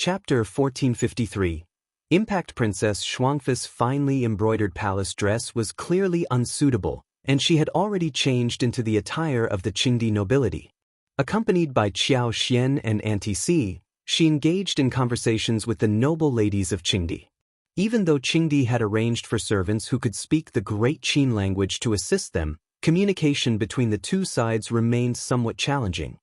Chapter 1453. Impact Princess Shuangfu's finely embroidered palace dress was clearly unsuitable, and she had already changed into the attire of the Qingdi nobility. Accompanied by Qiao Xian and Auntie Si, she engaged in conversations with the noble ladies of Qingdi. Even though Qingdi had arranged for servants who could speak the Great Qin language to assist them, communication between the two sides remained somewhat challenging.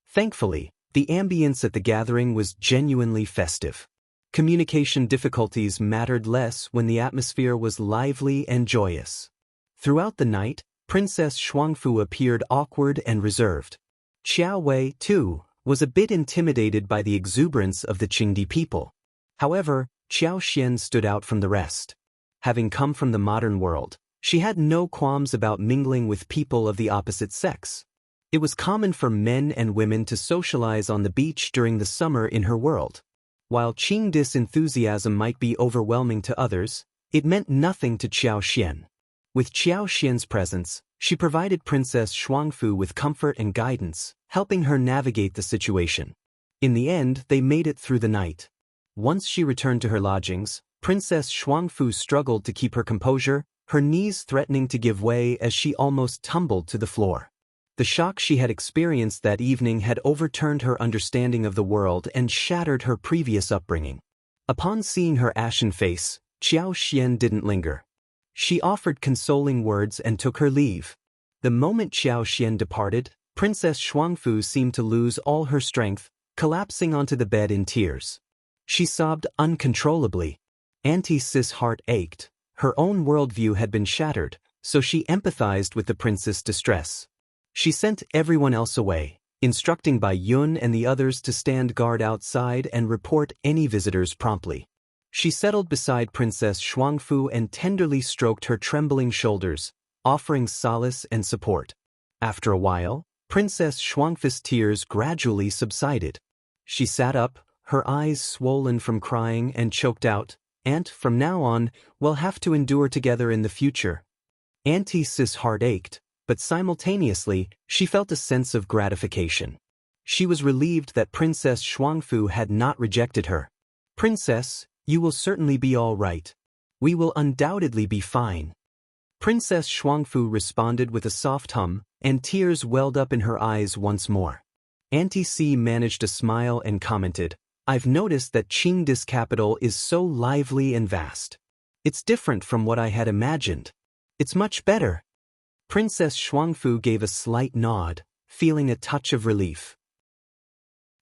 Thankfully, the ambience at the gathering was genuinely festive. Communication difficulties mattered less when the atmosphere was lively and joyous. Throughout the night, Princess Shuangfu appeared awkward and reserved. Qiao Wei, too, was a bit intimidated by the exuberance of the Qingdi people. However, Qiao Xian stood out from the rest. Having come from the modern world, she had no qualms about mingling with people of the opposite sex. It was common for men and women to socialize on the beach during the summer in her world. While Qingdi's enthusiasm might be overwhelming to others, it meant nothing to Qiao Xian. With Qiao Xian's presence, she provided Princess Shuangfu with comfort and guidance, helping her navigate the situation. In the end, they made it through the night. Once she returned to her lodgings, Princess Shuangfu struggled to keep her composure, her knees threatening to give way as she almost tumbled to the floor. The shock she had experienced that evening had overturned her understanding of the world and shattered her previous upbringing. Upon seeing her ashen face, Qiao Xian didn't linger. She offered consoling words and took her leave. The moment Qiao Xian departed, Princess Shuangfu seemed to lose all her strength, collapsing onto the bed in tears. She sobbed uncontrollably. Auntie Si's heart ached. Her own worldview had been shattered, so she empathized with the prince's distress. She sent everyone else away, instructing Bai Yun and the others to stand guard outside and report any visitors promptly. She settled beside Princess Shuangfu and tenderly stroked her trembling shoulders, offering solace and support. After a while, Princess Shuangfu's tears gradually subsided. She sat up, her eyes swollen from crying, and choked out, "Aunt, from now on, we'll have to endure together in the future." Auntie Si's heart ached, but simultaneously, she felt a sense of gratification. She was relieved that Princess Shuangfu had not rejected her. "Princess, you will certainly be all right. We will undoubtedly be fine." Princess Shuangfu responded with a soft hum, and tears welled up in her eyes once more. Auntie Si managed a smile and commented, "I've noticed that Qingdi's capital is so lively and vast. It's different from what I had imagined. It's much better." Princess Shuangfu gave a slight nod, feeling a touch of relief.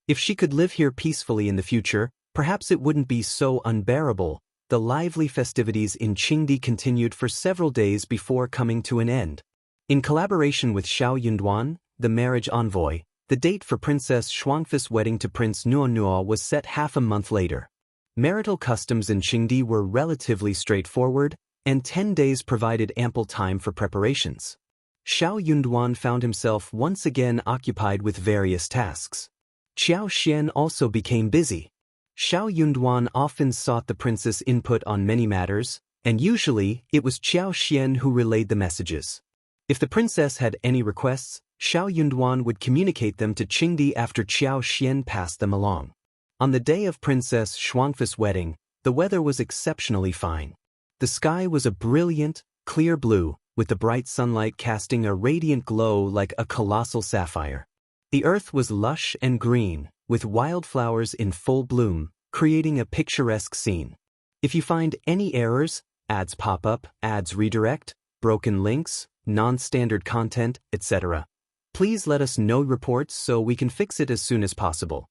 If she could live here peacefully in the future, perhaps it wouldn't be so unbearable. The lively festivities in Qingdi continued for several days before coming to an end. In collaboration with Xiao Yunduan, the marriage envoy, the date for Princess Shuangfu's wedding to Prince Nuonuo was set half a month later. Marital customs in Qingdi were relatively straightforward, and 10 days provided ample time for preparations. Xiao Yunduan found himself once again occupied with various tasks. Qiao Xian also became busy. Xiao Yunduan often sought the prince's input on many matters, and usually it was Qiao Xian who relayed the messages. If the princess had any requests, Xiao Yunduan would communicate them to Qingdi after Qiao Xian passed them along. On the day of Princess Shuangfu's wedding, the weather was exceptionally fine. The sky was a brilliant, clear blue, with the bright sunlight casting a radiant glow like a colossal sapphire. The earth was lush and green, with wildflowers in full bloom, creating a picturesque scene. If you find any errors, ads pop up, ads redirect, broken links, non-standard content, etc., please let us know reports so we can fix it as soon as possible.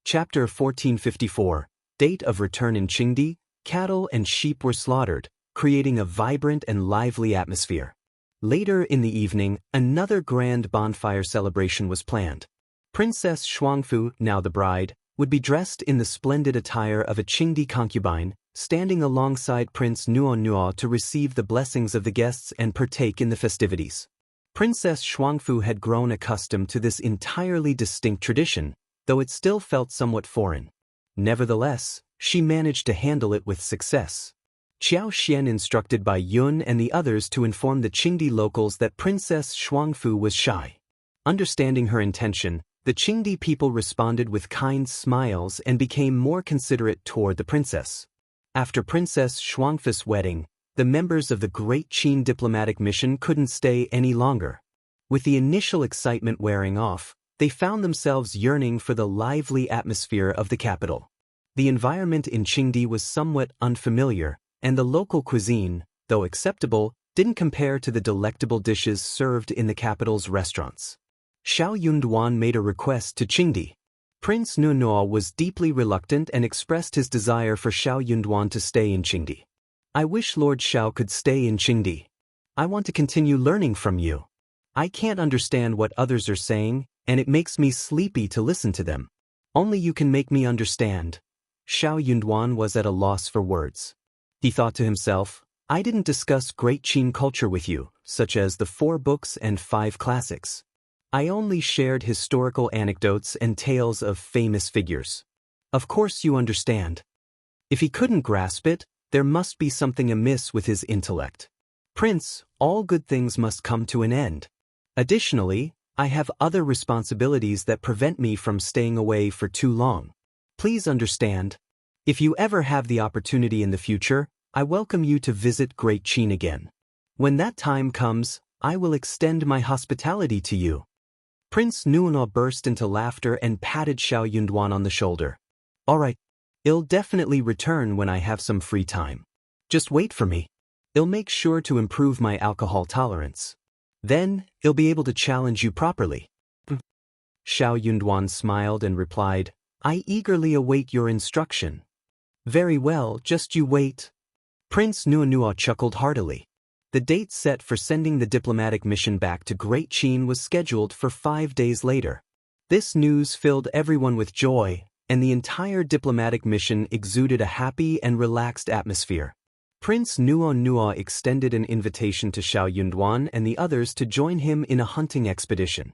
Chapter 1454. Date of return in Qingdi, cattle and sheep were slaughtered, creating a vibrant and lively atmosphere. Later in the evening, another grand bonfire celebration was planned. Princess Shuangfu, now the bride, would be dressed in the splendid attire of a Qingdi concubine, standing alongside Prince Nuonuo to receive the blessings of the guests and partake in the festivities. Princess Shuangfu had grown accustomed to this entirely distinct tradition, though it still felt somewhat foreign. Nevertheless, she managed to handle it with success. Qiao Xian instructed Bai Yun and the others to inform the Qingdi locals that Princess Shuangfu was shy. Understanding her intention, The Qingdi people responded with kind smiles and became more considerate toward the princess. After Princess Shuangfe's wedding, the members of the Great Qin diplomatic mission couldn't stay any longer. With the initial excitement wearing off, they found themselves yearning for the lively atmosphere of the capital. The environment in Qingdi was somewhat unfamiliar, and the local cuisine, though acceptable, didn't compare to the delectable dishes served in the capital's restaurants. Xiao Yunduan made a request to Qingdi. Prince Nunuo was deeply reluctant and expressed his desire for Xiao Yunduan to stay in Qingdi. I wish Lord Xiao could stay in Qingdi. I want to continue learning from you. I can't understand what others are saying, and it makes me sleepy to listen to them. Only you can make me understand. Xiao Yunduan was at a loss for words. He thought to himself, I didn't discuss Great Qin culture with you, such as the 4 books and 5 classics. I only shared historical anecdotes and tales of famous figures. Of course you understand. If he couldn't grasp it, there must be something amiss with his intellect. Prince, all good things must come to an end. Additionally, I have other responsibilities that prevent me from staying away for too long. Please understand. If you ever have the opportunity in the future, I welcome you to visit Great Qin again. When that time comes, I will extend my hospitality to you. Prince Nunuo burst into laughter and patted Xiao Yunduan on the shoulder. All right, I'll definitely return when I have some free time. Just wait for me. I'll make sure to improve my alcohol tolerance. Then, I'll be able to challenge you properly. Xiao Yunduan smiled and replied, I eagerly await your instruction. Very well, just you wait. Prince Nunuo chuckled heartily. The date set for sending the diplomatic mission back to Great Qin was scheduled for 5 days later. This news filled everyone with joy, and the entire diplomatic mission exuded a happy and relaxed atmosphere. Prince Nuo extended an invitation to Xiao Yunduan and the others to join him in a hunting expedition.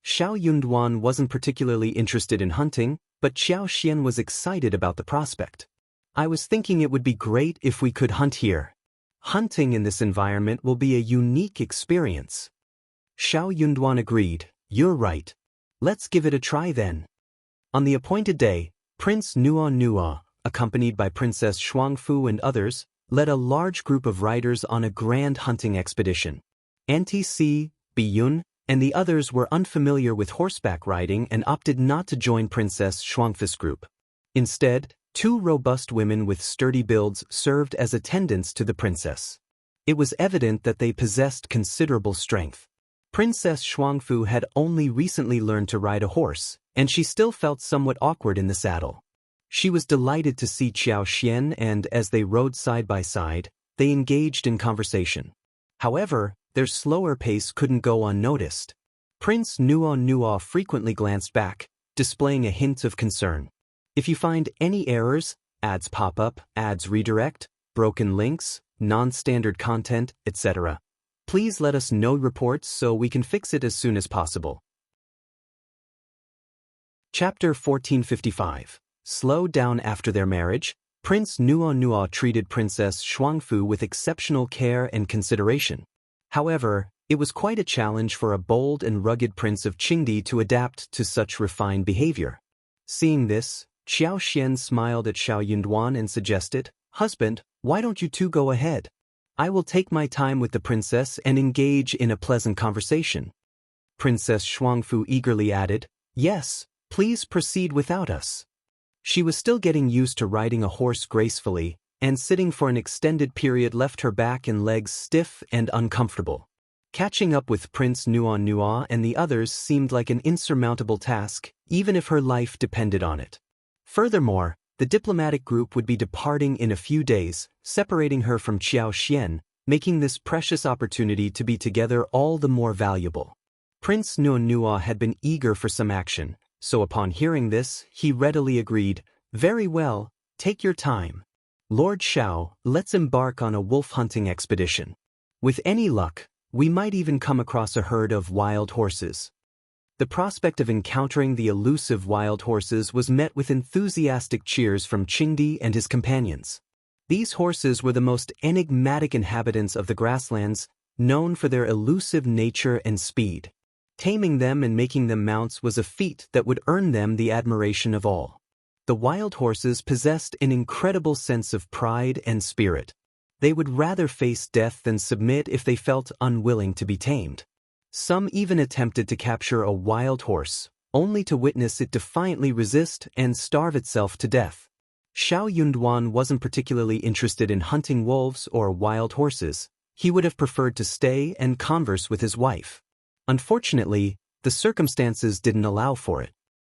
Xiao Yunduan wasn't particularly interested in hunting, but Qiao Xian was excited about the prospect. I was thinking it would be great if we could hunt here. Hunting in this environment will be a unique experience. Xiao Yunduan agreed, you're right. Let's give it a try then. On the appointed day, Prince Nuo, accompanied by Princess Shuangfu and others, led a large group of riders on a grand hunting expedition. NTC, Biyun, and the others were unfamiliar with horseback riding and opted not to join Princess Shuangfu's group. Instead, 2 robust women with sturdy builds served as attendants to the princess. It was evident that they possessed considerable strength. Princess Shuangfu had only recently learned to ride a horse, and she still felt somewhat awkward in the saddle. She was delighted to see Qiao Xian, and as they rode side by side, they engaged in conversation. However, their slower pace couldn't go unnoticed. Prince Nuo frequently glanced back, displaying a hint of concern. If you find any errors, ads pop up, ads redirect, broken links, non-standard content, etc., please let us know reports so we can fix it as soon as possible. Chapter 1455. Slow down after their marriage. Prince Nuo treated Princess Shuangfu with exceptional care and consideration. However, it was quite a challenge for a bold and rugged prince of Qingdi to adapt to such refined behavior. Seeing this, Qiao Xian smiled at Xiao Yunduan and suggested, Husband, why don't you two go ahead? I will take my time with the princess and engage in a pleasant conversation. Princess Shuangfu eagerly added, Yes, please proceed without us. She was still getting used to riding a horse gracefully, and sitting for an extended period left her back and legs stiff and uncomfortable. Catching up with Prince Nuo and the others seemed like an insurmountable task, even if her life depended on it. Furthermore, the diplomatic group would be departing in a few days, separating her from Qiao Xian, making this precious opportunity to be together all the more valuable. Prince Nuo had been eager for some action, so upon hearing this, he readily agreed, Very well, take your time. Lord Xiao, let's embark on a wolf hunting expedition. With any luck, we might even come across a herd of wild horses. The prospect of encountering the elusive wild horses was met with enthusiastic cheers from Qingdi and his companions. These horses were the most enigmatic inhabitants of the grasslands, known for their elusive nature and speed. Taming them and making them mounts was a feat that would earn them the admiration of all. The wild horses possessed an incredible sense of pride and spirit. They would rather face death than submit if they felt unwilling to be tamed. Some even attempted to capture a wild horse, only to witness it defiantly resist and starve itself to death. Xiao Yunduan wasn't particularly interested in hunting wolves or wild horses. He would have preferred to stay and converse with his wife. Unfortunately, the circumstances didn't allow for it.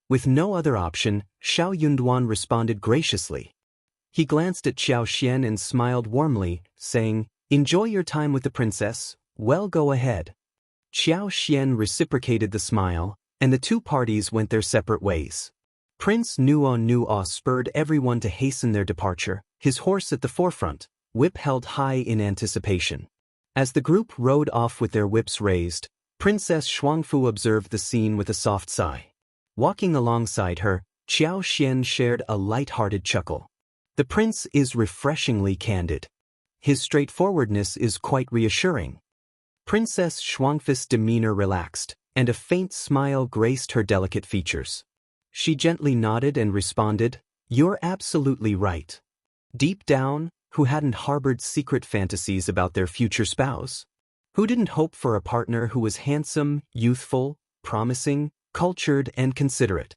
With no other option, Xiao Yunduan responded graciously. He glanced at Qiao Xian and smiled warmly, saying, "Enjoy your time with the princess, well, go ahead." Qiao Xian reciprocated the smile, and the two parties went their separate ways. Prince Nuo spurred everyone to hasten their departure, his horse at the forefront, whip held high in anticipation. As the group rode off with their whips raised, Princess Shuangfu observed the scene with a soft sigh. Walking alongside her, Qiao Xian shared a light-hearted chuckle. The prince is refreshingly candid. His straightforwardness is quite reassuring. Princess Shuangfu's demeanor relaxed, and a faint smile graced her delicate features. She gently nodded and responded, "You're absolutely right." Deep down, who hadn't harbored secret fantasies about their future spouse? Who didn't hope for a partner who was handsome, youthful, promising, cultured, and considerate?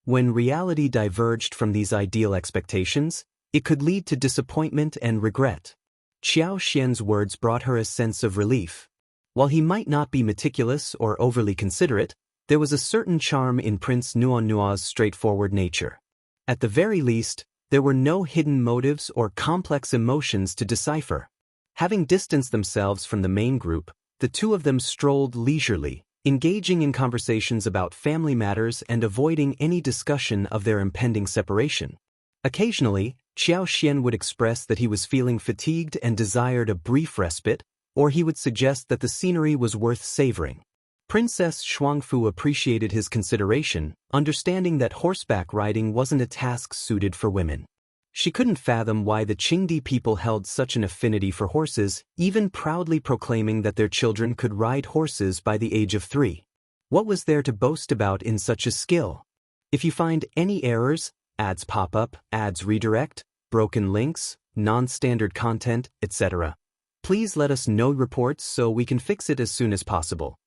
When reality diverged from these ideal expectations, it could lead to disappointment and regret. Qiao Xian's words brought her a sense of relief. While he might not be meticulous or overly considerate, there was a certain charm in Prince Nuo's straightforward nature. At the very least, there were no hidden motives or complex emotions to decipher. Having distanced themselves from the main group, the two of them strolled leisurely, engaging in conversations about family matters and avoiding any discussion of their impending separation. Occasionally, Qiao Xian would express that he was feeling fatigued and desired a brief respite, or he would suggest that the scenery was worth savoring. Princess Shuangfu appreciated his consideration, understanding that horseback riding wasn't a task suited for women. She couldn't fathom why the Qingdi people held such an affinity for horses, even proudly proclaiming that their children could ride horses by the age of 3. What was there to boast about in such a skill? If you find any errors, ads pop up, ads redirect, broken links, non-standard content, etc., please let us know reports so we can fix it as soon as possible.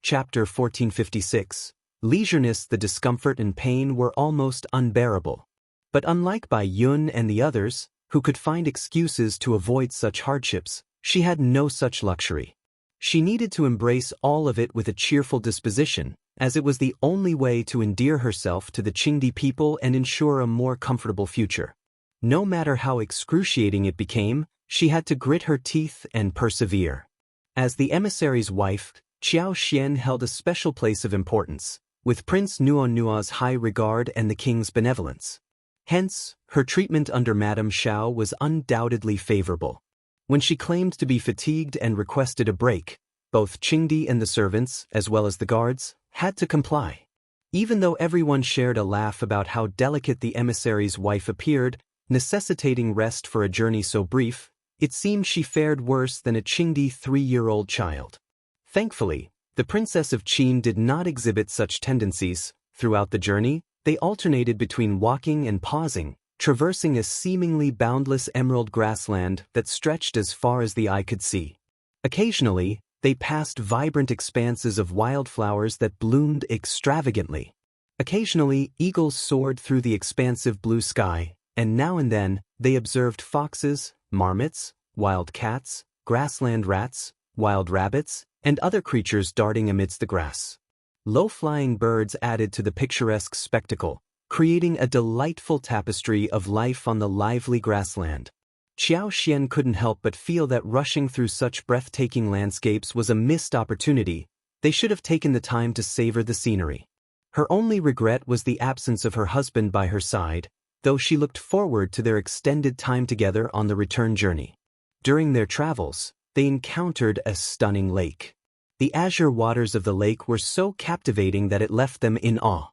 Chapter 1456. Leisureness. The discomfort and pain were almost unbearable. But unlike Bai Yun and the others, who could find excuses to avoid such hardships, she had no such luxury. She needed to embrace all of it with a cheerful disposition, as it was the only way to endear herself to the Qingdi people and ensure a more comfortable future. No matter how excruciating it became, she had to grit her teeth and persevere. As the emissary's wife, Qiao Xian held a special place of importance, with Prince Nuo's high regard and the king's benevolence. Hence, her treatment under Madame Xiao was undoubtedly favorable. When she claimed to be fatigued and requested a break, both Qingdi and the servants, as well as the guards, had to comply. Even though everyone shared a laugh about how delicate the emissary's wife appeared, necessitating rest for a journey so brief, it seemed she fared worse than a Qingdi 3-year-old child. Thankfully, the Princess of Qin did not exhibit such tendencies. Throughout the journey, they alternated between walking and pausing, traversing a seemingly boundless emerald grassland that stretched as far as the eye could see. Occasionally, they passed vibrant expanses of wildflowers that bloomed extravagantly. Occasionally, eagles soared through the expansive blue sky, and now and then, they observed foxes, marmots, wild cats, grassland rats, wild rabbits, and other creatures darting amidst the grass. Low-flying birds added to the picturesque spectacle, creating a delightful tapestry of life on the lively grassland. Qiao Xian couldn't help but feel that rushing through such breathtaking landscapes was a missed opportunity. They should have taken the time to savor the scenery. Her only regret was the absence of her husband by her side, though she looked forward to their extended time together on the return journey. During their travels, they encountered a stunning lake. The azure waters of the lake were so captivating that it left them in awe.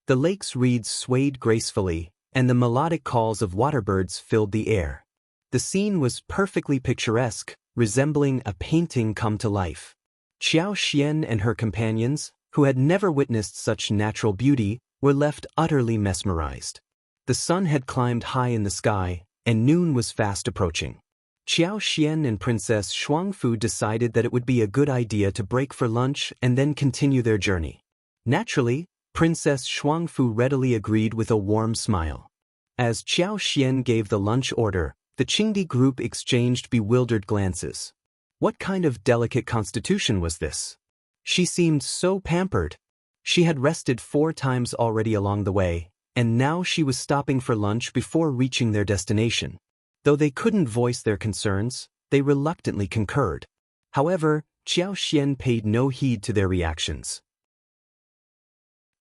The lake's reeds swayed gracefully, and the melodic calls of waterbirds filled the air. The scene was perfectly picturesque, resembling a painting come to life. Qiao Xian and her companions, who had never witnessed such natural beauty, were left utterly mesmerized. The sun had climbed high in the sky, and noon was fast approaching. Qiao Xian and Princess Shuangfu decided that it would be a good idea to break for lunch and then continue their journey. Naturally, Princess Shuangfu readily agreed with a warm smile. As Qiao Xian gave the lunch order, the Qingdi group exchanged bewildered glances. What kind of delicate constitution was this? She seemed so pampered. She had rested 4 times already along the way, and now she was stopping for lunch before reaching their destination. Though they couldn't voice their concerns, they reluctantly concurred. However, Qiao Xian paid no heed to their reactions.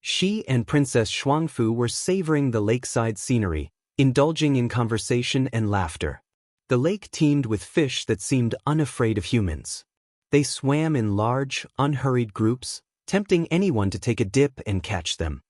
She and Princess Shuangfu were savoring the lakeside scenery, indulging in conversation and laughter. The lake teemed with fish that seemed unafraid of humans. They swam in large, unhurried groups, tempting anyone to take a dip and catch them.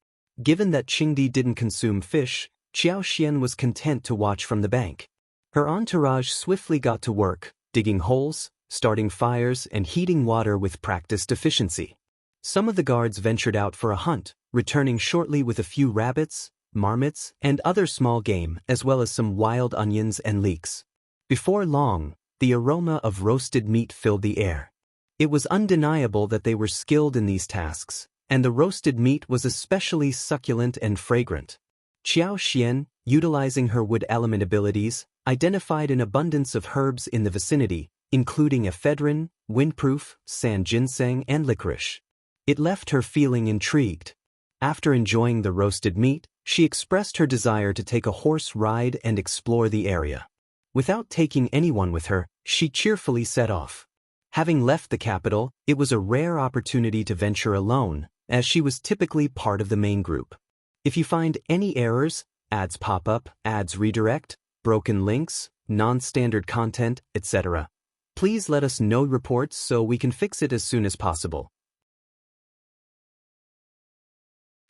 Given that Qingdi didn't consume fish, Qiao Xian was content to watch from the bank. Her entourage swiftly got to work, digging holes, starting fires, and heating water with practiced efficiency. Some of the guards ventured out for a hunt, returning shortly with a few rabbits, marmots, and other small game, as well as some wild onions and leeks. Before long, the aroma of roasted meat filled the air. It was undeniable that they were skilled in these tasks, and the roasted meat was especially succulent and fragrant. Qiao Xian, utilizing her wood element abilities, identified an abundance of herbs in the vicinity, including ephedrine, windproof, sand ginseng, and licorice. It left her feeling intrigued. After enjoying the roasted meat, she expressed her desire to take a horse ride and explore the area. Without taking anyone with her, she cheerfully set off. Having left the capital, it was a rare opportunity to venture alone, as she was typically part of the main group. If you find any errors, ads pop up, ads redirect, broken links, non-standard content, etc., please let us know reports so we can fix it as soon as possible.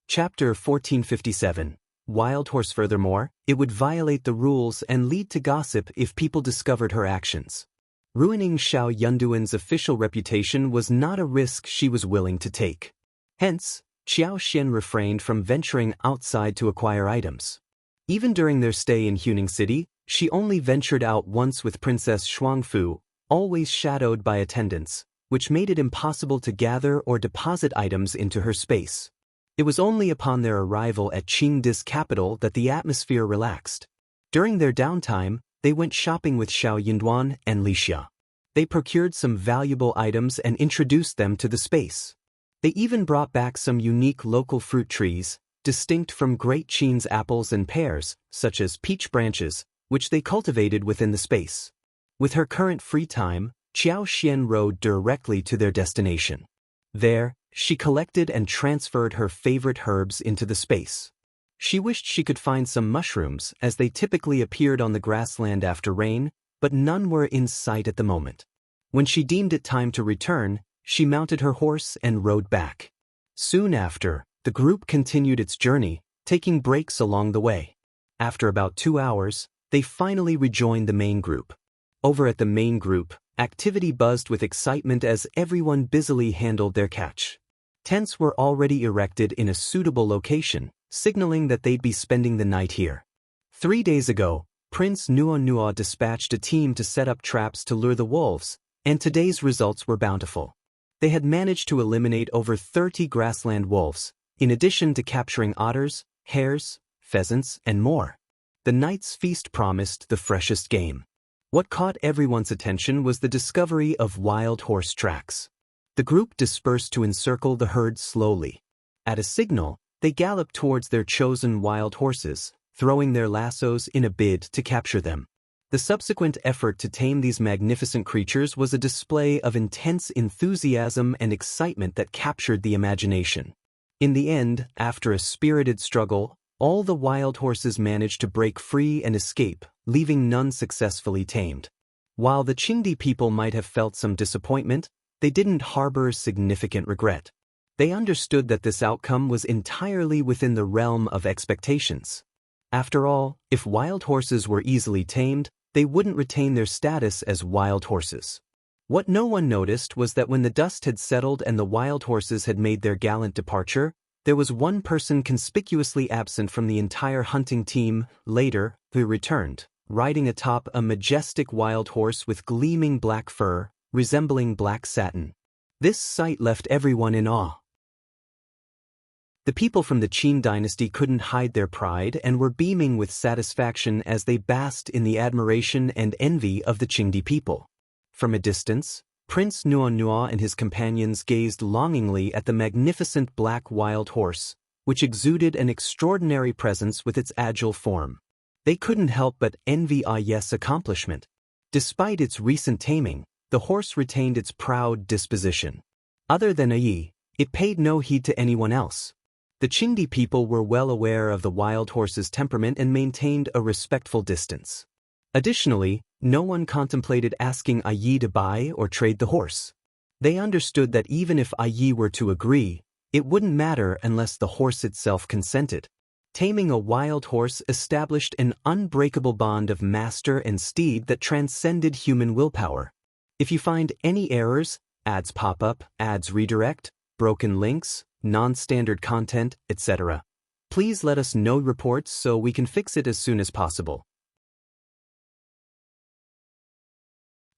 Chapter 1457. Wild Horse. Furthermore, it would violate the rules and lead to gossip if people discovered her actions. Ruining Xiao Yunduan's official reputation was not a risk she was willing to take. Hence, Qiao Xian refrained from venturing outside to acquire items. Even during their stay in Huning City, she only ventured out once with Princess Shuangfu, always shadowed by attendants, which made it impossible to gather or deposit items into her space. It was only upon their arrival at Qingdi's capital that the atmosphere relaxed. During their downtime, they went shopping with Xiao Yunduan and Li Xia. They procured some valuable items and introduced them to the space. They even brought back some unique local fruit trees, distinct from Great Qin's apples and pears, such as peach branches, which they cultivated within the space. With her current free time, Qiao Xian rode directly to their destination. There, she collected and transferred her favorite herbs into the space. She wished she could find some mushrooms, as they typically appeared on the grassland after rain, but none were in sight at the moment. When she deemed it time to return, she mounted her horse and rode back. Soon after, the group continued its journey, taking breaks along the way. After about 2 hours, they finally rejoined the main group. Over at the main group, activity buzzed with excitement as everyone busily handled their catch. Tents were already erected in a suitable location, signaling that they'd be spending the night here. 3 days ago, Prince Nuo dispatched a team to set up traps to lure the wolves, and today's results were bountiful. They had managed to eliminate over 30 grassland wolves, in addition to capturing otters, hares, pheasants, and more. The night's feast promised the freshest game. What caught everyone's attention was the discovery of wild horse tracks. The group dispersed to encircle the herd slowly. At a signal, they galloped towards their chosen wild horses, throwing their lassos in a bid to capture them. The subsequent effort to tame these magnificent creatures was a display of intense enthusiasm and excitement that captured the imagination. In the end, after a spirited struggle, all the wild horses managed to break free and escape, leaving none successfully tamed. While the Qingdi people might have felt some disappointment, they didn't harbor significant regret. They understood that this outcome was entirely within the realm of expectations. After all, if wild horses were easily tamed, they wouldn't retain their status as wild horses. What no one noticed was that when the dust had settled and the wild horses had made their gallant departure, there was one person conspicuously absent from the entire hunting team, later, who returned, riding atop a majestic wild horse with gleaming black fur, resembling black satin. This sight left everyone in awe. The people from the Qin dynasty couldn't hide their pride and were beaming with satisfaction as they basked in the admiration and envy of the Qingdi people. From a distance, Prince Nuo and his companions gazed longingly at the magnificent black wild horse, which exuded an extraordinary presence with its agile form. They couldn't help but envy Ai's accomplishment. Despite its recent taming, the horse retained its proud disposition. Other than Ai, it paid no heed to anyone else. The Qingdi people were well aware of the wild horse's temperament and maintained a respectful distance. Additionally, no one contemplated asking Ai to buy or trade the horse. They understood that even if Ai were to agree, it wouldn't matter unless the horse itself consented. Taming a wild horse established an unbreakable bond of master and steed that transcended human willpower. If you find any errors, ads pop up, ads redirect, broken links, non-standard content, etc., please let us know reports so we can fix it as soon as possible.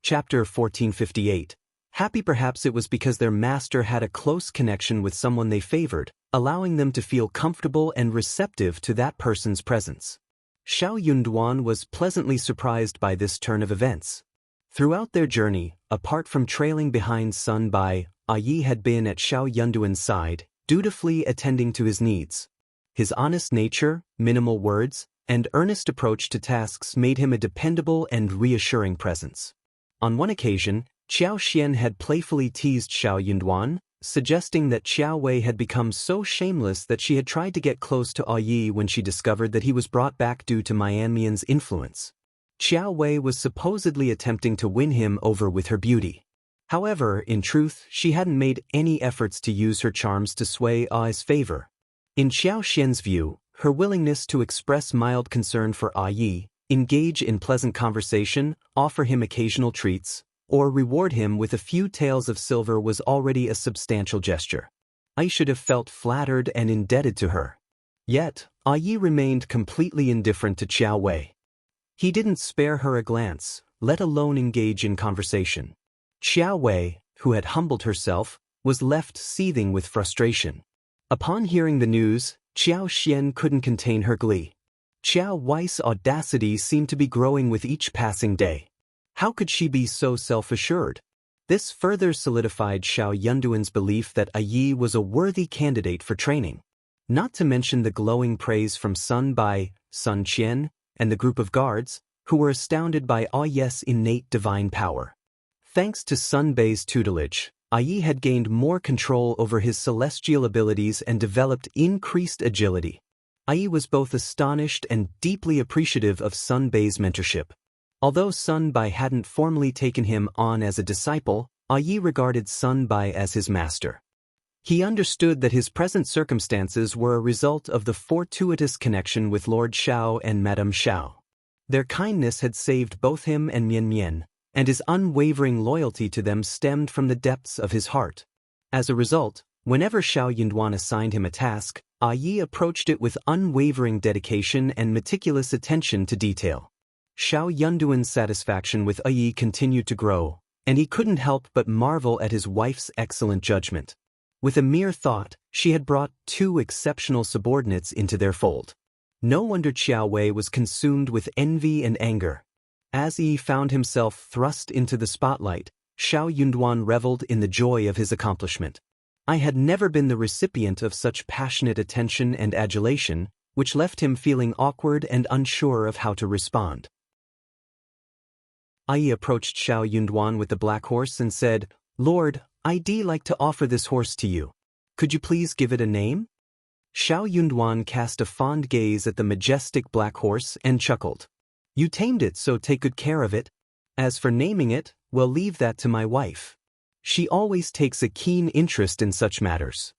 Chapter 1458. Happy perhaps it was because their master had a close connection with someone they favored, allowing them to feel comfortable and receptive to that person's presence. Xiao Yunduan was pleasantly surprised by this turn of events. Throughout their journey, apart from trailing behind Sun Bai, Ai had been at Xiao Yunduan's side, dutifully attending to his needs. His honest nature, minimal words, and earnest approach to tasks made him a dependable and reassuring presence. On one occasion, Qiao Xian had playfully teased Xiao Yunduan, suggesting that Qiao Wei had become so shameless that she had tried to get close to Ai when she discovered that he was brought back due to Mianmian's influence. Qiao Wei was supposedly attempting to win him over with her beauty. However, in truth, she hadn't made any efforts to use her charms to sway Ai's favor. In Qiao Xian's view, her willingness to express mild concern for Ai, engage in pleasant conversation, offer him occasional treats, or reward him with a few taels of silver was already a substantial gesture. Ai should have felt flattered and indebted to her. Yet, Ai remained completely indifferent to Qiao Wei. He didn't spare her a glance, let alone engage in conversation. Qiao Wei, who had humbled herself, was left seething with frustration. Upon hearing the news, Qiao Xian couldn't contain her glee. Qiao Wei's audacity seemed to be growing with each passing day. How could she be so self-assured? This further solidified Xiao Yunduan's belief that Ai was a worthy candidate for training. Not to mention the glowing praise from Sun Bai, Sun Qian, and the group of guards, who were astounded by Ai's innate divine power. Thanks to Sun Bai's tutelage, Ai had gained more control over his celestial abilities and developed increased agility. Ai was both astonished and deeply appreciative of Sun Bai's mentorship. Although Sun Bai hadn't formally taken him on as a disciple, Ai regarded Sun Bai as his master. He understood that his present circumstances were a result of the fortuitous connection with Lord Xiao and Madame Xiao. Their kindness had saved both him and Mian Mian, and his unwavering loyalty to them stemmed from the depths of his heart. As a result, whenever Xiao Yunduan assigned him a task, Ai approached it with unwavering dedication and meticulous attention to detail. Xiao Yunduan's satisfaction with Ai continued to grow, and he couldn't help but marvel at his wife's excellent judgment. With a mere thought, she had brought two exceptional subordinates into their fold. No wonder Qiao Wei was consumed with envy and anger. As he found himself thrust into the spotlight, Xiao Yunduan reveled in the joy of his accomplishment. I had never been the recipient of such passionate attention and adulation, which left him feeling awkward and unsure of how to respond. Ai approached Xiao Yunduan with the black horse and said, "Lord, I'd like to offer this horse to you. Could you please give it a name?" Xiao Yunduan cast a fond gaze at the majestic black horse and chuckled. "You tamed it, so take good care of it. As for naming it, well, leave that to my wife. She always takes a keen interest in such matters."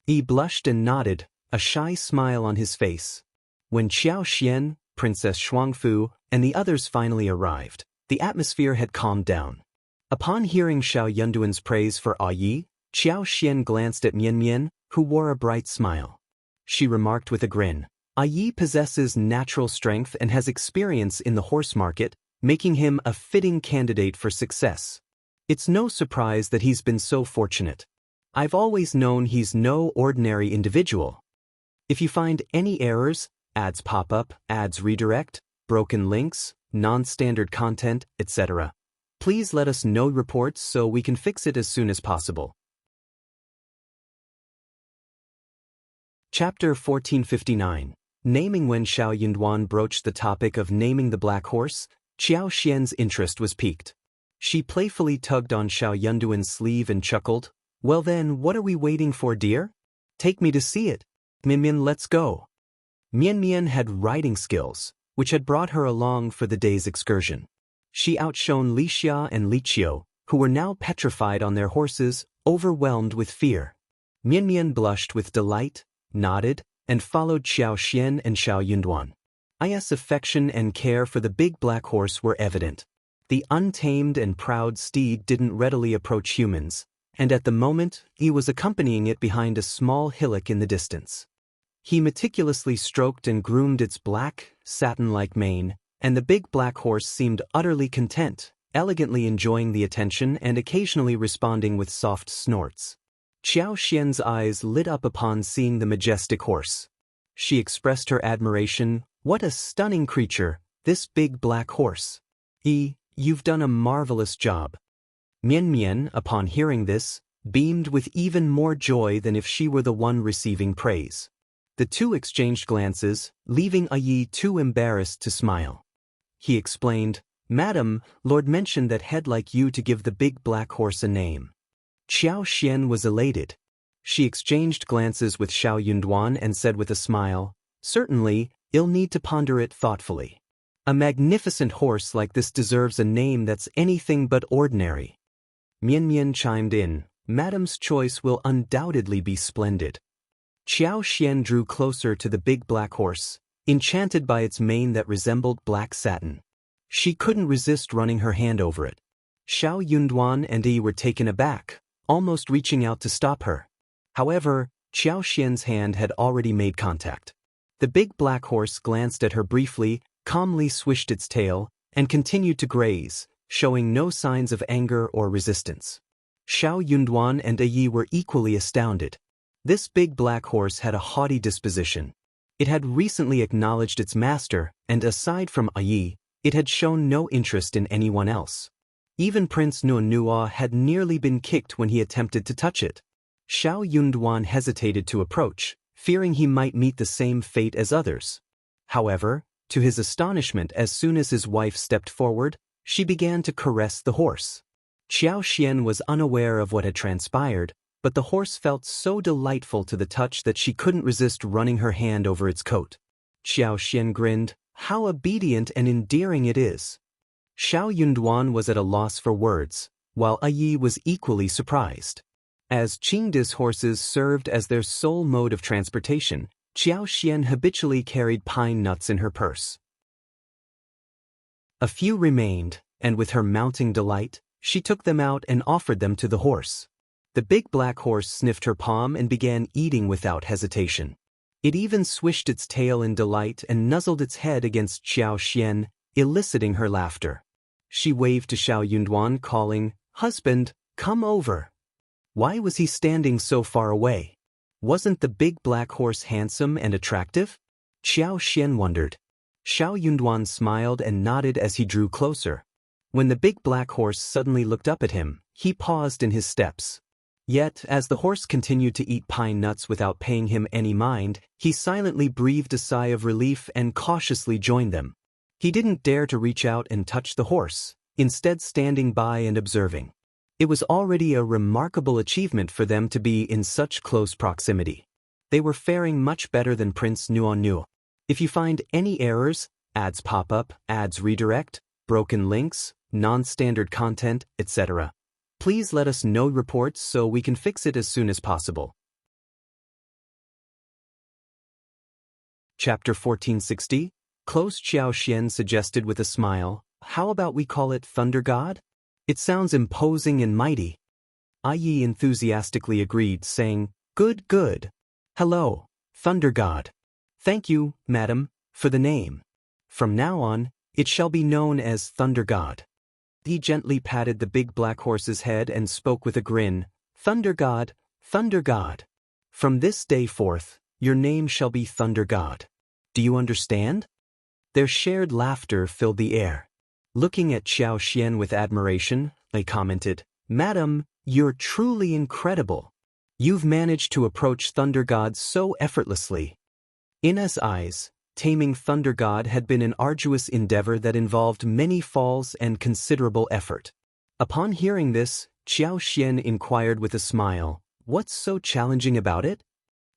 He blushed and nodded, a shy smile on his face. When Qiao Xian, Princess Shuangfu, and the others finally arrived, the atmosphere had calmed down. Upon hearing Xiao Yunduan's praise for Yi, Qiao Xian glanced at Mian Mian, who wore a bright smile. She remarked with a grin, Yi possesses natural strength and has experience in the horse market, making him a fitting candidate for success. It's no surprise that he's been so fortunate. I've always known he's no ordinary individual. If you find any errors, ads pop up, ads redirect, broken links, non-standard content, etc., please let us know reports so we can fix it as soon as possible. Chapter 1459. Naming. When Xiao Yunduan broached the topic of naming the black horse, Qiao Xian's interest was piqued. She playfully tugged on Xiao Yunduan's sleeve and chuckled, "Well then, what are we waiting for, dear? Take me to see it. Mian Mian, let's go." Mian Mian had riding skills, which had brought her along for the day's excursion. She outshone Li Xia and Li Qiao, who were now petrified on their horses, overwhelmed with fear. Mian Mian blushed with delight, nodded, and followed Qiao Xian and Xiao Yunduan. I's affection and care for the big black horse were evident. The untamed and proud steed didn't readily approach humans, and at the moment he was accompanying it behind a small hillock in the distance. He meticulously stroked and groomed its black, satin-like mane, and the big black horse seemed utterly content, elegantly enjoying the attention and occasionally responding with soft snorts. Qiao Xian's eyes lit up upon seeing the majestic horse. She expressed her admiration. "What a stunning creature, this big black horse. You've done a marvelous job." Mian Mian, upon hearing this, beamed with even more joy than if she were the one receiving praise. The two exchanged glances, leaving Yi too embarrassed to smile. He explained, "Madam, Lord mentioned that he'd like you to give the big black horse a name." Qiao Xian was elated. She exchanged glances with Xiao Yunduan and said with a smile, "Certainly, you'll need to ponder it thoughtfully. A magnificent horse like this deserves a name that's anything but ordinary." Mian Mian chimed in, "Madam's choice will undoubtedly be splendid." Qiao Xian drew closer to the big black horse, enchanted by its mane that resembled black satin. She couldn't resist running her hand over it. Xiao Yunduan and Yi were taken aback, almost reaching out to stop her. However, Qiao Xian's hand had already made contact. The big black horse glanced at her briefly, calmly swished its tail, and continued to graze, showing no signs of anger or resistance. Xiao Yunduan and Yi were equally astounded. This big black horse had a haughty disposition. It had recently acknowledged its master, and aside from Yi, it had shown no interest in anyone else. Even Prince Nuo had nearly been kicked when he attempted to touch it. Xiao Yunduan hesitated to approach, fearing he might meet the same fate as others. However, to his astonishment, as soon as his wife stepped forward, she began to caress the horse. Qiao Xian was unaware of what had transpired, but the horse felt so delightful to the touch that she couldn't resist running her hand over its coat. Qiao Xian grinned, "How obedient and endearing it is." Xiao Yunduan was at a loss for words, while Yi was equally surprised. As Qingde's horses served as their sole mode of transportation, Qiao Xian habitually carried pine nuts in her purse. A few remained, and with her mounting delight, she took them out and offered them to the horse. The big black horse sniffed her palm and began eating without hesitation. It even swished its tail in delight and nuzzled its head against Qiao Xian, eliciting her laughter. She waved to Xiao Yunduan, calling, "Husband, come over." Why was he standing so far away? Wasn't the big black horse handsome and attractive? Qiao Xian wondered. Xiao Yunduan smiled and nodded as he drew closer. When the big black horse suddenly looked up at him, he paused in his steps. Yet, as the horse continued to eat pine nuts without paying him any mind, he silently breathed a sigh of relief and cautiously joined them. He didn't dare to reach out and touch the horse, instead standing by and observing. It was already a remarkable achievement for them to be in such close proximity. They were faring much better than Prince Nuo. If you find any errors, ads pop up, ads redirect, broken links, non-standard content, etc., please let us know reports so we can fix it as soon as possible. Chapter 1460. Close. Qiao Xian suggested with a smile, "How about we call it Thunder God?" It sounds imposing and mighty. Yi enthusiastically agreed, saying, Good, good. Hello, Thunder God. Thank you, madam, for the name. From now on, it shall be known as Thunder God. He gently patted the big black horse's head and spoke with a grin, Thunder God, Thunder God. From this day forth, your name shall be Thunder God. Do you understand? Their shared laughter filled the air. Looking at Qiao Xian with admiration, they commented, Madam, you're truly incredible. You've managed to approach Thunder God so effortlessly. In his eyes, taming Thunder God had been an arduous endeavor that involved many falls and considerable effort. Upon hearing this, Qiao Xian inquired with a smile, What's so challenging about it?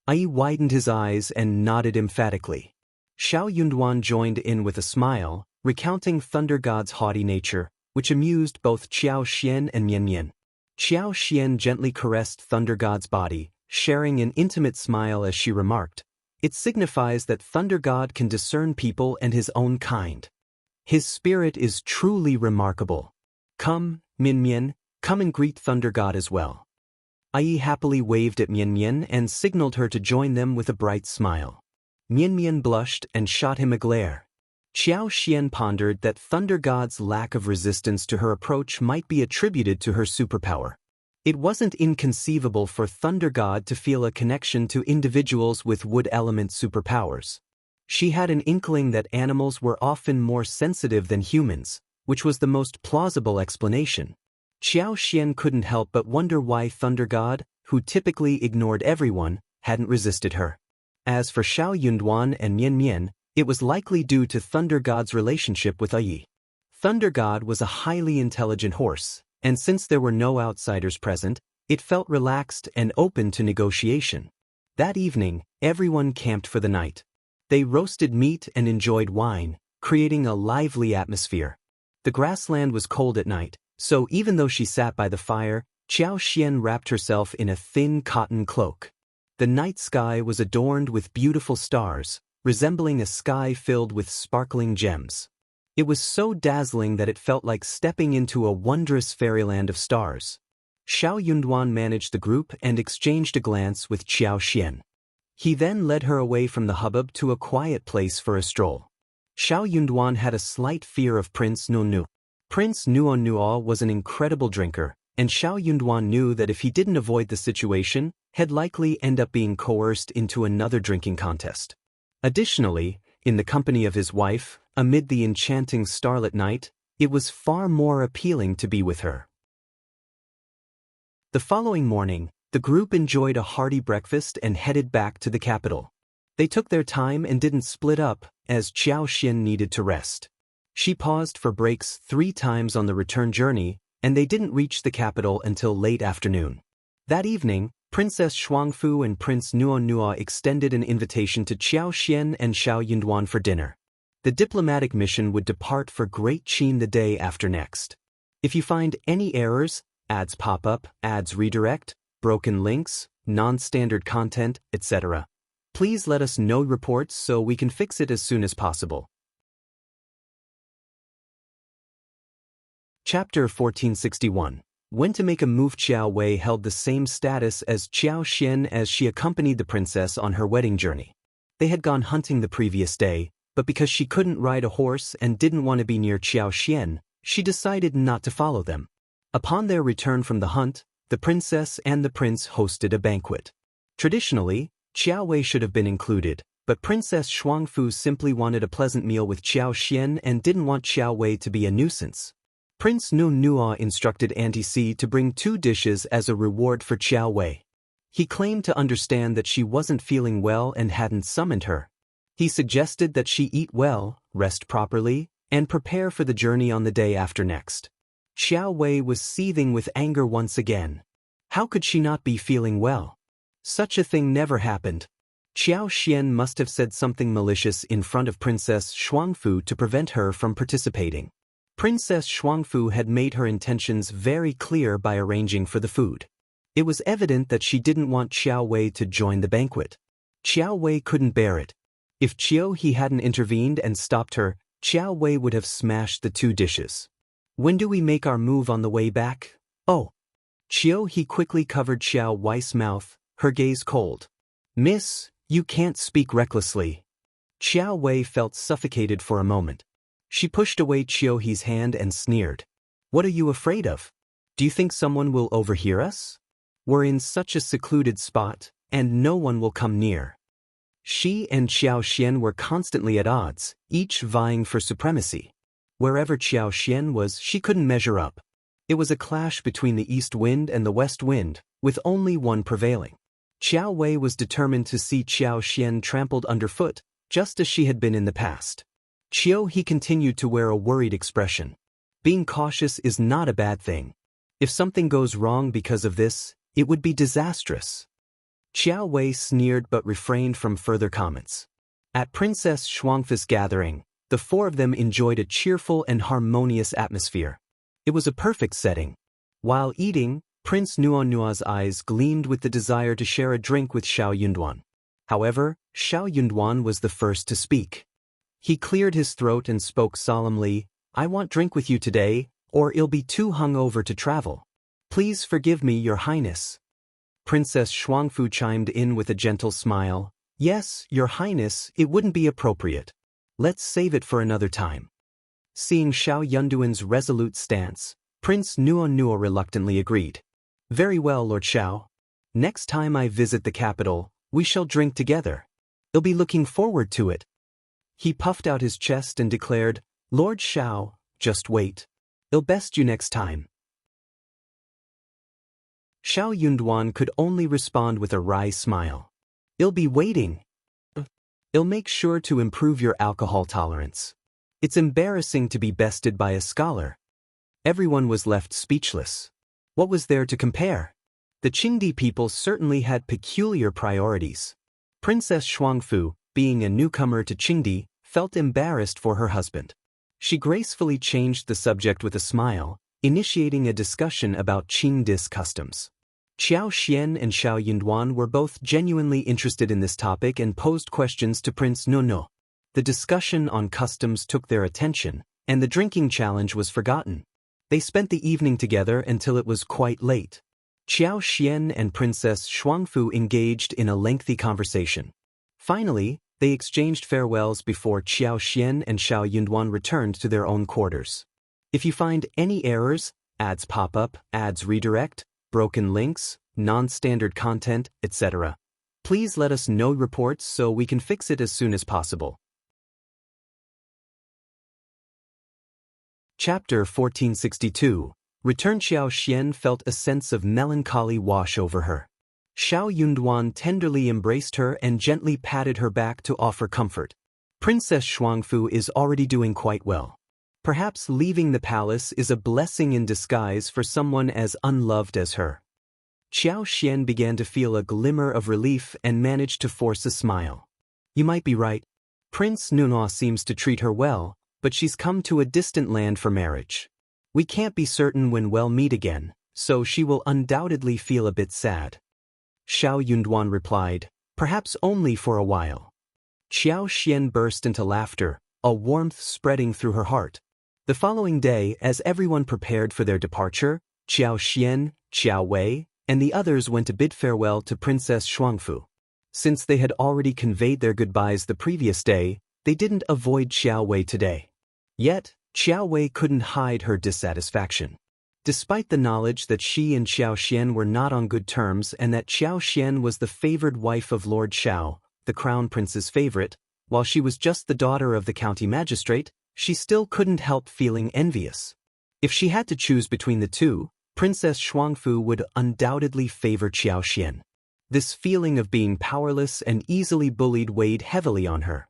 Yi widened his eyes and nodded emphatically. Xiao Yunduan joined in with a smile, recounting Thunder God's haughty nature, which amused both Qiao Xian and Mian Mian. Qiao Xian gently caressed Thunder God's body, sharing an intimate smile as she remarked, It signifies that Thunder God can discern people and his own kind. His spirit is truly remarkable. Come, Mian Mian, come and greet Thunder God as well. Yi happily waved at Mian Mian and signaled her to join them with a bright smile. Mian Mian blushed and shot him a glare. Qiao Xian pondered that Thunder God's lack of resistance to her approach might be attributed to her superpower. It wasn't inconceivable for Thunder God to feel a connection to individuals with wood element superpowers. She had an inkling that animals were often more sensitive than humans, which was the most plausible explanation. Qiao Xian couldn't help but wonder why Thunder God, who typically ignored everyone, hadn't resisted her. As for Xiao Yunduan and Mian Mian, it was likely due to Thunder God's relationship with Yi. Thunder God was a highly intelligent horse, and since there were no outsiders present, it felt relaxed and open to negotiation. That evening, everyone camped for the night. They roasted meat and enjoyed wine, creating a lively atmosphere. The grassland was cold at night, so even though she sat by the fire, Qiao Xian wrapped herself in a thin cotton cloak. The night sky was adorned with beautiful stars, resembling a sky filled with sparkling gems. It was so dazzling that it felt like stepping into a wondrous fairyland of stars. Xiao Yunduan managed the group and exchanged a glance with Qiao Xian. He then led her away from the hubbub to a quiet place for a stroll. Xiao Yunduan had a slight fear of Prince Nuonu. Prince Nuonu was an incredible drinker, and Xiao Yunduan knew that if he didn't avoid the situation, he'd likely end up being coerced into another drinking contest. Additionally, in the company of his wife, amid the enchanting starlit night, it was far more appealing to be with her. The following morning, the group enjoyed a hearty breakfast and headed back to the capital. They took their time and didn't split up, as Qiao Xian needed to rest. She paused for breaks 3 times on the return journey, and they didn't reach the capital until late afternoon. That evening, Princess Shuangfu and Prince Nuonua extended an invitation to Qiao Xian and Xiao Yunduan for dinner. The diplomatic mission would depart for Great Qin the day after next. If you find any errors, ads pop up, ads redirect, broken links, non-standard content, etc., please let us know reports so we can fix it as soon as possible. Chapter 1461. When to make a move. Qiao Wei held the same status as Qiao Xian as she accompanied the princess on her wedding journey. They had gone hunting the previous day, but because she couldn't ride a horse and didn't want to be near Qiao Xian, she decided not to follow them. Upon their return from the hunt, the princess and the prince hosted a banquet. Traditionally, Qiao Wei should have been included, but Princess Shuangfu simply wanted a pleasant meal with Qiao Xian and didn't want Qiao Wei to be a nuisance. Prince Nuonua instructed Auntie Si to bring 2 dishes as a reward for Qiao Wei. He claimed to understand that she wasn't feeling well and hadn't summoned her. He suggested that she eat well, rest properly, and prepare for the journey on the day after next. Qiao Wei was seething with anger once again. How could she not be feeling well? Such a thing never happened. Qiao Xian must have said something malicious in front of Princess Shuangfu to prevent her from participating. Princess Shuangfu had made her intentions very clear by arranging for the food. It was evident that she didn't want Qiao Wei to join the banquet. Qiao Wei couldn't bear it. If Qiao He hadn't intervened and stopped her, Qiao Wei would have smashed the 2 dishes. When do we make our move on the way back? Oh. Qiao he quickly covered Xiao Wei's mouth, her gaze cold. Miss, you can't speak recklessly. Xiao Wei felt suffocated for a moment. She pushed away Qiao He's hand and sneered. What are you afraid of? Do you think someone will overhear us? We're in such a secluded spot, and no one will come near. She and Qiao Xian were constantly at odds, each vying for supremacy. Wherever Qiao Xian was, she couldn't measure up. It was a clash between the east wind and the west wind, with only one prevailing. Qiao Wei was determined to see Qiao Xian trampled underfoot, just as she had been in the past. Qiao he continued to wear a worried expression. Being cautious is not a bad thing. If something goes wrong because of this, it would be disastrous. Qiao Wei sneered but refrained from further comments. At Princess Shuangfu's gathering, the four of them enjoyed a cheerful and harmonious atmosphere. It was a perfect setting. While eating, Prince Nuonua's eyes gleamed with the desire to share a drink with Xiao Yunduan. However, Xiao Yunduan was the first to speak. He cleared his throat and spoke solemnly, I want drink with you today, or I'll be too hungover to travel. Please forgive me, Your Highness. Princess Shuangfu chimed in with a gentle smile. Yes, Your Highness, it wouldn't be appropriate. Let's save it for another time. Seeing Xiao Yunduan's resolute stance, Prince Nuo reluctantly agreed. Very well, Lord Xiao. Next time I visit the capital, we shall drink together. I'll be looking forward to it. He puffed out his chest and declared, Lord Xiao, just wait. I'll best you next time. Xiao Yunduan could only respond with a wry smile. I'll be waiting. I'll make sure to improve your alcohol tolerance. It's embarrassing to be bested by a scholar. Everyone was left speechless. What was there to compare? The Qingdi people certainly had peculiar priorities. Princess Shuangfu, being a newcomer to Qingdi, felt embarrassed for her husband. She gracefully changed the subject with a smile, initiating a discussion about Qingdi's customs. Qiao Xian and Xiao Yunduan were both genuinely interested in this topic and posed questions to Prince Nuo. The discussion on customs took their attention, and the drinking challenge was forgotten. They spent the evening together until it was quite late. Qiao Xian and Princess Shuangfu engaged in a lengthy conversation. Finally, they exchanged farewells before Qiao Xian and Xiao Yunduan returned to their own quarters. If you find any errors, ads pop up, ads redirect, broken links, non-standard content, etc., please let us know reports so we can fix it as soon as possible. Chapter 1462. Return. Qiao Xian felt a sense of melancholy wash over her. Xiao Yunduan tenderly embraced her and gently patted her back to offer comfort. Princess Shuangfu is already doing quite well. Perhaps leaving the palace is a blessing in disguise for someone as unloved as her. Qiao Xian began to feel a glimmer of relief and managed to force a smile. You might be right. Prince Nuo seems to treat her well, but she's come to a distant land for marriage. We can't be certain when we'll meet again, so she will undoubtedly feel a bit sad. Xiao Yunduan replied, perhaps only for a while. Qiao Xian burst into laughter, a warmth spreading through her heart. The following day, as everyone prepared for their departure, Qiao Xian, Qiao Wei, and the others went to bid farewell to Princess Shuangfu. Since they had already conveyed their goodbyes the previous day, they didn't avoid Qiao Wei today. Yet, Qiao Wei couldn't hide her dissatisfaction. Despite the knowledge that she and Qiao Xian were not on good terms and that Qiao Xian was the favored wife of Lord Xiao, the crown prince's favorite, while she was just the daughter of the county magistrate, she still couldn't help feeling envious. If she had to choose between the two, Princess Shuangfu would undoubtedly favor Qiao Xian. This feeling of being powerless and easily bullied weighed heavily on her.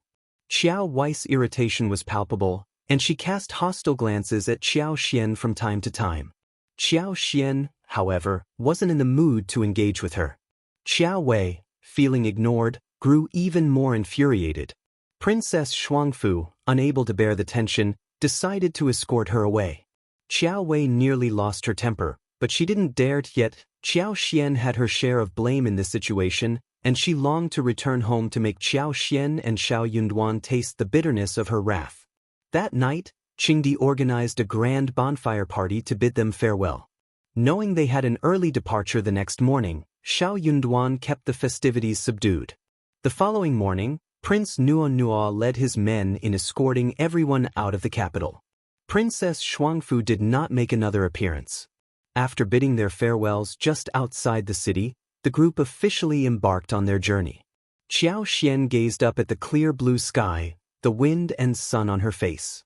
Qiao Wei's irritation was palpable, and she cast hostile glances at Qiao Xian from time to time. Qiao Xian, however, wasn't in the mood to engage with her. Qiao Wei, feeling ignored, grew even more infuriated. Princess Shuangfu, unable to bear the tension, decided to escort her away. Qiao Wei nearly lost her temper, but she didn't dare to yet. Qiao Xian had her share of blame in this situation, and she longed to return home to make Qiao Xian and Xiao Yunduan taste the bitterness of her wrath. That night, Qingdi organized a grand bonfire party to bid them farewell. Knowing they had an early departure the next morning, Xiao Yunduan kept the festivities subdued. The following morning, Prince Nuo led his men in escorting everyone out of the capital. Princess Shuangfu did not make another appearance. After bidding their farewells just outside the city, the group officially embarked on their journey. Qiao Xian gazed up at the clear blue sky, the wind and sun on her face.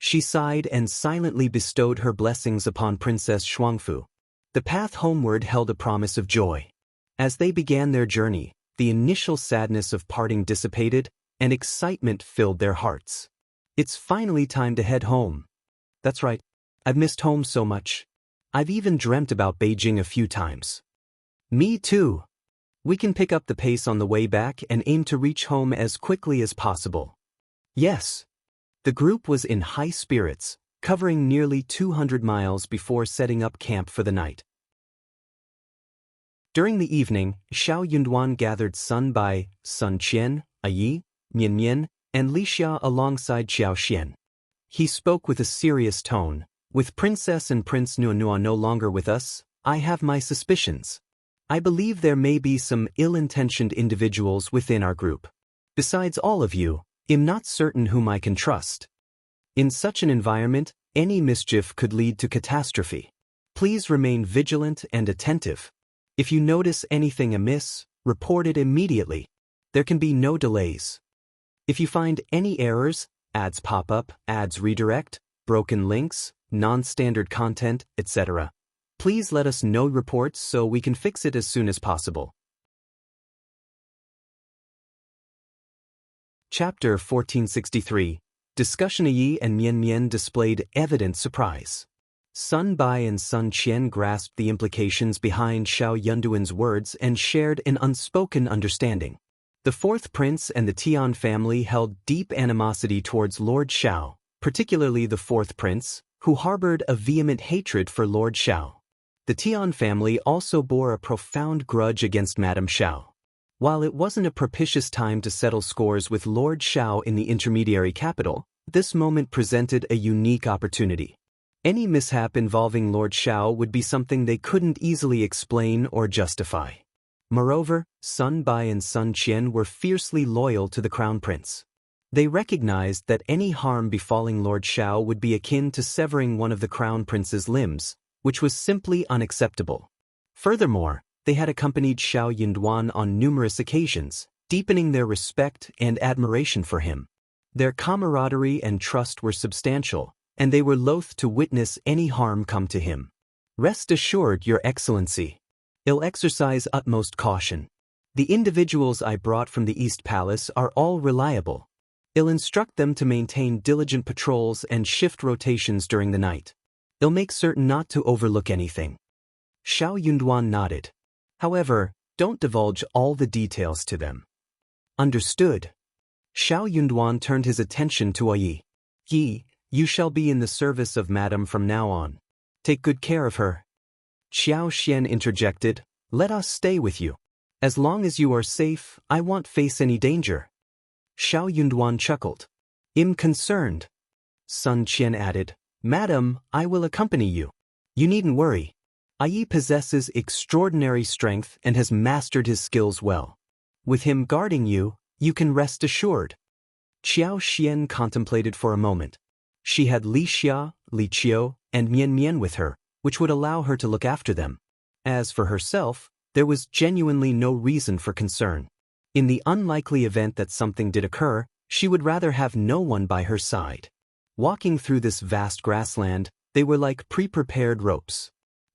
She sighed and silently bestowed her blessings upon Princess Shuangfu. The path homeward held a promise of joy. As they began their journey, the initial sadness of parting dissipated, and excitement filled their hearts. It's finally time to head home. That's right. I've missed home so much. I've even dreamt about Beijing a few times. Me too. We can pick up the pace on the way back and aim to reach home as quickly as possible. Yes. The group was in high spirits, covering nearly 200 miles before setting up camp for the night. During the evening, Xiao Yunduan gathered Sun Bai, Sun Qian, Yi, Mian Mian, and Li Xia alongside Qiao Xian. He spoke with a serious tone. With Princess and Prince Nuo no longer with us, I have my suspicions. I believe there may be some ill-intentioned individuals within our group. Besides all of you, I'm not certain whom I can trust. In such an environment, any mischief could lead to catastrophe. Please remain vigilant and attentive. If you notice anything amiss, report it immediately. There can be no delays. If you find any errors, ads pop up, ads redirect, broken links, non-standard content, etc., please let us know reports so we can fix it as soon as possible. Chapter 1463. Discussion. Yi and Mian Mian displayed evident surprise. Sun Bai and Sun Qian grasped the implications behind Xiao Yunduan's words and shared an unspoken understanding. The fourth prince and the Tian family held deep animosity towards Lord Xiao, particularly the fourth prince, who harbored a vehement hatred for Lord Xiao. The Tian family also bore a profound grudge against Madame Xiao. While it wasn't a propitious time to settle scores with Lord Xiao in the intermediary capital, this moment presented a unique opportunity. Any mishap involving Lord Xiao would be something they couldn't easily explain or justify. Moreover, Sun Bai and Sun Qian were fiercely loyal to the crown prince. They recognized that any harm befalling Lord Xiao would be akin to severing one of the crown prince's limbs, which was simply unacceptable. Furthermore, they had accompanied Xiao Yunduan on numerous occasions, deepening their respect and admiration for him. Their camaraderie and trust were substantial, and they were loath to witness any harm come to him. Rest assured, Your Excellency. I'll exercise utmost caution. The individuals I brought from the East Palace are all reliable. I'll instruct them to maintain diligent patrols and shift rotations during the night. I'll make certain not to overlook anything. Xiao Yunduan nodded. However, don't divulge all the details to them. Understood. Xiao Yunduan turned his attention to Yi. Yi, you shall be in the service of Madame from now on. Take good care of her. Qiao Xian interjected, let us stay with you. As long as you are safe, I won't face any danger. Xiao Yunduan chuckled. I'm concerned. Sun Qian added, Madam, I will accompany you. You needn't worry. Yi possesses extraordinary strength and has mastered his skills well. With him guarding you, you can rest assured. Qiao Xian contemplated for a moment. She had Li Xia, Li Qiao, and Mian Mian with her, which would allow her to look after them. As for herself, there was genuinely no reason for concern. In the unlikely event that something did occur, she would rather have no one by her side. Walking through this vast grassland, they were like pre-prepared ropes.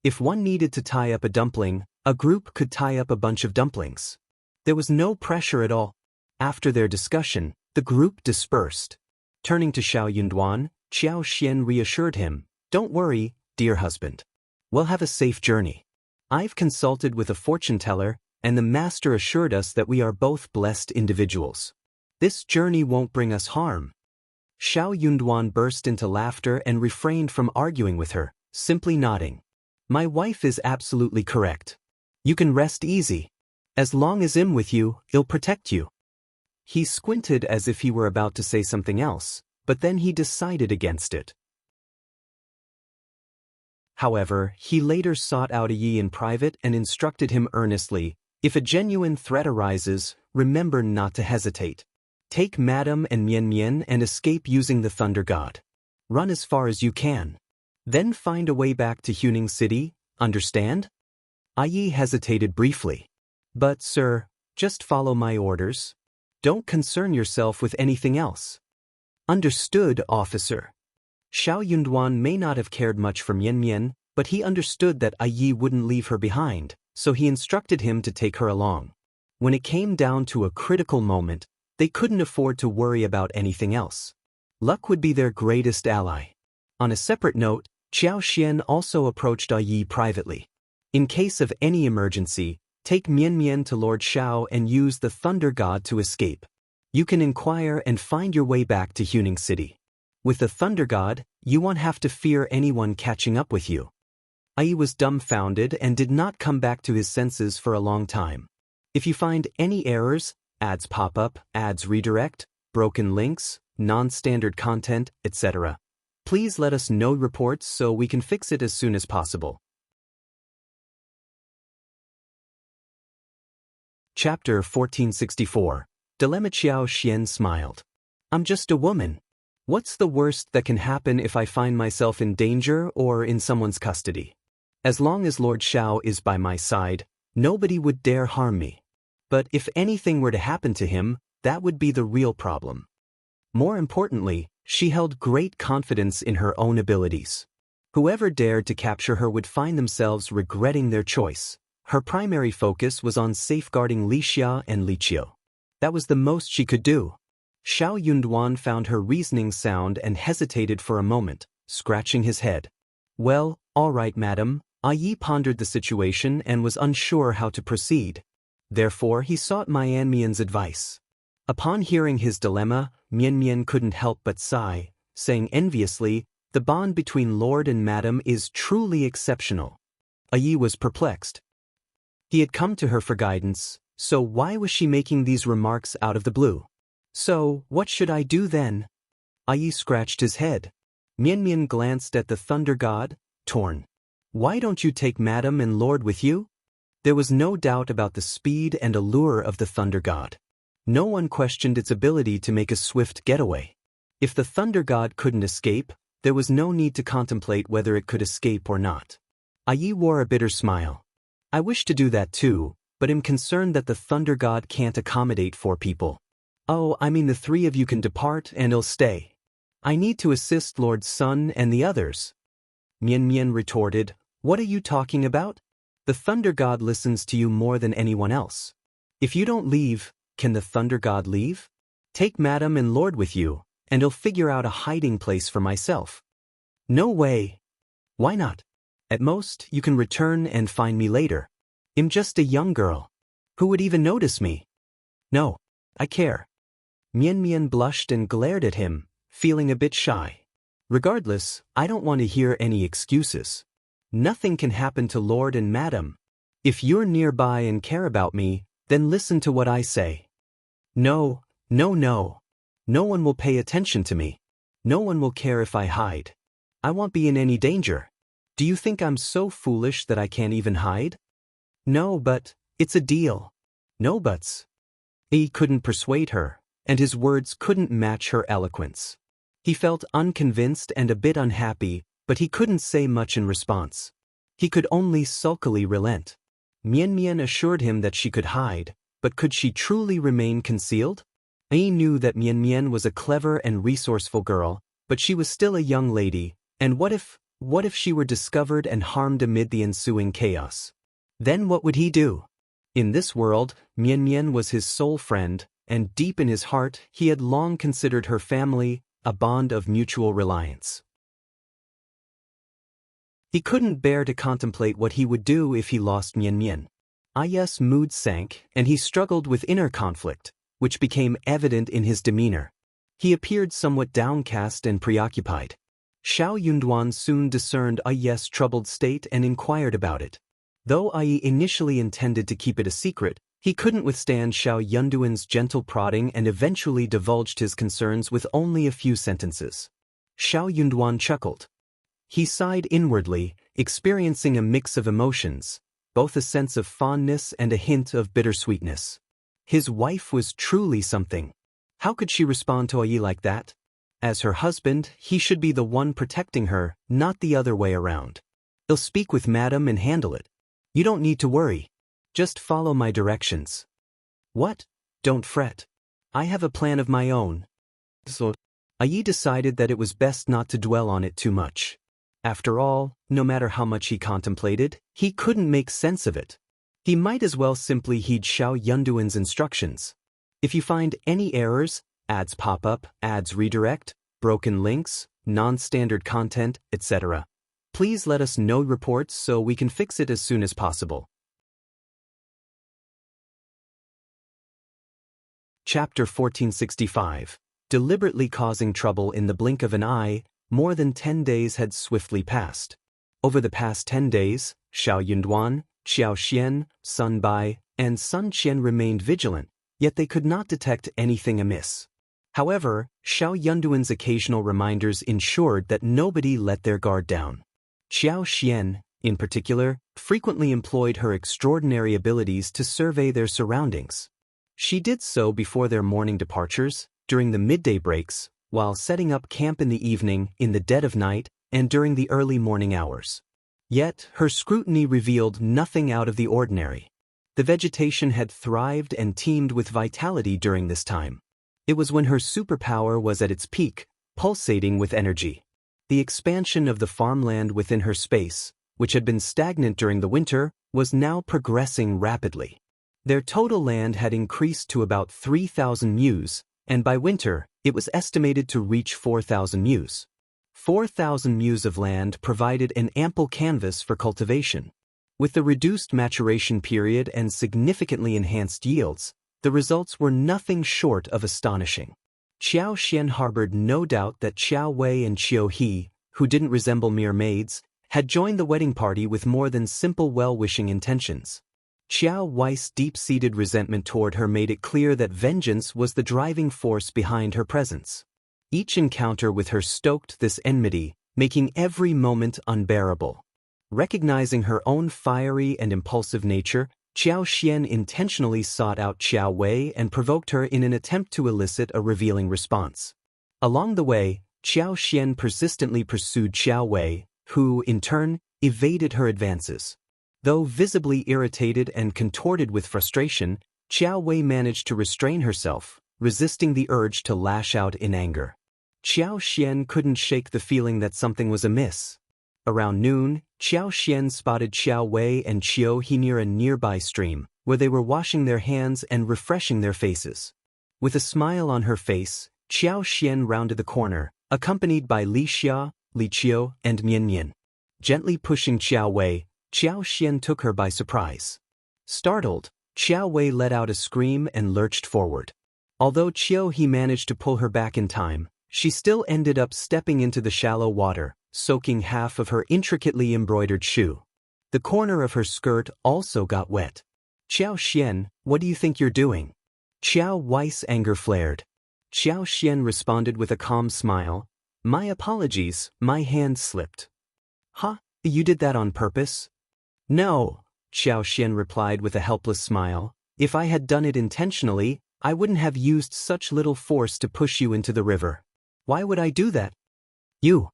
If one needed to tie up a dumpling, a group could tie up a bunch of dumplings. There was no pressure at all. After their discussion, the group dispersed. Turning to Xiao Yunduan, Qiao Xian reassured him, Don't worry, dear husband. We'll have a safe journey. I've consulted with a fortune teller, and the master assured us that we are both blessed individuals. This journey won't bring us harm. Xiao Yunduan burst into laughter and refrained from arguing with her, simply nodding. My wife is absolutely correct. You can rest easy. As long as I'm with you, I'll protect you. He squinted as if he were about to say something else, but then he decided against it. However, he later sought out Yi in private and instructed him earnestly, if a genuine threat arises, remember not to hesitate. Take Madame and Mian Mian and escape using the Thunder God. Run as far as you can. Then find a way back to Huning City, understand? Yi hesitated briefly. But, sir, just follow my orders. Don't concern yourself with anything else. Understood, officer. Xiao Yunduan may not have cared much for Mian Mian, but he understood that Yi wouldn't leave her behind, so he instructed him to take her along. When it came down to a critical moment, they couldn't afford to worry about anything else. Luck would be their greatest ally. On a separate note, Qiao Xian also approached Yi privately. In case of any emergency, take Mian Mian to Lord Xiao and use the Thunder God to escape. You can inquire and find your way back to Huning City. With the Thunder God, you won't have to fear anyone catching up with you. Yi was dumbfounded and did not come back to his senses for a long time. If you find any errors, ads pop up, ads redirect, broken links, non-standard content, etc., please let us know reports so we can fix it as soon as possible. Chapter 1464. Dilemma. Qiao Xian smiled. I'm just a woman. What's the worst that can happen if I find myself in danger or in someone's custody? As long as Lord Xiao is by my side, nobody would dare harm me. But if anything were to happen to him, that would be the real problem. More importantly, she held great confidence in her own abilities. Whoever dared to capture her would find themselves regretting their choice. Her primary focus was on safeguarding Li Xia and Li Qiao. That was the most she could do. Xiao Yunduan found her reasoning sound and hesitated for a moment, scratching his head. Well, all right, madam. Yi pondered the situation and was unsure how to proceed. Therefore, he sought Mian Mian's advice. Upon hearing his dilemma, Mian Mian couldn't help but sigh, saying enviously, the bond between Lord and Madam is truly exceptional. Yi was perplexed. He had come to her for guidance, so why was she making these remarks out of the blue? So, what should I do then? Yi scratched his head. Mian Mian glanced at the Thunder God, torn. Why don't you take Madam and Lord with you? There was no doubt about the speed and allure of the Thunder God. No one questioned its ability to make a swift getaway. If the Thunder God couldn't escape, there was no need to contemplate whether it could escape or not. Yi wore a bitter smile. I wish to do that too, but am concerned that the Thunder God can't accommodate 4 people. Oh, I mean the 3 of you can depart and I'll stay. I need to assist Lord Sun and the others. Mian Mian retorted, what are you talking about? The Thunder God listens to you more than anyone else. If you don't leave, can the Thunder God leave? Take Madam and Lord with you, and I'll figure out a hiding place for myself. No way. Why not? At most, you can return and find me later. I'm just a young girl. Who would even notice me? No, I care. Mian Mian blushed and glared at him, feeling a bit shy. Regardless, I don't want to hear any excuses. Nothing can happen to Lord and Madam. If you're nearby and care about me, then listen to what I say. No, no, no. No one will pay attention to me. No one will care if I hide. I won't be in any danger. Do you think I'm so foolish that I can't even hide? No, but it's a deal. No buts. He couldn't persuade her, and his words couldn't match her eloquence. He felt unconvinced and a bit unhappy, but he couldn't say much in response. He could only sulkily relent. Mian Mian assured him that she could hide, but could she truly remain concealed? He knew that Mian Mian was a clever and resourceful girl, but she was still a young lady, and what if she were discovered and harmed amid the ensuing chaos? Then what would he do? In this world, Mian Mian was his sole friend, and deep in his heart he had long considered her family a bond of mutual reliance. He couldn't bear to contemplate what he would do if he lost Mian Mian. Yi's mood sank, and he struggled with inner conflict, which became evident in his demeanor. He appeared somewhat downcast and preoccupied. Xiao Yunduan soon discerned Yi's troubled state and inquired about it. Though Yi initially intended to keep it a secret, he couldn't withstand Xiao Yunduan's gentle prodding and eventually divulged his concerns with only a few sentences. Xiao Yunduan chuckled. He sighed inwardly, experiencing a mix of emotions, both a sense of fondness and a hint of bittersweetness. His wife was truly something. How could she respond to Yi like that? As her husband, he should be the one protecting her, not the other way around. I'll speak with Madam and handle it. You don't need to worry. Just follow my directions. What? Don't fret. I have a plan of my own. So, Yi decided that it was best not to dwell on it too much. After all, no matter how much he contemplated, he couldn't make sense of it. He might as well simply heed Xiao Yunduan's instructions. If you find any errors, ads pop up, ads redirect, broken links, non-standard content, etc., please let us know reports so we can fix it as soon as possible. Chapter 1465. Deliberately causing trouble in the blink of an eye, more than 10 days had swiftly passed. Over the past 10 days, Xiao Yunduan, Qiao Xian, Sun Bai, and Sun Qian remained vigilant, yet they could not detect anything amiss. However, Xiao Yunduan's occasional reminders ensured that nobody let their guard down. Qiao Xian, in particular, frequently employed her extraordinary abilities to survey their surroundings. She did so before their morning departures, during the midday breaks, while setting up camp in the evening, in the dead of night, and during the early morning hours. Yet, her scrutiny revealed nothing out of the ordinary. The vegetation had thrived and teemed with vitality during this time. It was when her superpower was at its peak, pulsating with energy. The expansion of the farmland within her space, which had been stagnant during the winter, was now progressing rapidly. Their total land had increased to about 3,000 mues, and by winter, it was estimated to reach 4,000 mues. 4,000 mues of land provided an ample canvas for cultivation. With the reduced maturation period and significantly enhanced yields, the results were nothing short of astonishing. Qiao Xian harbored no doubt that Qiao Wei and Qiao He, who didn't resemble mere maids, had joined the wedding party with more than simple well-wishing intentions. Qiao Wei's deep-seated resentment toward her made it clear that vengeance was the driving force behind her presence. Each encounter with her stoked this enmity, making every moment unbearable. Recognizing her own fiery and impulsive nature, Qiao Xian intentionally sought out Qiao Wei and provoked her in an attempt to elicit a revealing response. Along the way, Qiao Xian persistently pursued Qiao Wei, who, in turn, evaded her advances. Though visibly irritated and contorted with frustration, Qiao Wei managed to restrain herself, resisting the urge to lash out in anger. Qiao Xian couldn't shake the feeling that something was amiss. Around noon, Qiao Xian spotted Qiao Wei and Qiao He near a nearby stream, where they were washing their hands and refreshing their faces. With a smile on her face, Qiao Xian rounded the corner, accompanied by Li Xia, Li Qiao, and Mian Mian. Gently pushing Qiao Wei, Qiao Xian took her by surprise. Startled, Qiao Wei let out a scream and lurched forward. Although Qiao He managed to pull her back in time, she still ended up stepping into the shallow water, soaking half of her intricately embroidered shoe. The corner of her skirt also got wet. Qiao Xian, what do you think you're doing? Qiao Wei's anger flared. Qiao Xian responded with a calm smile. My apologies, my hand slipped. Huh? You did that on purpose? No, Qiao Xian replied with a helpless smile. If I had done it intentionally, I wouldn't have used such little force to push you into the river. Why would I do that? You.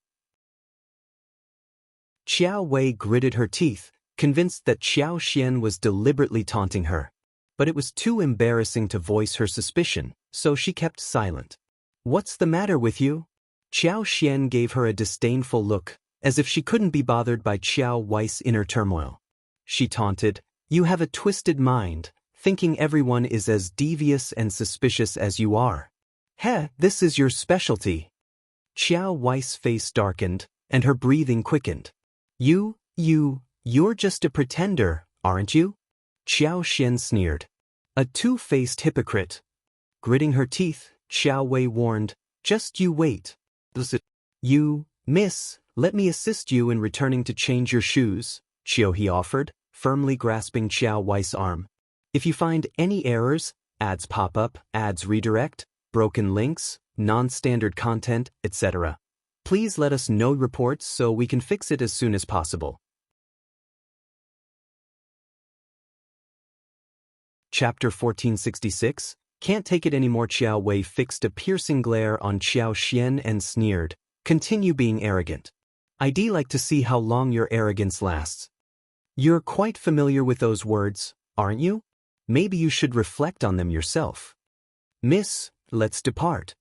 Qiao Wei gritted her teeth, convinced that Qiao Xian was deliberately taunting her. But it was too embarrassing to voice her suspicion, so she kept silent. What's the matter with you? Qiao Xian gave her a disdainful look, as if she couldn't be bothered by Qiao Wei's inner turmoil. She taunted, You have a twisted mind, thinking everyone is as devious and suspicious as you are. Heh, this is your specialty. Qiao Wei's face darkened, and her breathing quickened. You're just a pretender, aren't you? Qiao Xian sneered. A two-faced hypocrite. Gritting her teeth, Qiao Wei warned, Just you wait. You, miss, let me assist you in returning to change your shoes, Qiao He offered, firmly grasping Qiao Wei's arm. If you find any errors, ads pop up, ads redirect, broken links, non-standard content, etc., please let us know reports so we can fix it as soon as possible. Chapter 1466, Can't take it anymore. Qiao Wei fixed a piercing glare on Qiao Xian and sneered, continue being arrogant. I'd like to see how long your arrogance lasts. You're quite familiar with those words, aren't you? Maybe you should reflect on them yourself. Miss, let's depart.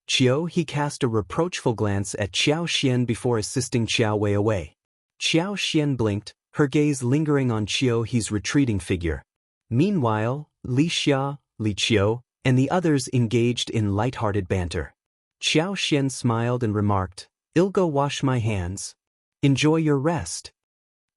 Qiao, he cast a reproachful glance at Qiao Xian before assisting Qiao Wei away. Qiao Xian blinked, her gaze lingering on Qiao He's retreating figure. Meanwhile, Li Xia, Li Qiao, and the others engaged in light-hearted banter. Qiao Xian smiled and remarked, I'll go wash my hands. Enjoy your rest.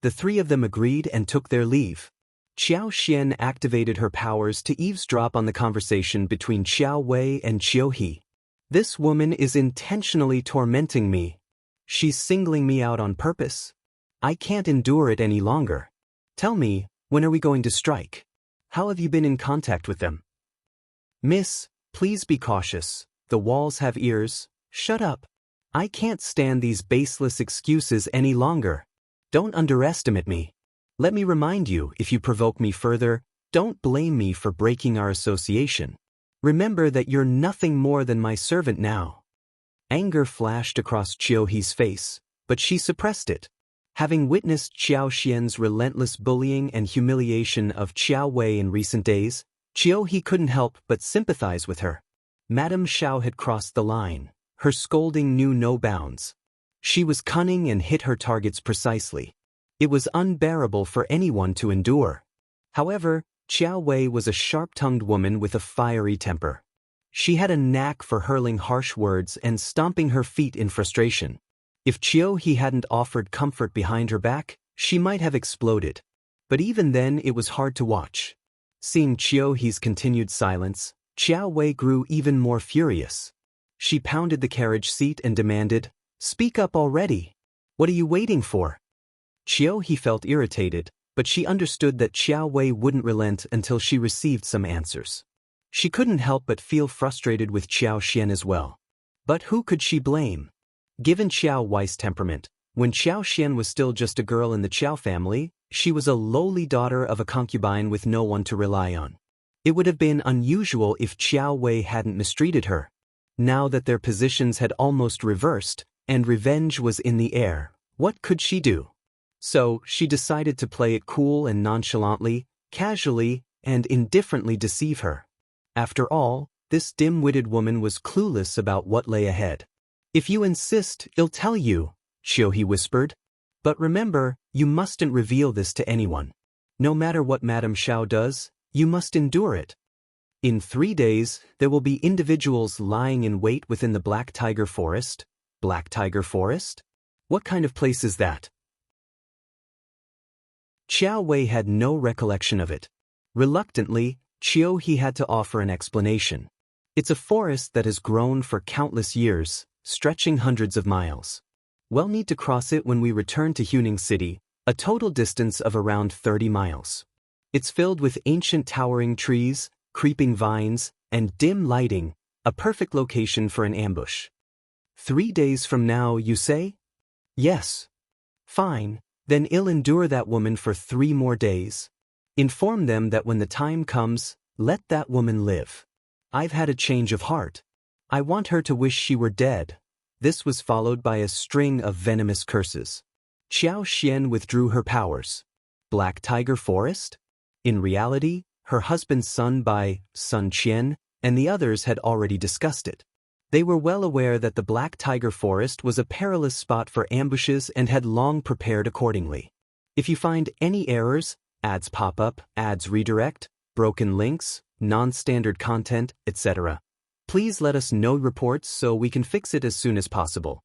The three of them agreed and took their leave. Qiao Xian activated her powers to eavesdrop on the conversation between Qiao Wei and Qiao He. This woman is intentionally tormenting me. She's singling me out on purpose. I can't endure it any longer. Tell me, when are we going to strike? How have you been in contact with them? Miss, please be cautious. The walls have ears. Shut up. I can't stand these baseless excuses any longer. Don't underestimate me. Let me remind you, if you provoke me further, don't blame me for breaking our association. Remember that you're nothing more than my servant now. Anger flashed across Qiao He's face, but she suppressed it. Having witnessed Qiao Xian's relentless bullying and humiliation of Qiao Wei in recent days, Qiao He couldn't help but sympathize with her. Madame Xiao had crossed the line. Her scolding knew no bounds. She was cunning and hit her targets precisely. It was unbearable for anyone to endure. However, Qiao Wei was a sharp-tongued woman with a fiery temper. She had a knack for hurling harsh words and stomping her feet in frustration. If Qiao He hadn't offered comfort behind her back, she might have exploded. But even then it was hard to watch. Seeing Qiao He's continued silence, Qiao Wei grew even more furious. She pounded the carriage seat and demanded, Speak up already. What are you waiting for? Qiao He felt irritated, but she understood that Qiao Wei wouldn't relent until she received some answers. She couldn't help but feel frustrated with Qiao Xian as well. But who could she blame? Given Qiao Wei's temperament, when Qiao Xian was still just a girl in the Qiao family, she was a lowly daughter of a concubine with no one to rely on. It would have been unusual if Qiao Wei hadn't mistreated her. Now that their positions had almost reversed, and revenge was in the air, what could she do? So, she decided to play it cool and nonchalantly, casually, and indifferently deceive her. After all, this dim-witted woman was clueless about what lay ahead. If you insist, I'll tell you, Qiao He whispered. But remember, you mustn't reveal this to anyone. No matter what Madame Xiao does, you must endure it. In 3 days, there will be individuals lying in wait within the Black Tiger Forest. Black Tiger Forest? What kind of place is that? Qiao Wei had no recollection of it. Reluctantly, Qiao He had to offer an explanation. It's a forest that has grown for countless years, stretching hundreds of miles. We'll need to cross it when we return to Huning City, a total distance of around 30 miles. It's filled with ancient towering trees, creeping vines, and dim lighting, a perfect location for an ambush. 3 days from now, you say? Yes. Fine, then I'll endure that woman for 3 more days. Inform them that when the time comes, let that woman live. I've had a change of heart. I want her to wish she were dead. This was followed by a string of venomous curses. Qiao Xian withdrew her powers. Black Tiger Forest? In reality, her husband's son by Sun Qian, and the others had already discussed it. They were well aware that the Black Tiger Forest was a perilous spot for ambushes and had long prepared accordingly. If you find any errors, ads pop up, ads redirect, broken links, non-standard content, etc., please let us know reports so we can fix it as soon as possible.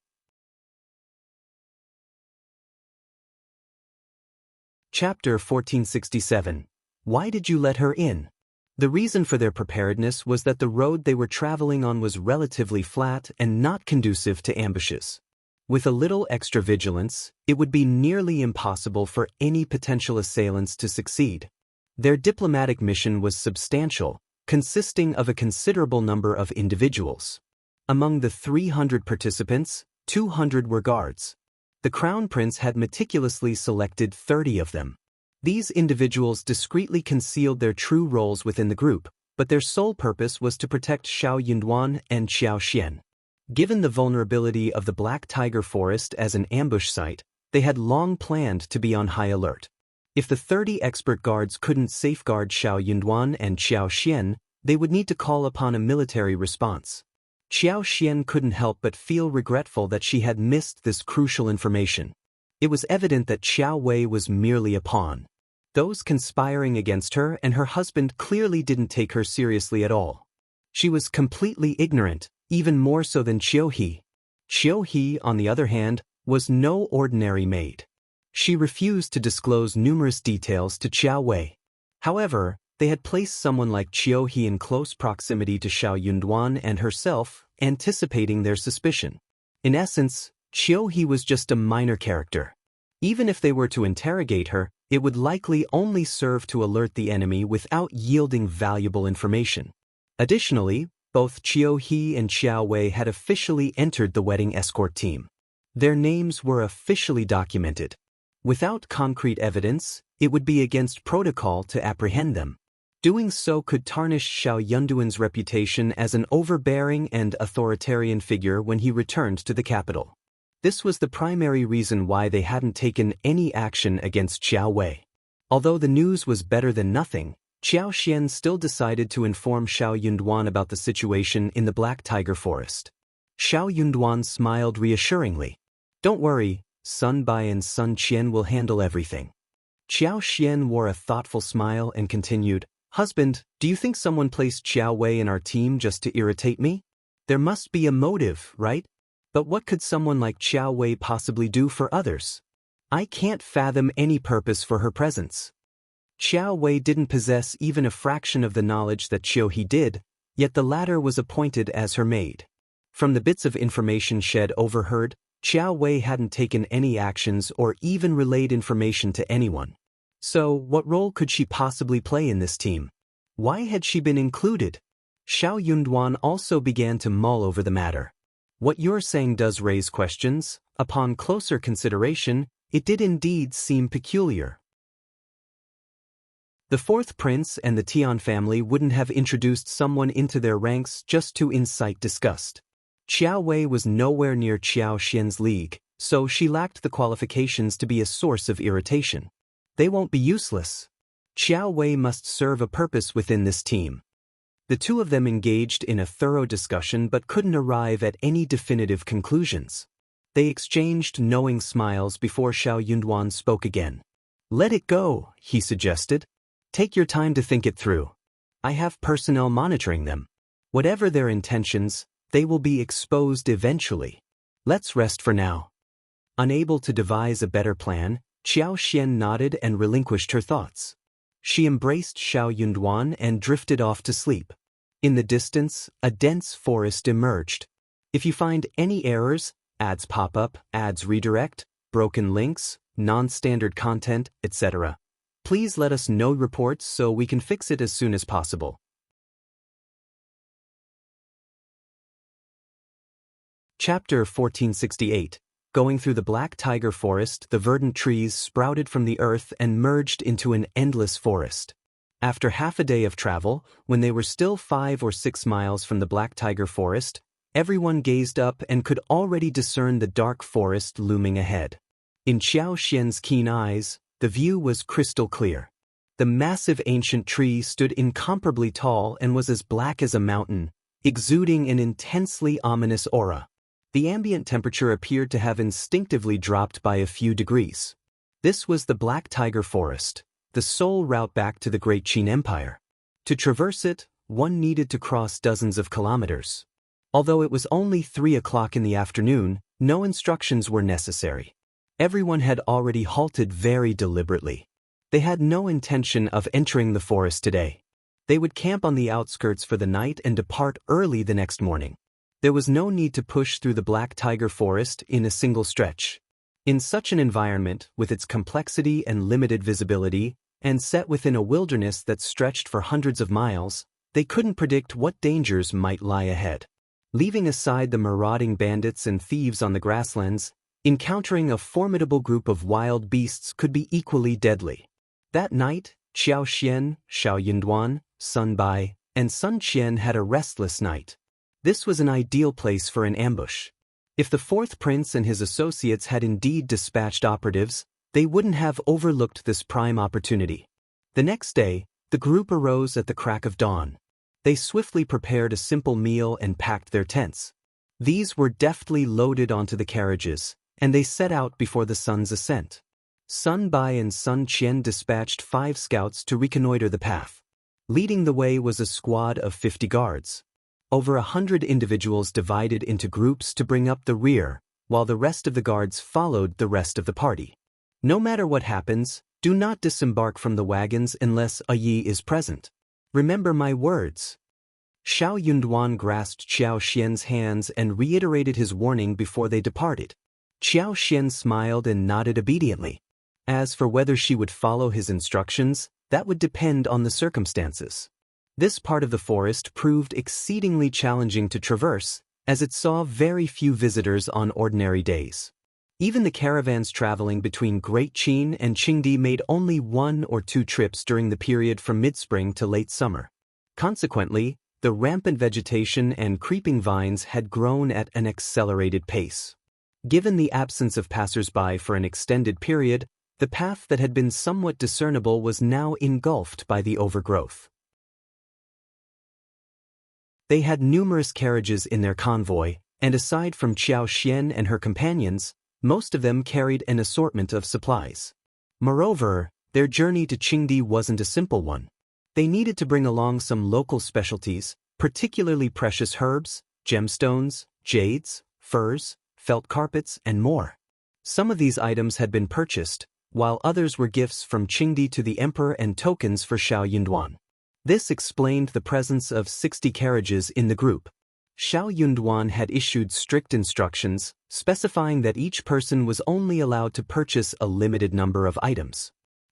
Chapter 1467. Why did you let her in? The reason for their preparedness was that the road they were traveling on was relatively flat and not conducive to ambushes. With a little extra vigilance, it would be nearly impossible for any potential assailants to succeed. Their diplomatic mission was substantial, consisting of a considerable number of individuals. Among the 300 participants, 200 were guards. The Crown Prince had meticulously selected 30 of them. These individuals discreetly concealed their true roles within the group, but their sole purpose was to protect Xiao Yunduan and Qiao Xian. Given the vulnerability of the Black Tiger Forest as an ambush site, they had long planned to be on high alert. If the 30 expert guards couldn't safeguard Xiao Yunduan and Qiao Xian, they would need to call upon a military response. Qiao Xian couldn't help but feel regretful that she had missed this crucial information. It was evident that Qiao Wei was merely a pawn. Those conspiring against her and her husband clearly didn't take her seriously at all. She was completely ignorant, even more so than Qiao He. Qiao He, on the other hand, was no ordinary maid. She refused to disclose numerous details to Qiao Wei. However, they had placed someone like Qiao He in close proximity to Xiao Yunduan and herself, anticipating their suspicion. In essence, Qiao He was just a minor character. Even if they were to interrogate her, it would likely only serve to alert the enemy without yielding valuable information. Additionally, both Qiao He and Qiao Wei had officially entered the wedding escort team. Their names were officially documented. Without concrete evidence, it would be against protocol to apprehend them. Doing so could tarnish Xiao Yunduan's reputation as an overbearing and authoritarian figure when he returned to the capital. This was the primary reason why they hadn't taken any action against Qiao Wei. Although the news was better than nothing, Qiao Xian still decided to inform Xiao Yunduan about the situation in the Black Tiger Forest. Xiao Yunduan smiled reassuringly. "Don't worry, Sun Bai and Sun Qian will handle everything." Qiao Xian wore a thoughtful smile and continued, "Husband, do you think someone placed Qiao Wei in our team just to irritate me? There must be a motive, right? But what could someone like Qiao Wei possibly do for others? I can't fathom any purpose for her presence." Qiao Wei didn't possess even a fraction of the knowledge that Qiao He did, yet the latter was appointed as her maid. From the bits of information Shed overheard, Qiao Wei hadn't taken any actions or even relayed information to anyone. So, what role could she possibly play in this team? Why had she been included? Xiao Yunduan also began to mull over the matter. What you're saying does raise questions. Upon closer consideration, it did indeed seem peculiar. The fourth prince and the Tian family wouldn't have introduced someone into their ranks just to incite disgust. Qiao Wei was nowhere near Qiao Xian's league, so she lacked the qualifications to be a source of irritation. They won't be useless. Qiao Wei must serve a purpose within this team. The two of them engaged in a thorough discussion but couldn't arrive at any definitive conclusions. They exchanged knowing smiles before Xiao Yunduan spoke again. "Let it go," he suggested. "Take your time to think it through. I have personnel monitoring them. Whatever their intentions, they will be exposed eventually. Let's rest for now." Unable to devise a better plan, Qiao Xian nodded and relinquished her thoughts. She embraced Xiao Yunduan and drifted off to sleep. In the distance, a dense forest emerged. If you find any errors, ads pop up, ads redirect, broken links, non-standard content, etc., please let us know reports so we can fix it as soon as possible. Chapter 1468. Going through the Black Tiger Forest, the verdant trees sprouted from the earth and merged into an endless forest. After half a day of travel, when they were still 5 or 6 miles from the Black Tiger Forest, everyone gazed up and could already discern the dark forest looming ahead. In Qiao Xian's keen eyes, the view was crystal clear. The massive ancient tree stood incomparably tall and was as black as a mountain, exuding an intensely ominous aura. The ambient temperature appeared to have instinctively dropped by a few degrees. This was the Black Tiger Forest, the sole route back to the Great Qin Empire. To traverse it, one needed to cross dozens of kilometers. Although it was only 3 o'clock in the afternoon, no instructions were necessary. Everyone had already halted very deliberately. They had no intention of entering the forest today. They would camp on the outskirts for the night and depart early the next morning. There was no need to push through the Black Tiger Forest in a single stretch. In such an environment, with its complexity and limited visibility, and set within a wilderness that stretched for hundreds of miles, they couldn't predict what dangers might lie ahead. Leaving aside the marauding bandits and thieves on the grasslands, encountering a formidable group of wild beasts could be equally deadly. That night, Qiao Xian, Xiao Yunduan, Sun Bai, and Sun Qian had a restless night. This was an ideal place for an ambush. If the fourth prince and his associates had indeed dispatched operatives, they wouldn't have overlooked this prime opportunity. The next day, the group arose at the crack of dawn. They swiftly prepared a simple meal and packed their tents. These were deftly loaded onto the carriages, and they set out before the sun's ascent. Sun Bai and Sun Qian dispatched 5 scouts to reconnoiter the path. Leading the way was a squad of 50 guards. Over 100 individuals divided into groups to bring up the rear, while the rest of the guards followed the rest of the party. No matter what happens, do not disembark from the wagons unless a Yi is present. Remember my words. Xiao Yunduan grasped Qiao Xian's hands and reiterated his warning before they departed. Qiao Xian smiled and nodded obediently. As for whether she would follow his instructions, that would depend on the circumstances. This part of the forest proved exceedingly challenging to traverse, as it saw very few visitors on ordinary days. Even the caravans traveling between Great Qin and Qingdi made only 1 or 2 trips during the period from mid-spring to late summer. Consequently, the rampant vegetation and creeping vines had grown at an accelerated pace. Given the absence of passers-by for an extended period, the path that had been somewhat discernible was now engulfed by the overgrowth. They had numerous carriages in their convoy, and aside from Qiao Xian and her companions, most of them carried an assortment of supplies. Moreover, their journey to Qingdi wasn't a simple one. They needed to bring along some local specialties, particularly precious herbs, gemstones, jades, furs, felt carpets, and more. Some of these items had been purchased, while others were gifts from Qingdi to the emperor and tokens for Xiao Yunduan. This explained the presence of 60 carriages in the group. Xiao Yunduan had issued strict instructions, specifying that each person was only allowed to purchase a limited number of items.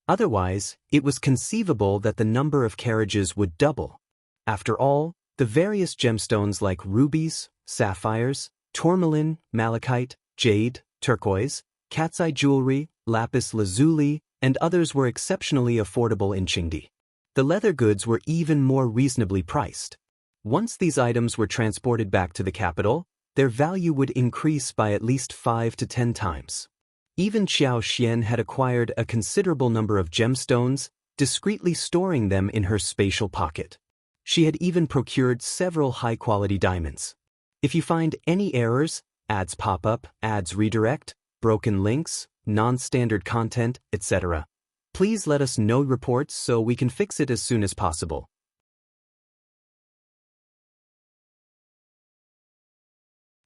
Otherwise, it was conceivable that the number of carriages would double. After all, the various gemstones like rubies, sapphires, tourmaline, malachite, jade, turquoise, cat's eye jewelry, lapis lazuli, and others were exceptionally affordable in Qingdi. The leather goods were even more reasonably priced. Once these items were transported back to the capital, their value would increase by at least 5 to 10 times. Even Qiao Xian had acquired a considerable number of gemstones, discreetly storing them in her spatial pocket. She had even procured several high-quality diamonds. If you find any errors, ads pop up, ads redirect, broken links, non-standard content, etc., please let us know reports so we can fix it as soon as possible.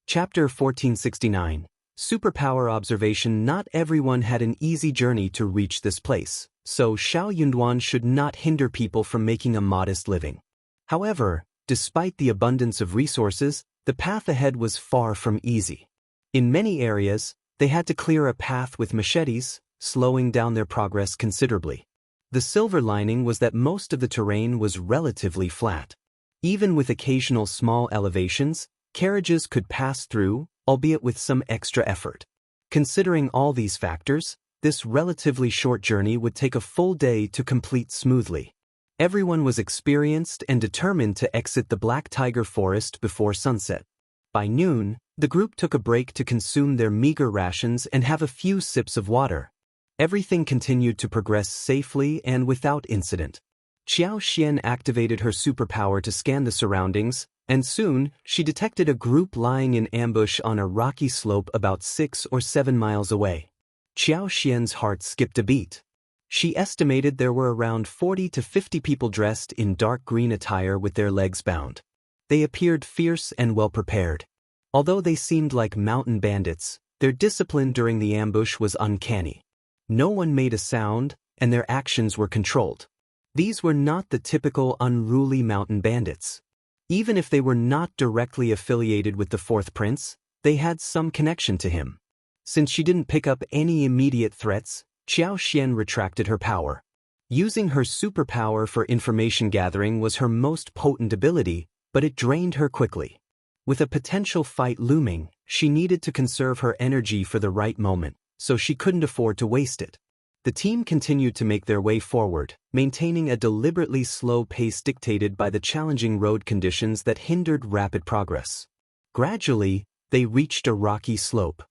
Chapter 1469. Superpower Observation. Not everyone had an easy journey to reach this place, so Xiao Yunduan should not hinder people from making a modest living. However, despite the abundance of resources, the path ahead was far from easy. In many areas, they had to clear a path with machetes, slowing down their progress considerably. The silver lining was that most of the terrain was relatively flat. Even with occasional small elevations, carriages could pass through, albeit with some extra effort. Considering all these factors, this relatively short journey would take a full day to complete smoothly. Everyone was experienced and determined to exit the Black Tiger Forest before sunset. By noon, the group took a break to consume their meager rations and have a few sips of water. Everything continued to progress safely and without incident. Qiao Xian activated her superpower to scan the surroundings, and soon, she detected a group lying in ambush on a rocky slope about 6 or 7 miles away. Qiao Xian's heart skipped a beat. She estimated there were around 40 to 50 people dressed in dark green attire with their legs bound. They appeared fierce and well-prepared. Although they seemed like mountain bandits, their discipline during the ambush was uncanny. No one made a sound, and their actions were controlled. These were not the typical unruly mountain bandits. Even if they were not directly affiliated with the fourth prince, they had some connection to him. Since she didn't pick up any immediate threats, Qiao Xian retracted her power. Using her superpower for information gathering was her most potent ability, but it drained her quickly. With a potential fight looming, she needed to conserve her energy for the right moment, so she couldn't afford to waste it. The team continued to make their way forward, maintaining a deliberately slow pace dictated by the challenging road conditions that hindered rapid progress. Gradually, they reached a rocky slope.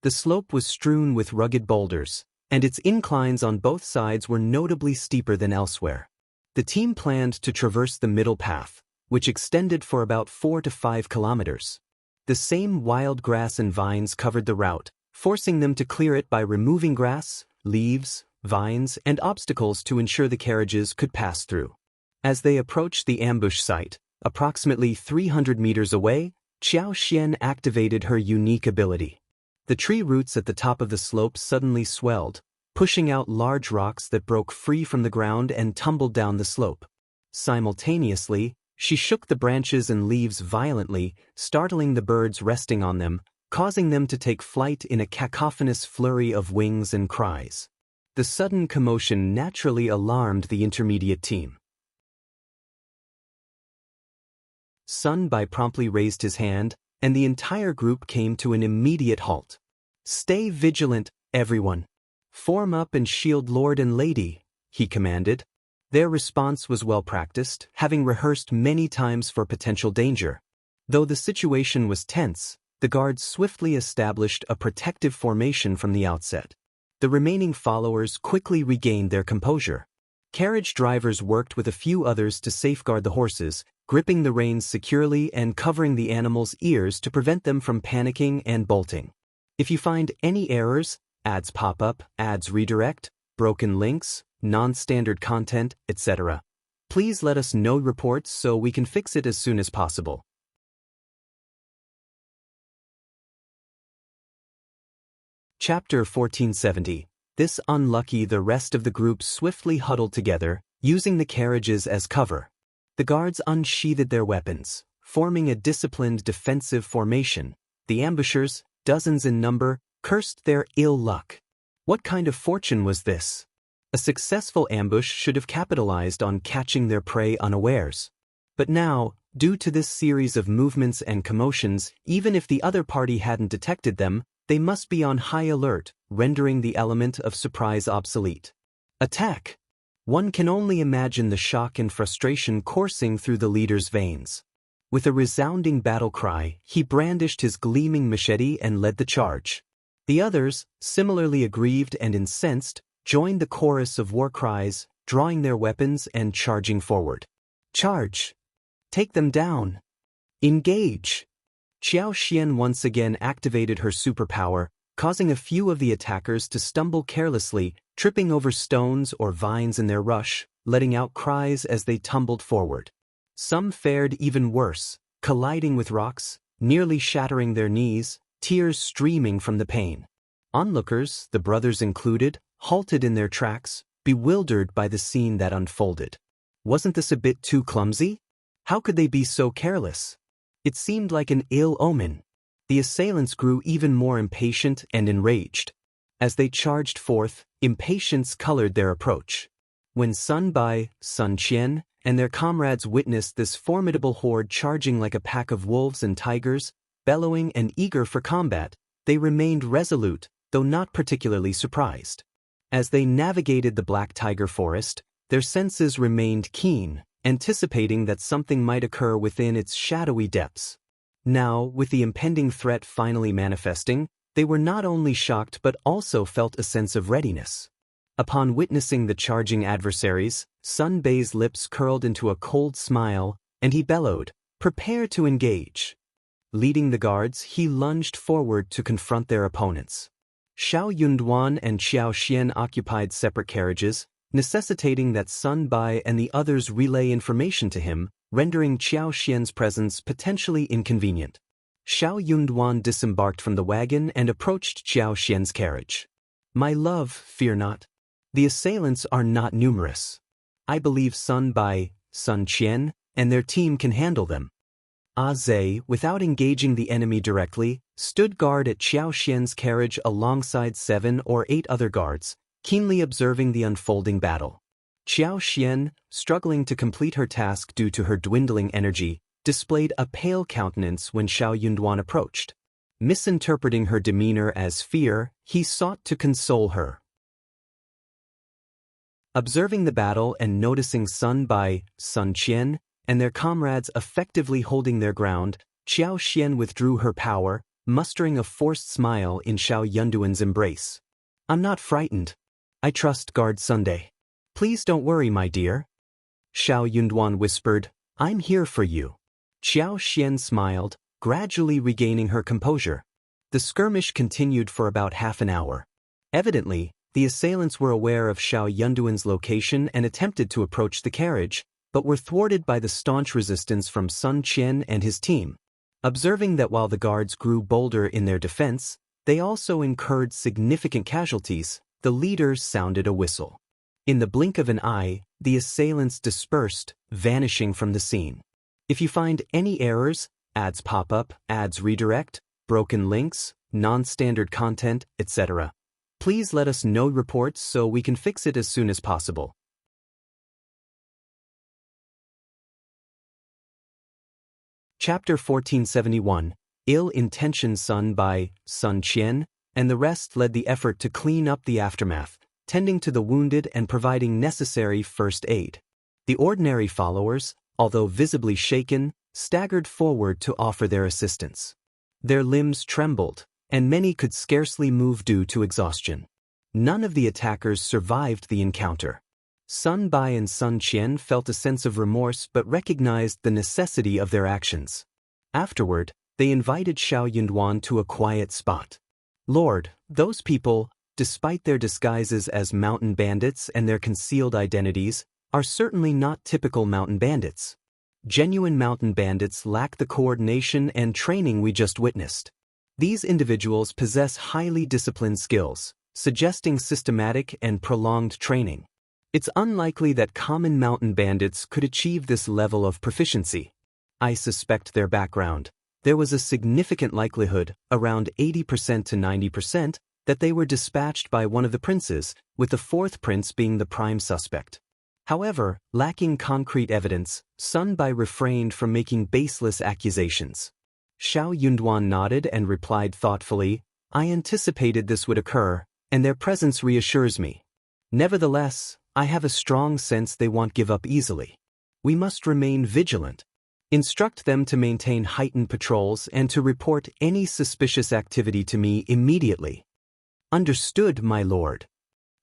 The slope was strewn with rugged boulders, and its inclines on both sides were notably steeper than elsewhere. The team planned to traverse the middle path, which extended for about 4 to 5 kilometers. The same wild grass and vines covered the route, forcing them to clear it by removing grass, leaves, vines, and obstacles to ensure the carriages could pass through. As they approached the ambush site, approximately 300 meters away, Qiao Xian activated her unique ability. The tree roots at the top of the slope suddenly swelled, pushing out large rocks that broke free from the ground and tumbled down the slope. Simultaneously, she shook the branches and leaves violently, startling the birds resting on them, causing them to take flight in a cacophonous flurry of wings and cries. The sudden commotion naturally alarmed the intermediate team. Sun Bai promptly raised his hand, and the entire group came to an immediate halt. "Stay vigilant, everyone. Form up and shield Lord and Lady," he commanded. Their response was well practiced, having rehearsed many times for potential danger. Though the situation was tense, the guards swiftly established a protective formation from the outset. The remaining followers quickly regained their composure. Carriage drivers worked with a few others to safeguard the horses, gripping the reins securely and covering the animals' ears to prevent them from panicking and bolting. If you find any errors, ads pop up, ads redirect, broken links, non-standard content, etc., please let us know reports so we can fix it as soon as possible. Chapter 1470. The rest of the group swiftly huddled together, using the carriages as cover. The guards unsheathed their weapons, forming a disciplined defensive formation. The ambushers, dozens in number, cursed their ill luck. What kind of fortune was this? A successful ambush should have capitalized on catching their prey unawares. But now, due to this series of movements and commotions, even if the other party hadn't detected them, they must be on high alert, rendering the element of surprise obsolete. Attack! One can only imagine the shock and frustration coursing through the leader's veins. With a resounding battle cry, he brandished his gleaming machete and led the charge. The others, similarly aggrieved and incensed, joined the chorus of war cries, drawing their weapons and charging forward. Charge! Take them down! Engage! Qiao Xian once again activated her superpower, causing a few of the attackers to stumble carelessly, tripping over stones or vines in their rush, letting out cries as they tumbled forward. Some fared even worse, colliding with rocks, nearly shattering their knees, tears streaming from the pain. Onlookers, the brothers included, halted in their tracks, bewildered by the scene that unfolded. Wasn't this a bit too clumsy? How could they be so careless? It seemed like an ill omen. The assailants grew even more impatient and enraged. As they charged forth, impatience colored their approach. When Sun Bai, Sun Qian, and their comrades witnessed this formidable horde charging like a pack of wolves and tigers, bellowing and eager for combat, they remained resolute, though not particularly surprised. As they navigated the Black Tiger Forest, their senses remained keen, anticipating that something might occur within its shadowy depths. Now, with the impending threat finally manifesting, they were not only shocked but also felt a sense of readiness. Upon witnessing the charging adversaries, Sun Bai's lips curled into a cold smile, and he bellowed, "Prepare to engage." Leading the guards, he lunged forward to confront their opponents. Xiao Yunduan and Qiao Xian occupied separate carriages, necessitating that Sun Bai and the others relay information to him, rendering Qiao Xian's presence potentially inconvenient. Xiao Yunduan disembarked from the wagon and approached Qiao Xian's carriage. "My love, fear not. The assailants are not numerous. I believe Sun Bai, Sun Qian, and their team can handle them." Zhe, without engaging the enemy directly, stood guard at Qiao Xian's carriage alongside 7 or 8 other guards, keenly observing the unfolding battle. Qiao Xian, struggling to complete her task due to her dwindling energy, displayed a pale countenance when Xiao Yunduan approached. Misinterpreting her demeanor as fear, he sought to console her. Observing the battle and noticing Sun Bai, Sun Qian, and their comrades effectively holding their ground, Qiao Xian withdrew her power, mustering a forced smile in Xiao Yunduan's embrace. "I'm not frightened. I trust Guard Sunday. Please don't worry, my dear." Xiao Yunduan whispered, "I'm here for you." Qiao Xian smiled, gradually regaining her composure. The skirmish continued for about half an hour. Evidently, the assailants were aware of Xiao Yunduan's location and attempted to approach the carriage, but were thwarted by the staunch resistance from Sun Qian and his team. Observing that while the guards grew bolder in their defense, they also incurred significant casualties, the leaders sounded a whistle. In the blink of an eye, the assailants dispersed, vanishing from the scene. If you find any errors, ads pop up, ads redirect, broken links, non-standard content, etc., please let us know reports so we can fix it as soon as possible. Chapter 1471, Ill-Intentioned Sun Bai, Sun Qian, and the rest led the effort to clean up the aftermath, tending to the wounded and providing necessary first aid. The ordinary followers, although visibly shaken, staggered forward to offer their assistance. Their limbs trembled, and many could scarcely move due to exhaustion. None of the attackers survived the encounter. Sun Bai and Sun Qian felt a sense of remorse but recognized the necessity of their actions. Afterward, they invited Xiao Yunduan to a quiet spot. "Lord, those people, despite their disguises as mountain bandits and their concealed identities, are certainly not typical mountain bandits. Genuine mountain bandits lack the coordination and training we just witnessed. These individuals possess highly disciplined skills, suggesting systematic and prolonged training. It's unlikely that common mountain bandits could achieve this level of proficiency. I suspect their background. There was a significant likelihood, around 80% to 90%, that they were dispatched by one of the princes, with the fourth prince being the prime suspect. However, lacking concrete evidence, Sun Bai refrained from making baseless accusations. Xiao Yunduan nodded and replied thoughtfully, "I anticipated this would occur, and their presence reassures me. Nevertheless, I have a strong sense they won't give up easily. We must remain vigilant. Instruct them to maintain heightened patrols and to report any suspicious activity to me immediately." "Understood, my lord."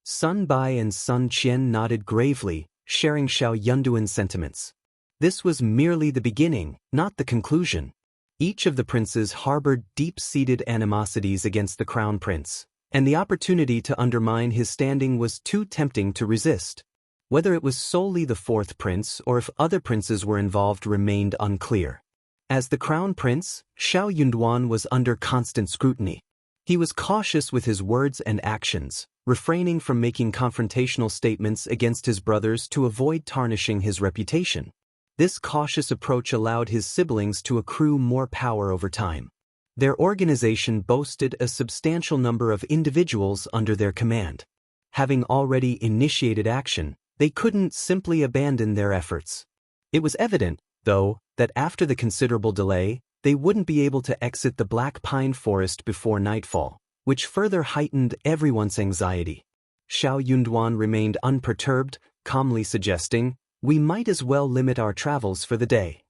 Sun Bai and Sun Qian nodded gravely, sharing Xiao Yunduan's sentiments. This was merely the beginning, not the conclusion. Each of the princes harbored deep-seated animosities against the crown prince, and the opportunity to undermine his standing was too tempting to resist. Whether it was solely the fourth prince or if other princes were involved remained unclear. As the crown prince, Xiao Yunduan was under constant scrutiny. He was cautious with his words and actions, refraining from making confrontational statements against his brothers to avoid tarnishing his reputation. This cautious approach allowed his siblings to accrue more power over time. Their organization boasted a substantial number of individuals under their command. Having already initiated action, they couldn't simply abandon their efforts. It was evident, though, that after the considerable delay, they wouldn't be able to exit the Black Pine Forest before nightfall, which further heightened everyone's anxiety. Xiao Yunduan remained unperturbed, calmly suggesting, "We might as well limit our travels for the day.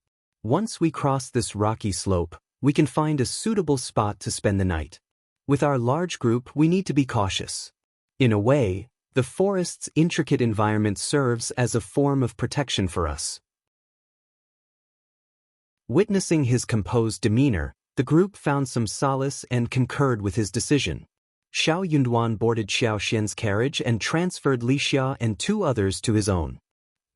Once we cross this rocky slope, we can find a suitable spot to spend the night. With our large group, we need to be cautious." In a way, the forest's intricate environment serves as a form of protection for us. Witnessing his composed demeanor, the group found some solace and concurred with his decision. Xiao Yunduan boarded Xiao Xian's carriage and transferred Li Xia and 2 others to his own.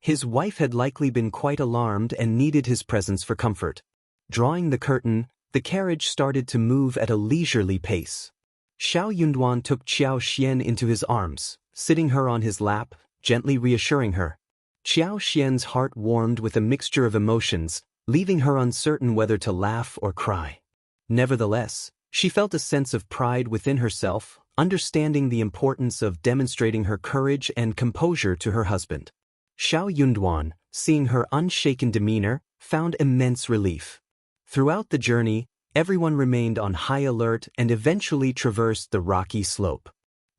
His wife had likely been quite alarmed and needed his presence for comfort. Drawing the curtain, the carriage started to move at a leisurely pace. Xiao Yunduan took Qiao Xian into his arms, sitting her on his lap, gently reassuring her. Qiao Xian's heart warmed with a mixture of emotions, leaving her uncertain whether to laugh or cry. Nevertheless, she felt a sense of pride within herself, understanding the importance of demonstrating her courage and composure to her husband. Xiao Yunduan, seeing her unshaken demeanor, found immense relief. Throughout the journey, everyone remained on high alert and eventually traversed the rocky slope.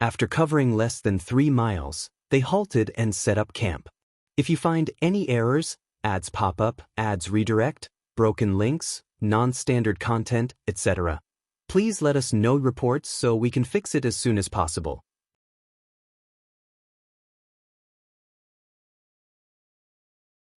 After covering less than 3 miles, They halted and set up camp. If you find any errors, ads pop up, ads redirect, broken links, non-standard content, etc., please let us know reports so we can fix it as soon as possible.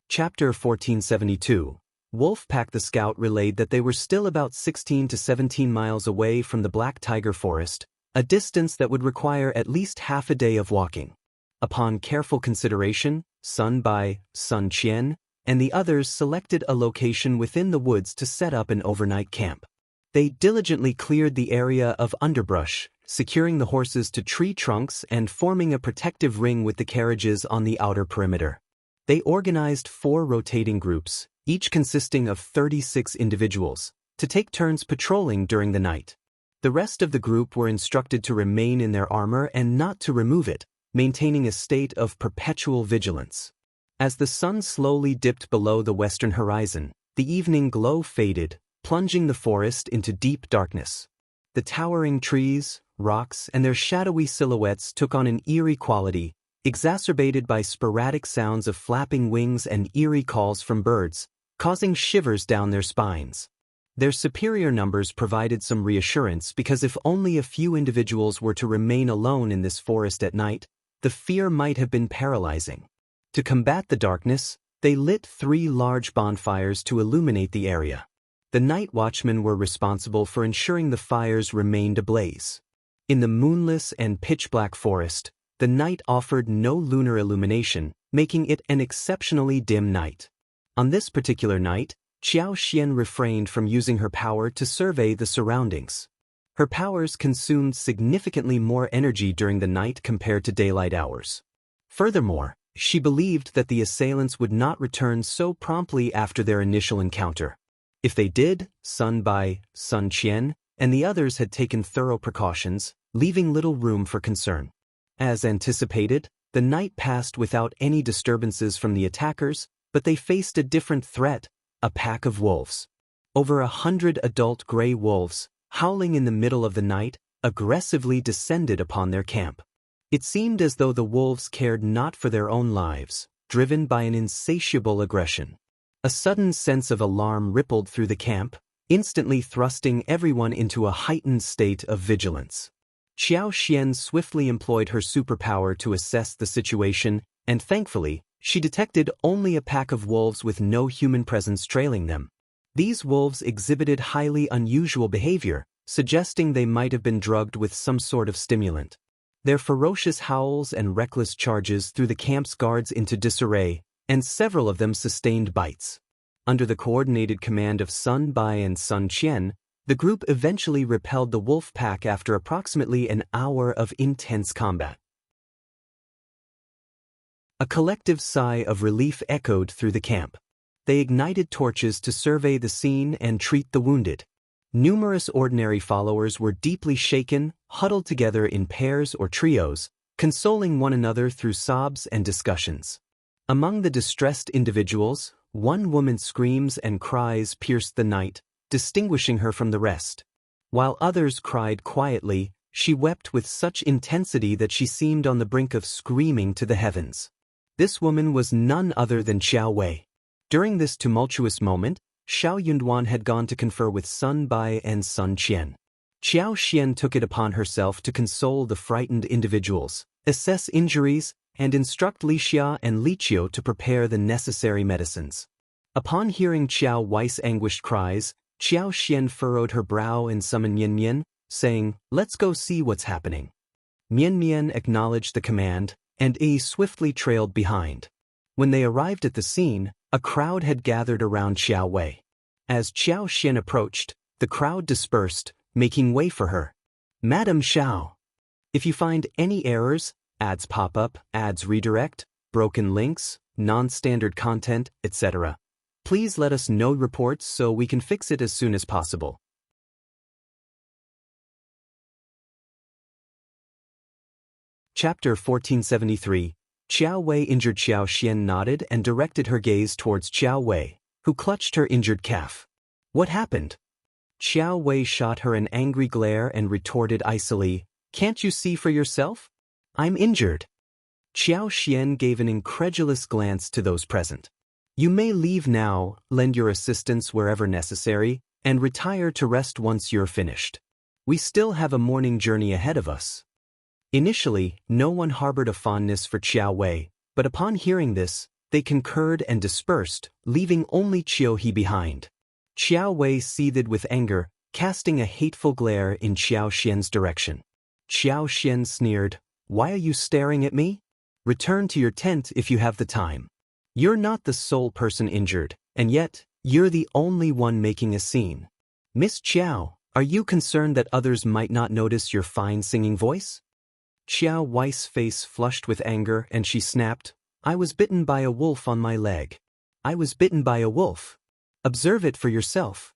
Chapter 1472. Wolfpack. The scout relayed that they were still about 16 to 17 miles away from the Black Tiger Forest, a distance that would require at least half a day of walking. Upon careful consideration, Sun Bai, Sun Qian, and the others selected a location within the woods to set up an overnight camp. They diligently cleared the area of underbrush, securing the horses to tree trunks and forming a protective ring with the carriages on the outer perimeter. They organized 4 rotating groups, each consisting of 36 individuals, to take turns patrolling during the night. The rest of the group were instructed to remain in their armor and not to remove it, maintaining a state of perpetual vigilance. As the sun slowly dipped below the western horizon, the evening glow faded, plunging the forest into deep darkness. The towering trees, rocks, and their shadowy silhouettes took on an eerie quality, exacerbated by sporadic sounds of flapping wings and eerie calls from birds, causing shivers down their spines. Their superior numbers provided some reassurance because if only a few individuals were to remain alone in this forest at night, the fear might have been paralyzing. To combat the darkness, they lit 3 large bonfires to illuminate the area. The night watchmen were responsible for ensuring the fires remained ablaze. In the moonless and pitch-black forest, the night offered no lunar illumination, making it an exceptionally dim night. On this particular night, Qiao Xian refrained from using her power to survey the surroundings. Her powers consumed significantly more energy during the night compared to daylight hours. Furthermore, she believed that the assailants would not return so promptly after their initial encounter. If they did, Sun Bai, Sun Qian, and the others had taken thorough precautions, leaving little room for concern. As anticipated, the night passed without any disturbances from the attackers, but they faced a different threat, a pack of wolves. Over 100 adult gray wolves, howling in the middle of the night, aggressively descended upon their camp. It seemed as though the wolves cared not for their own lives, driven by an insatiable aggression. A sudden sense of alarm rippled through the camp, instantly thrusting everyone into a heightened state of vigilance. Qiao Xian swiftly employed her superpower to assess the situation, and thankfully, she detected only a pack of wolves with no human presence trailing them. These wolves exhibited highly unusual behavior, suggesting they might have been drugged with some sort of stimulant. Their ferocious howls and reckless charges threw the camp's guards into disarray, and several of them sustained bites. Under the coordinated command of Sun Bai and Sun Qian, the group eventually repelled the wolf pack after approximately an hour of intense combat. A collective sigh of relief echoed through the camp. They ignited torches to survey the scene and treat the wounded. Numerous ordinary followers were deeply shaken, huddled together in pairs or trios, consoling one another through sobs and discussions. Among the distressed individuals, one woman's screams and cries pierced the night, distinguishing her from the rest. While others cried quietly, she wept with such intensity that she seemed on the brink of screaming to the heavens. This woman was none other than Xiao Wei. During this tumultuous moment, Xiao Yunduan had gone to confer with Sun Bai and Sun Qian. Qiao Xian took it upon herself to console the frightened individuals, assess injuries, and instruct Li Xia and Li Qiao to prepare the necessary medicines. Upon hearing Qiao Wei's anguished cries, Qiao Xian furrowed her brow and summoned Mian Mian, saying, "Let's go see what's happening." Mian Mian acknowledged the command, and Yi swiftly trailed behind. When they arrived at the scene, a crowd had gathered around Xiao Wei. As Qiao Xian approached, the crowd dispersed, making way for her. "Madam Xiao, if you find any errors, ads pop up, ads redirect, broken links, non-standard content, etc., please let us know reports so we can fix it as soon as possible." Chapter 1473. Qiao Wei. Injured. Qiao Xian nodded and directed her gaze towards Qiao Wei, who clutched her injured calf. "What happened?" Qiao Wei shot her an angry glare and retorted icily, "Can't you see for yourself? I'm injured." Qiao Xian gave an incredulous glance to those present. You may leave now, lend your assistance wherever necessary, and retire to rest once you're finished. We still have a morning journey ahead of us. Initially, no one harbored a fondness for Qiao Wei, but upon hearing this, they concurred and dispersed, leaving only Qiao He behind. Qiao Wei seethed with anger, casting a hateful glare in Qiao Xian's direction. Qiao Xian sneered, "Why are you staring at me? Return to your tent if you have the time. You're not the sole person injured, and yet, you're the only one making a scene. Miss Qiao, are you concerned that others might not notice your fine singing voice?" Qiao Wei's face flushed with anger and she snapped, "I was bitten by a wolf on my leg. I was bitten by a wolf. Observe it for yourself."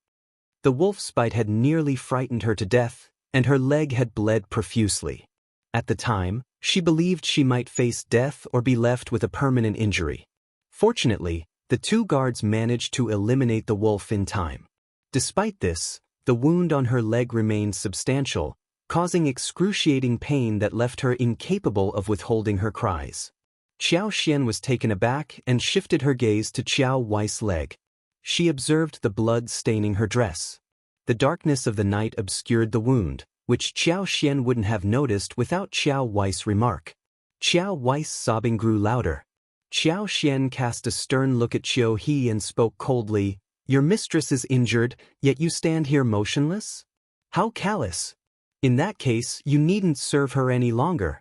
The wolf's bite had nearly frightened her to death, and her leg had bled profusely. At the time, she believed she might face death or be left with a permanent injury. Fortunately, the two guards managed to eliminate the wolf in time. Despite this, the wound on her leg remained substantial, causing excruciating pain that left her incapable of withholding her cries. Qiao Xian was taken aback and shifted her gaze to Qiao Wei's leg. She observed the blood staining her dress. The darkness of the night obscured the wound, which Qiao Xian wouldn't have noticed without Qiao Wei's remark. Qiao Wei's sobbing grew louder. Qiao Xian cast a stern look at Qiao He and spoke coldly, "Your mistress is injured, yet you stand here motionless? How callous! In that case, you needn't serve her any longer."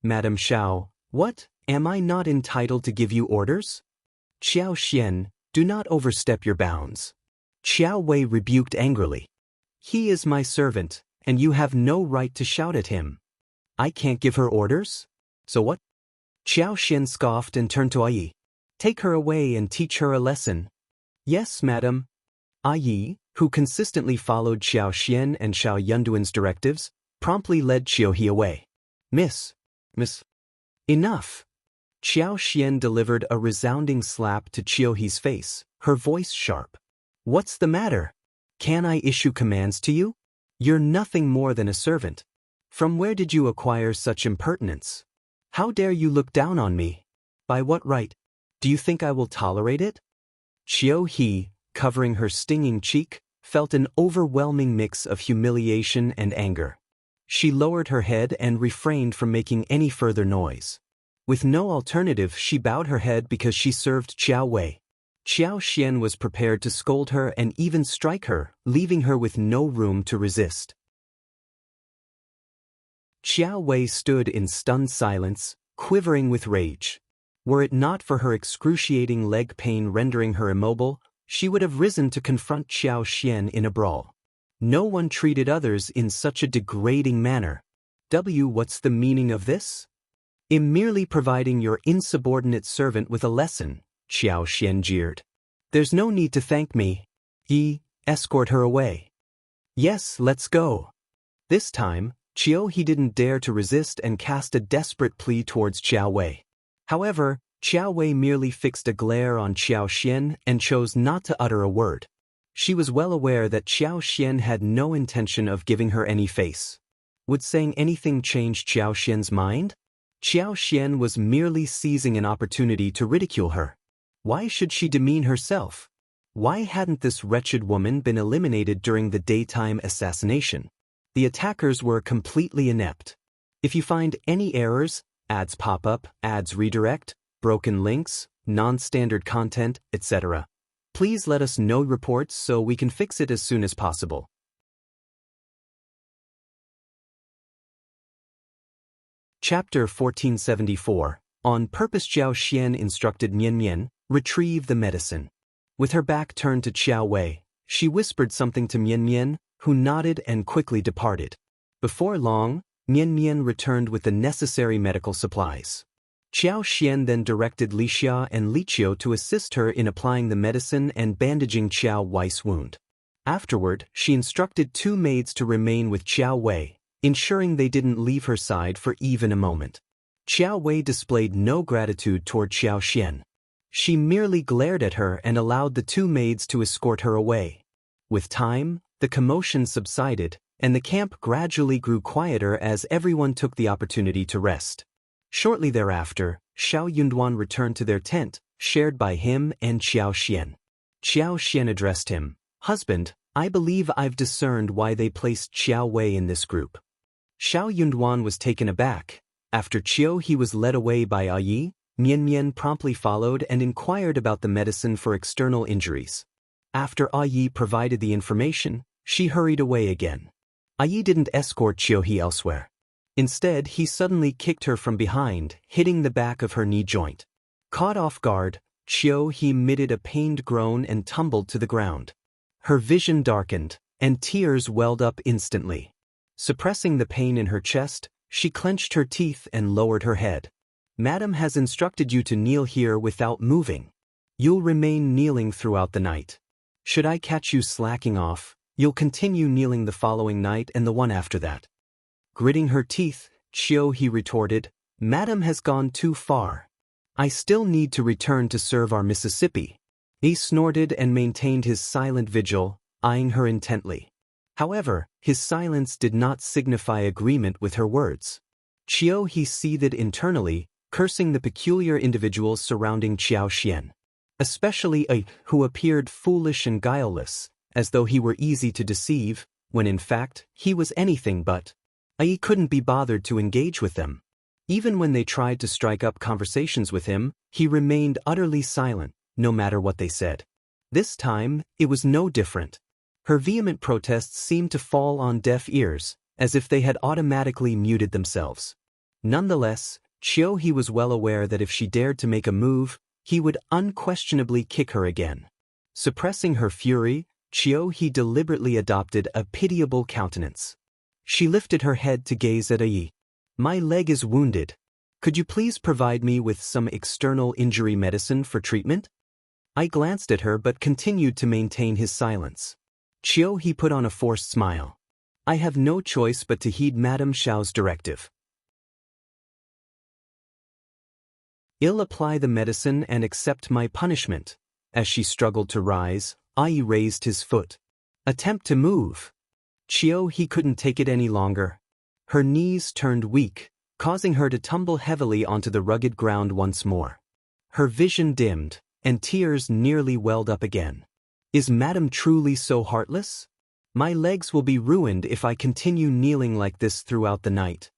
"Madam Xiao, what, am I not entitled to give you orders?" "Qiao Xian, do not overstep your bounds." Qiao Wei rebuked angrily. "He is my servant, and you have no right to shout at him." "I can't give her orders? So what?" Qiao Xian scoffed and turned to Ai. "Take her away and teach her a lesson." "Yes, madam." Ai, who consistently followed Qiao Xian and Xiao Yunduan's directives, promptly led Qiao He away. Miss. Enough." Qiao Xian delivered a resounding slap to Qiao He's face, her voice sharp. "What's the matter? Can I issue commands to you? You're nothing more than a servant. From where did you acquire such impertinence? How dare you look down on me? By what right? Do you think I will tolerate it?" Qiao He, covering her stinging cheek, felt an overwhelming mix of humiliation and anger. She lowered her head and refrained from making any further noise. With no alternative, she bowed her head because she served Qiao Wei. Qiao Xian was prepared to scold her and even strike her, leaving her with no room to resist. Qiao Wei stood in stunned silence, quivering with rage. Were it not for her excruciating leg pain rendering her immobile, she would have risen to confront Qiao Xian in a brawl. No one treated others in such a degrading manner. What's the meaning of this? "In merely providing your insubordinate servant with a lesson," Qiao Xian jeered. "There's no need to thank me. Escort her away." "Yes, let's go." This time, Qiao He didn't dare to resist and cast a desperate plea towards Qiao Wei. However, Qiao Wei merely fixed a glare on Qiao Xian and chose not to utter a word. She was well aware that Qiao Xian had no intention of giving her any face. Would saying anything change Qiao Xian's mind? Qiao Xian was merely seizing an opportunity to ridicule her. Why should she demean herself? Why hadn't this wretched woman been eliminated during the daytime assassination? The attackers were completely inept. If you find any errors, ads pop up, ads redirect, broken links, non-standard content, etc., please let us know reports so we can fix it as soon as possible. Chapter 1474. On purpose, Qiao Xian instructed Mian Mian, retrieve the medicine. With her back turned to Qiao Wei, she whispered something to Mian Mian, who nodded and quickly departed. Before long, Mian Mian returned with the necessary medical supplies. Qiao Xian then directed Li Xia and Li Qiao to assist her in applying the medicine and bandaging Qiao Wei's wound. Afterward, she instructed two maids to remain with Qiao Wei, ensuring they didn't leave her side for even a moment. Qiao Wei displayed no gratitude toward Qiao Xian. She merely glared at her and allowed the two maids to escort her away. With time, the commotion subsided, and the camp gradually grew quieter as everyone took the opportunity to rest. Shortly thereafter, Xiao Yunduan returned to their tent, shared by him and Qiao Xian. Qiao Xian addressed him, "Husband, I believe I've discerned why they placed Qiao Wei in this group." Xiao Yunduan was taken aback. After Qiao he was led away by Yi. Mian Mian promptly followed and inquired about the medicine for external injuries. After Yi provided the information, she hurried away again. Yi didn't escort Qiao He elsewhere. Instead, he suddenly kicked her from behind, hitting the back of her knee joint. Caught off guard, Qiao He emitted a pained groan and tumbled to the ground. Her vision darkened, and tears welled up instantly. Suppressing the pain in her chest, she clenched her teeth and lowered her head. "Madam has instructed you to kneel here without moving. You'll remain kneeling throughout the night. Should I catch you slacking off, you'll continue kneeling the following night and the one after that." Gritting her teeth, Qiao He retorted, "Madam has gone too far. I still need to return to serve our Mississippi." He snorted and maintained his silent vigil, eyeing her intently. However, his silence did not signify agreement with her words. Qiao He seethed internally, cursing the peculiar individuals surrounding Qiao Xian. Especially Yi, who appeared foolish and guileless, as though he were easy to deceive, when in fact, he was anything but. Yi couldn't be bothered to engage with them. Even when they tried to strike up conversations with him, he remained utterly silent, no matter what they said. This time, it was no different. Her vehement protests seemed to fall on deaf ears, as if they had automatically muted themselves. Nonetheless, Qiao He was well aware that if she dared to make a move, he would unquestionably kick her again. Suppressing her fury, Qiao He deliberately adopted a pitiable countenance. She lifted her head to gaze at Yi. "My leg is wounded. Could you please provide me with some external injury medicine for treatment?" I glanced at her but continued to maintain his silence. Qiao He put on a forced smile. "I have no choice but to heed Madame Xiao's directive. I'll apply the medicine and accept my punishment." As she struggled to rise, Yi raised his foot. "Attempt to move." Qiao He couldn't take it any longer. Her knees turned weak, causing her to tumble heavily onto the rugged ground once more. Her vision dimmed, and tears nearly welled up again. "Is Madame truly so heartless? My legs will be ruined if I continue kneeling like this throughout the night."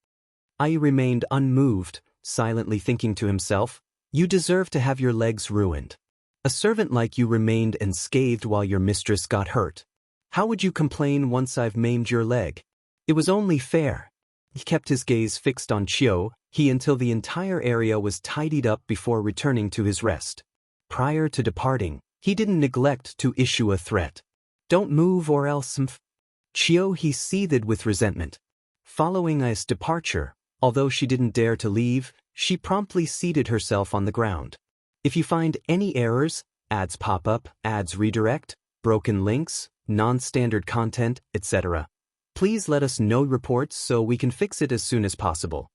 Yi remained unmoved, silently thinking to himself, "You deserve to have your legs ruined. A servant like you remained unscathed while your mistress got hurt. How would you complain once I've maimed your leg? It was only fair." He kept his gaze fixed on Qiao He until the entire area was tidied up before returning to his rest. Prior to departing, he didn't neglect to issue a threat. "Don't move or else mph." Qiao He seethed with resentment. Following Yi's departure, although she didn't dare to leave, she promptly seated herself on the ground. "If you find any errors, ads pop up, ads redirect, broken links, non-standard content, etc., please let us know reports so we can fix it as soon as possible."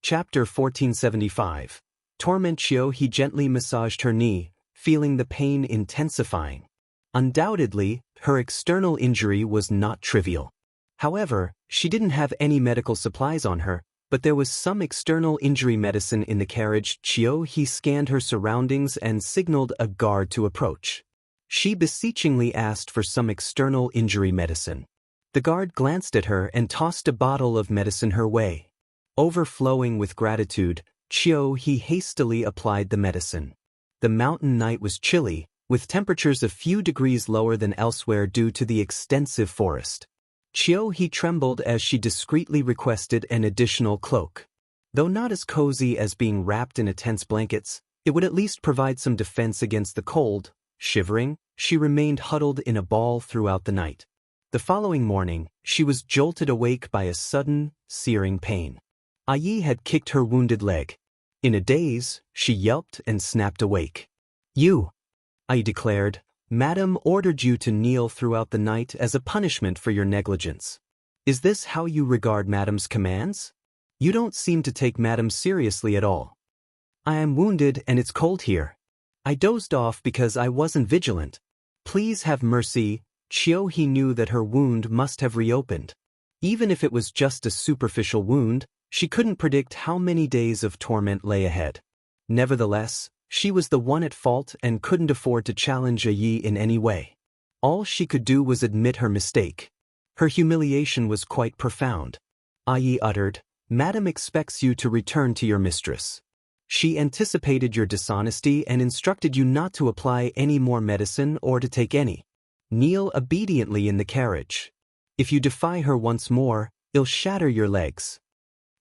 Chapter 1475. Torment. Qiao He gently massaged her knee, feeling the pain intensifying. Undoubtedly, her external injury was not trivial. However, she didn't have any medical supplies on her, but there was some external injury medicine in the carriage. Qiao He scanned her surroundings and signaled a guard to approach. She beseechingly asked for some external injury medicine. The guard glanced at her and tossed a bottle of medicine her way. Overflowing with gratitude, Qiao He hastily applied the medicine. The mountain night was chilly, with temperatures a few degrees lower than elsewhere due to the extensive forest. Qiao He trembled as she discreetly requested an additional cloak. Though not as cozy as being wrapped in intense blankets, it would at least provide some defense against the cold. Shivering, she remained huddled in a ball throughout the night. The following morning, she was jolted awake by a sudden, searing pain. Yi had kicked her wounded leg. In a daze, she yelped and snapped awake. "You," Yi declared, "Madam ordered you to kneel throughout the night as a punishment for your negligence. Is this how you regard Madam's commands? You don't seem to take Madam seriously at all." "I am wounded and it's cold here. I dozed off because I wasn't vigilant. Please have mercy," Qiao he knew that her wound must have reopened. Even if it was just a superficial wound, she couldn't predict how many days of torment lay ahead. Nevertheless, she was the one at fault and couldn't afford to challenge Yi in any way. All she could do was admit her mistake. Her humiliation was quite profound. Yi uttered, "Madam expects you to return to your mistress. She anticipated your dishonesty and instructed you not to apply any more medicine or to take any. Kneel obediently in the carriage. If you defy her once more, I'll shatter your legs."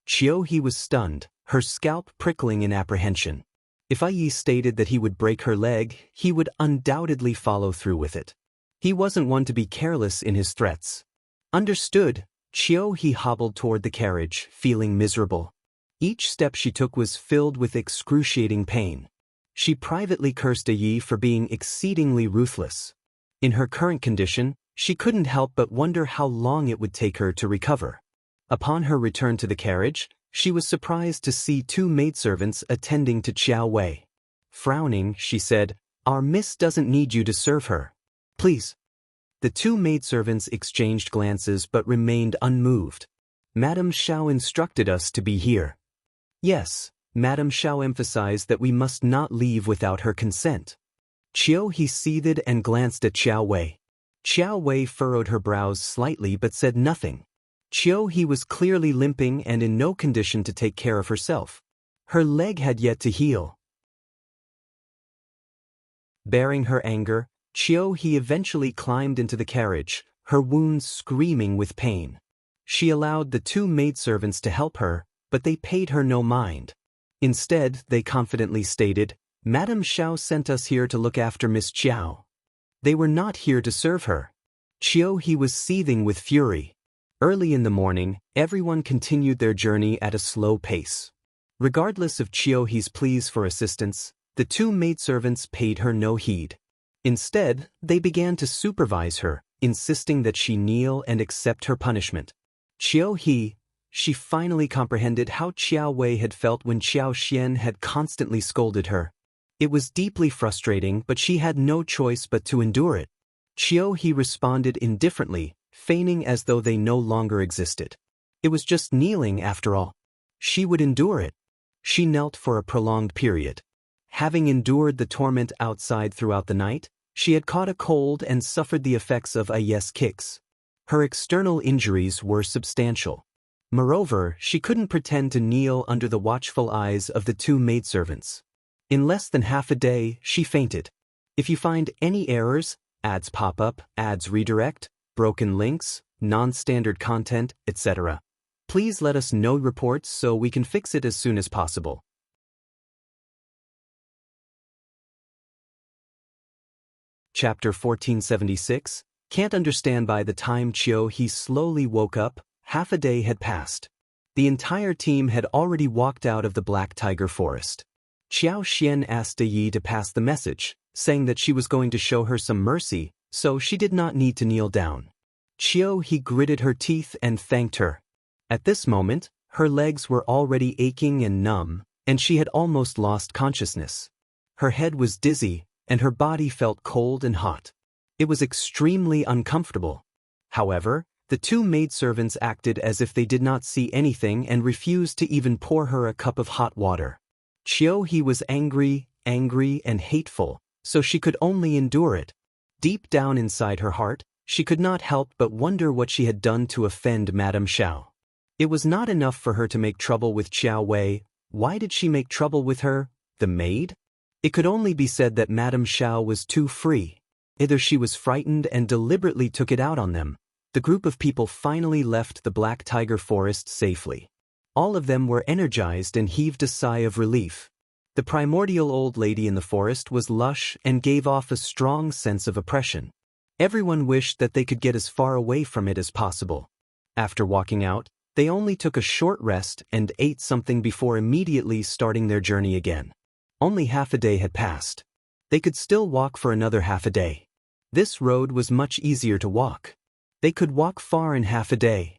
Qiao he was stunned, her scalp prickling in apprehension. If Yi stated that he would break her leg, he would undoubtedly follow through with it. He wasn't one to be careless in his threats. Understood, Qiao he hobbled toward the carriage, feeling miserable. Each step she took was filled with excruciating pain. She privately cursed Yi for being exceedingly ruthless. In her current condition, she couldn't help but wonder how long it would take her to recover. Upon her return to the carriage, she was surprised to see two maidservants attending to Qiao Wei. Frowning, she said, "Our miss doesn't need you to serve her. Please." The two maidservants exchanged glances but remained unmoved. "Madame Xiao instructed us to be here." "Yes," Madame Xiao emphasized that we must not leave without her consent. Qiao he seethed and glanced at Qiao Wei. Qiao Wei furrowed her brows slightly but said nothing. Qiao he was clearly limping and in no condition to take care of herself. Her leg had yet to heal. Bearing her anger, Qiao he eventually climbed into the carriage, her wounds screaming with pain. She allowed the two maidservants to help her, but they paid her no mind. Instead, they confidently stated, "Madame Xiao sent us here to look after Miss Qiao. They were not here to serve her." Qiao he was seething with fury. Early in the morning, everyone continued their journey at a slow pace. Regardless of Qiao he's pleas for assistance, the two maidservants paid her no heed. Instead, they began to supervise her, insisting that she kneel and accept her punishment. Qiao he, she finally comprehended how Qiao Wei had felt when Qiao Xian had constantly scolded her. It was deeply frustrating, but she had no choice but to endure it. Qiao he responded indifferently, feigning as though they no longer existed. It was just kneeling after all. She would endure it. She knelt for a prolonged period. Having endured the torment outside throughout the night, she had caught a cold and suffered the effects of Yi's kicks. Her external injuries were substantial. Moreover, she couldn't pretend to kneel under the watchful eyes of the two maidservants. In less than half a day, she fainted. If you find any errors, ads pop up, ads redirect, broken links, non-standard content, etc., please let us know reports so we can fix it as soon as possible. Chapter 1476, Can't understand. By the time Qiao he slowly woke up, half a day had passed. The entire team had already walked out of the Black Tiger Forest. Qiao Xian asked Yi to pass the message, saying that she was going to show her some mercy, so she did not need to kneel down. Qiao he gritted her teeth and thanked her. At this moment, her legs were already aching and numb, and she had almost lost consciousness. Her head was dizzy, and her body felt cold and hot. It was extremely uncomfortable. However, the two maidservants acted as if they did not see anything and refused to even pour her a cup of hot water. Qiao he was angry and hateful, so she could only endure it. Deep down inside her heart, she could not help but wonder what she had done to offend Madame Xiao. It was not enough for her to make trouble with Qiao Wei. Why did she make trouble with her, the maid? It could only be said that Madame Xiao was too free. Either she was frightened and deliberately took it out on them. The group of people finally left the Black Tiger Forest safely. All of them were energized and heaved a sigh of relief. The primordial old lady in the forest was lush and gave off a strong sense of oppression. Everyone wished that they could get as far away from it as possible. After walking out, they only took a short rest and ate something before immediately starting their journey again. Only half a day had passed. They could still walk for another half a day. This road was much easier to walk. They could walk far in half a day.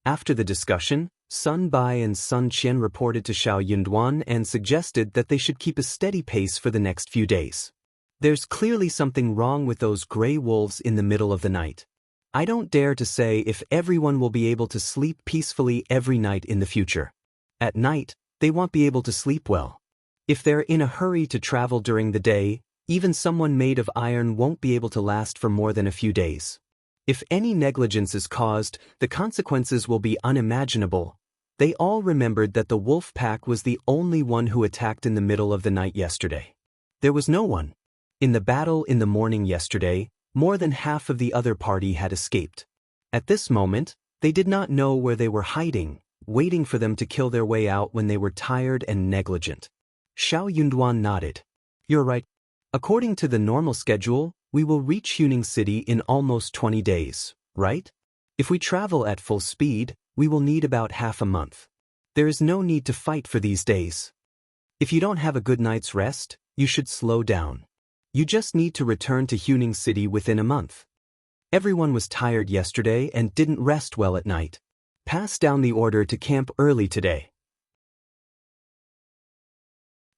After the discussion, Sun Bai and Sun Qian reported to Xiao Yunduan and suggested that they should keep a steady pace for the next few days. There's clearly something wrong with those gray wolves in the middle of the night. I don't dare to say if everyone will be able to sleep peacefully every night in the future. At night, they won't be able to sleep well. If they're in a hurry to travel during the day, even someone made of iron won't be able to last for more than a few days. If any negligence is caused, the consequences will be unimaginable. They all remembered that the wolf pack was the only one who attacked in the middle of the night yesterday. There was no one. In the battle in the morning yesterday, more than half of the other party had escaped. At this moment, they did not know where they were hiding, waiting for them to kill their way out when they were tired and negligent. Xiao Yunduan nodded. You're right. According to the normal schedule, we will reach Huning City in almost 20 days, right? If we travel at full speed, we will need about half a month. There is no need to fight for these days. If you don't have a good night's rest, you should slow down. You just need to return to Huning City within a month. Everyone was tired yesterday and didn't rest well at night. Pass down the order to camp early today.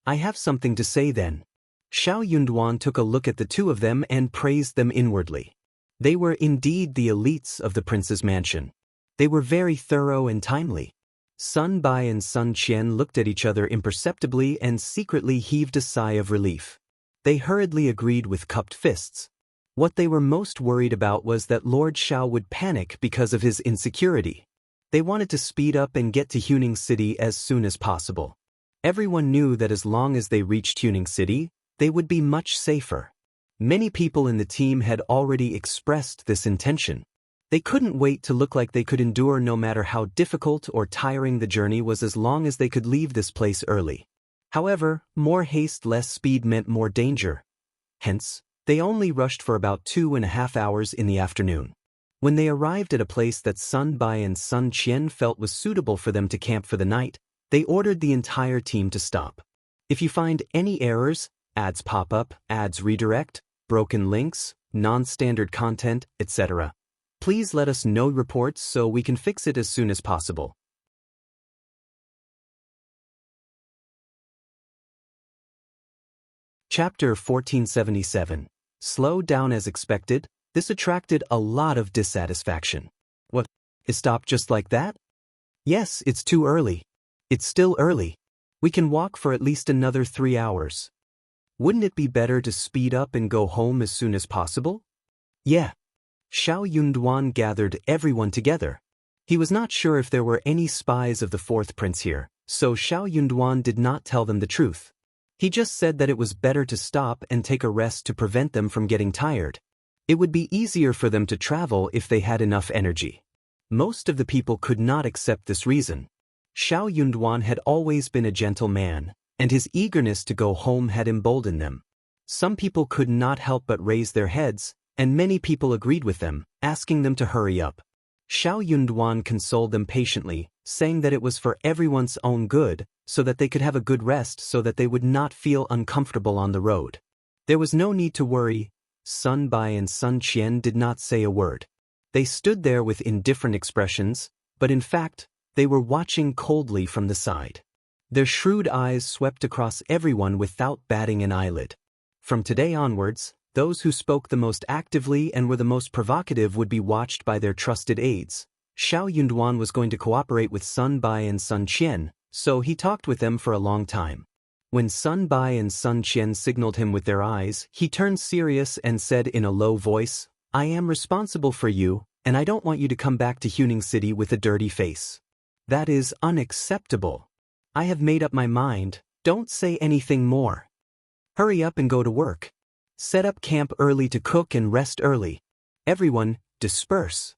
I have something to say then. Xiao Yunduan took a look at the two of them and praised them inwardly. They were indeed the elites of the prince's mansion. They were very thorough and timely. Sun Bai and Sun Qian looked at each other imperceptibly and secretly heaved a sigh of relief. They hurriedly agreed with cupped fists. What they were most worried about was that Lord Xiao would panic because of his insecurity. They wanted to speed up and get to Huning City as soon as possible. Everyone knew that as long as they reached Huning City, they would be much safer. Many people in the team had already expressed this intention. They couldn't wait to look like they could endure no matter how difficult or tiring the journey was as long as they could leave this place early. However, more haste, less speed meant more danger. Hence, they only rushed for about 2.5 hours in the afternoon. When they arrived at a place that Sun Bai and Sun Qian felt was suitable for them to camp for the night, they ordered the entire team to stop. If you find any errors, ads pop up, ads redirect, broken links, non-standard content, etc., please let us know reports so we can fix it as soon as possible. Chapter 1477. Slow down as expected. This attracted a lot of dissatisfaction. What? It stopped just like that? Yes, it's too early. It's still early. We can walk for at least another 3 hours. Wouldn't it be better to speed up and go home as soon as possible? Yeah. Xiao Yunduan gathered everyone together. He was not sure if there were any spies of the fourth prince here, so Xiao Yunduan did not tell them the truth. He just said that it was better to stop and take a rest to prevent them from getting tired. It would be easier for them to travel if they had enough energy. Most of the people could not accept this reason. Xiao Yunduan had always been a gentle man, and his eagerness to go home had emboldened them. Some people could not help but raise their heads, and many people agreed with them, asking them to hurry up. Xiao Yunduan consoled them patiently, saying that it was for everyone's own good, so that they could have a good rest so that they would not feel uncomfortable on the road. There was no need to worry. Sun Bai and Sun Qian did not say a word. They stood there with indifferent expressions, but in fact, they were watching coldly from the side. Their shrewd eyes swept across everyone without batting an eyelid. From today onwards, those who spoke the most actively and were the most provocative would be watched by their trusted aides. Xiao Yunduan was going to cooperate with Sun Bai and Sun Qian, so he talked with them for a long time. When Sun Bai and Sun Qian signaled him with their eyes, he turned serious and said in a low voice, "I am responsible for you, and I don't want you to come back to Huning City with a dirty face. That is unacceptable. I have made up my mind, don't say anything more. Hurry up and go to work. Set up camp early to cook and rest early. Everyone, disperse."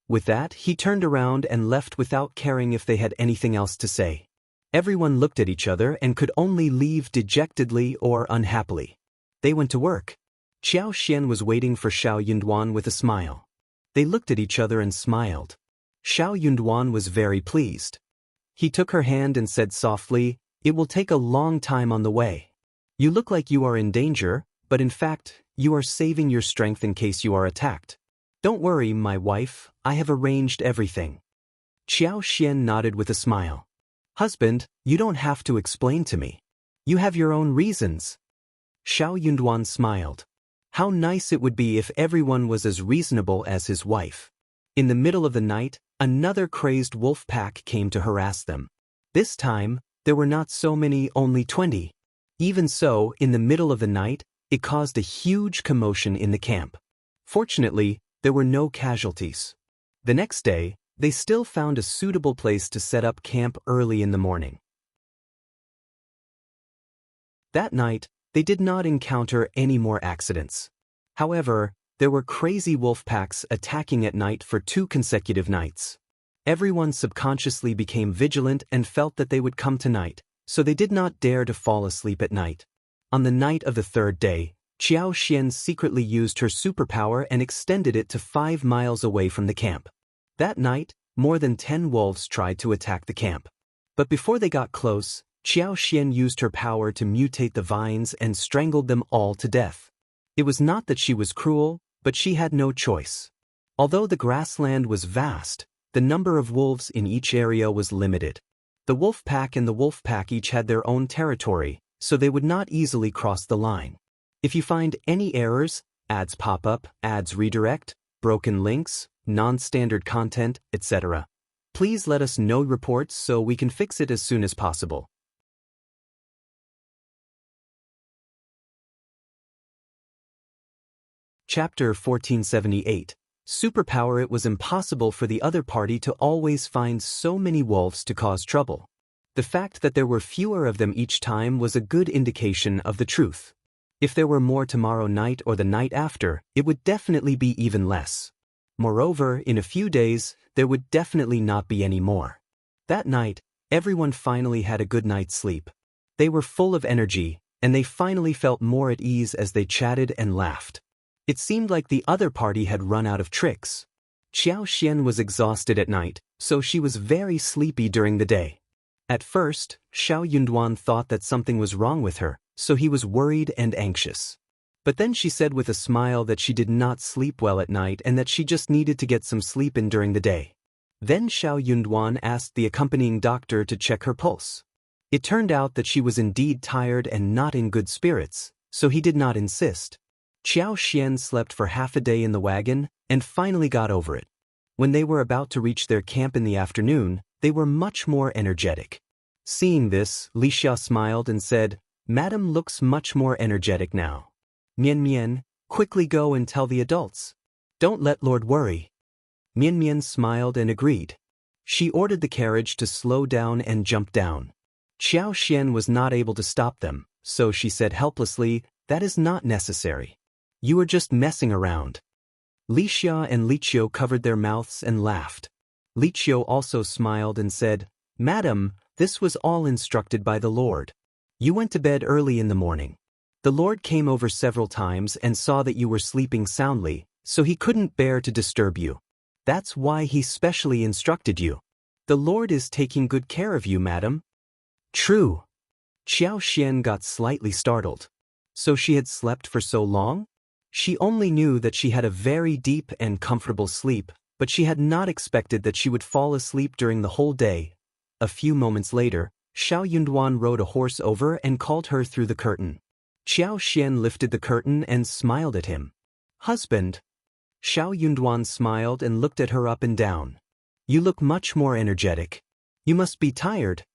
With that, he turned around and left without caring if they had anything else to say. Everyone looked at each other and could only leave dejectedly or unhappily. They went to work. Qiao Xian was waiting for Xiao Yunduan with a smile. They looked at each other and smiled. Xiao Yunduan was very pleased. He took her hand and said softly, "It will take a long time on the way. You look like you are in danger, but in fact, you are saving your strength in case you are attacked. Don't worry, my wife, I have arranged everything." Qiao Xian nodded with a smile. "Husband, you don't have to explain to me. You have your own reasons." Xiao Yunduan smiled. How nice it would be if everyone was as reasonable as his wife. In the middle of the night, another crazed wolf pack came to harass them. This time, there were not so many, only 20. Even so, in the middle of the night, it caused a huge commotion in the camp. Fortunately, there were no casualties. The next day, they still found a suitable place to set up camp early in the morning. That night, they did not encounter any more accidents. However, there were crazy wolf packs attacking at night for 2 consecutive nights. Everyone subconsciously became vigilant and felt that they would come tonight, so they did not dare to fall asleep at night. On the night of the 3rd day, Qiao Xian secretly used her superpower and extended it to 5 miles away from the camp. That night, more than 10 wolves tried to attack the camp. But before they got close, Qiao Xian used her power to mutate the vines and strangled them all to death. It was not that she was cruel, but she had no choice. Although the grassland was vast, the number of wolves in each area was limited. The wolf pack and the wolf pack each had their own territory, so they would not easily cross the line. If you find any errors, ads pop up, ads redirect, broken links, non-standard content, etc., please let us know reports so we can fix it as soon as possible. Chapter 1478. Superpower. It was impossible for the other party to always find so many wolves to cause trouble. The fact that there were fewer of them each time was a good indication of the truth. If there were more tomorrow night or the night after, it would definitely be even less. Moreover, in a few days, there would definitely not be any more. That night, everyone finally had a good night's sleep. They were full of energy, and they finally felt more at ease as they chatted and laughed. It seemed like the other party had run out of tricks. Qiao Xian was exhausted at night, so she was very sleepy during the day. At first, Xiao Yunduan thought that something was wrong with her, so he was worried and anxious. But then she said with a smile that she did not sleep well at night and that she just needed to get some sleep in during the day. Then Xiao Yunduan asked the accompanying doctor to check her pulse. It turned out that she was indeed tired and not in good spirits, so he did not insist. Qiao Xian slept for half a day in the wagon and finally got over it. When they were about to reach their camp in the afternoon, they were much more energetic. Seeing this, Li Xia smiled and said, "Madam looks much more energetic now. Mian Mian, quickly go and tell the adults. Don't let Lord worry." Mian Mian smiled and agreed. She ordered the carriage to slow down and jump down. Qiao Xian was not able to stop them, so she said helplessly, "That is not necessary. You are just messing around." Li Xia and Li Qiao covered their mouths and laughed. Li Qiao also smiled and said, "Madam, this was all instructed by the Lord. You went to bed early in the morning. The Lord came over several times and saw that you were sleeping soundly, so he couldn't bear to disturb you. That's why he specially instructed you. The Lord is taking good care of you, madam." "True." Qiao Xian got slightly startled. So she had slept for so long? She only knew that she had a very deep and comfortable sleep, but she had not expected that she would fall asleep during the whole day. A few moments later, Xiao Yunduan rode a horse over and called her through the curtain. Qiao Xian lifted the curtain and smiled at him. "Husband." Xiao Yunduan smiled and looked at her up and down. "You look much more energetic. You must be tired."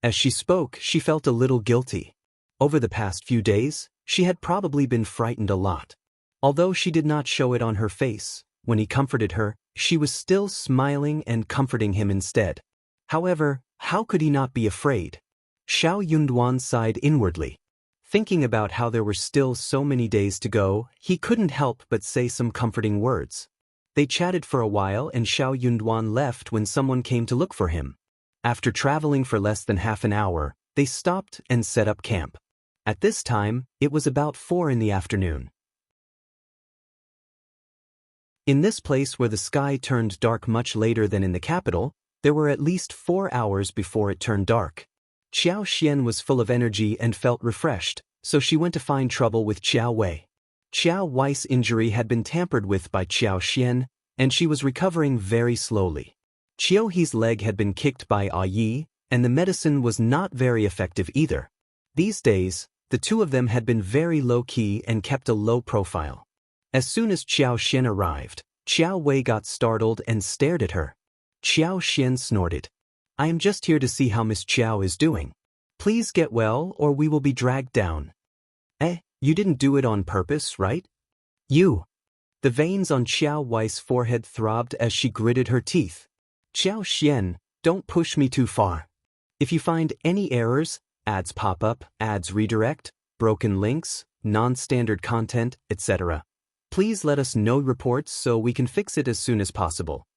As she spoke, she felt a little guilty. Over the past few days, she had probably been frightened a lot. Although she did not show it on her face, when he comforted her, she was still smiling and comforting him instead. However, how could he not be afraid? Xiao Yunduan sighed inwardly. Thinking about how there were still so many days to go, he couldn't help but say some comforting words. They chatted for a while and Xiao Yunduan left when someone came to look for him. After traveling for less than half an hour, they stopped and set up camp. At this time, it was about 4 in the afternoon. In this place where the sky turned dark much later than in the capital, there were at least 4 hours before it turned dark. Qiao Xian was full of energy and felt refreshed, so she went to find trouble with Qiao Wei. Qiao Wei's injury had been tampered with by Qiao Xian, and she was recovering very slowly. Qiao He's leg had been kicked by A Yi, and the medicine was not very effective either. These days, The two of them had been very low-key and kept a low profile. As soon as Qiao Xian arrived, Qiao Wei got startled and stared at her. Qiao Xian snorted. "I am just here to see how Miss Qiao is doing. Please get well or we will be dragged down." You didn't do it on purpose, right? You. The veins on Qiao Wei's forehead throbbed as she gritted her teeth. "Qiao Xian, don't push me too far. If you find any errors, ads pop up, ads redirect, broken links, non-standard content, etc., please let us know reports so we can fix it as soon as possible."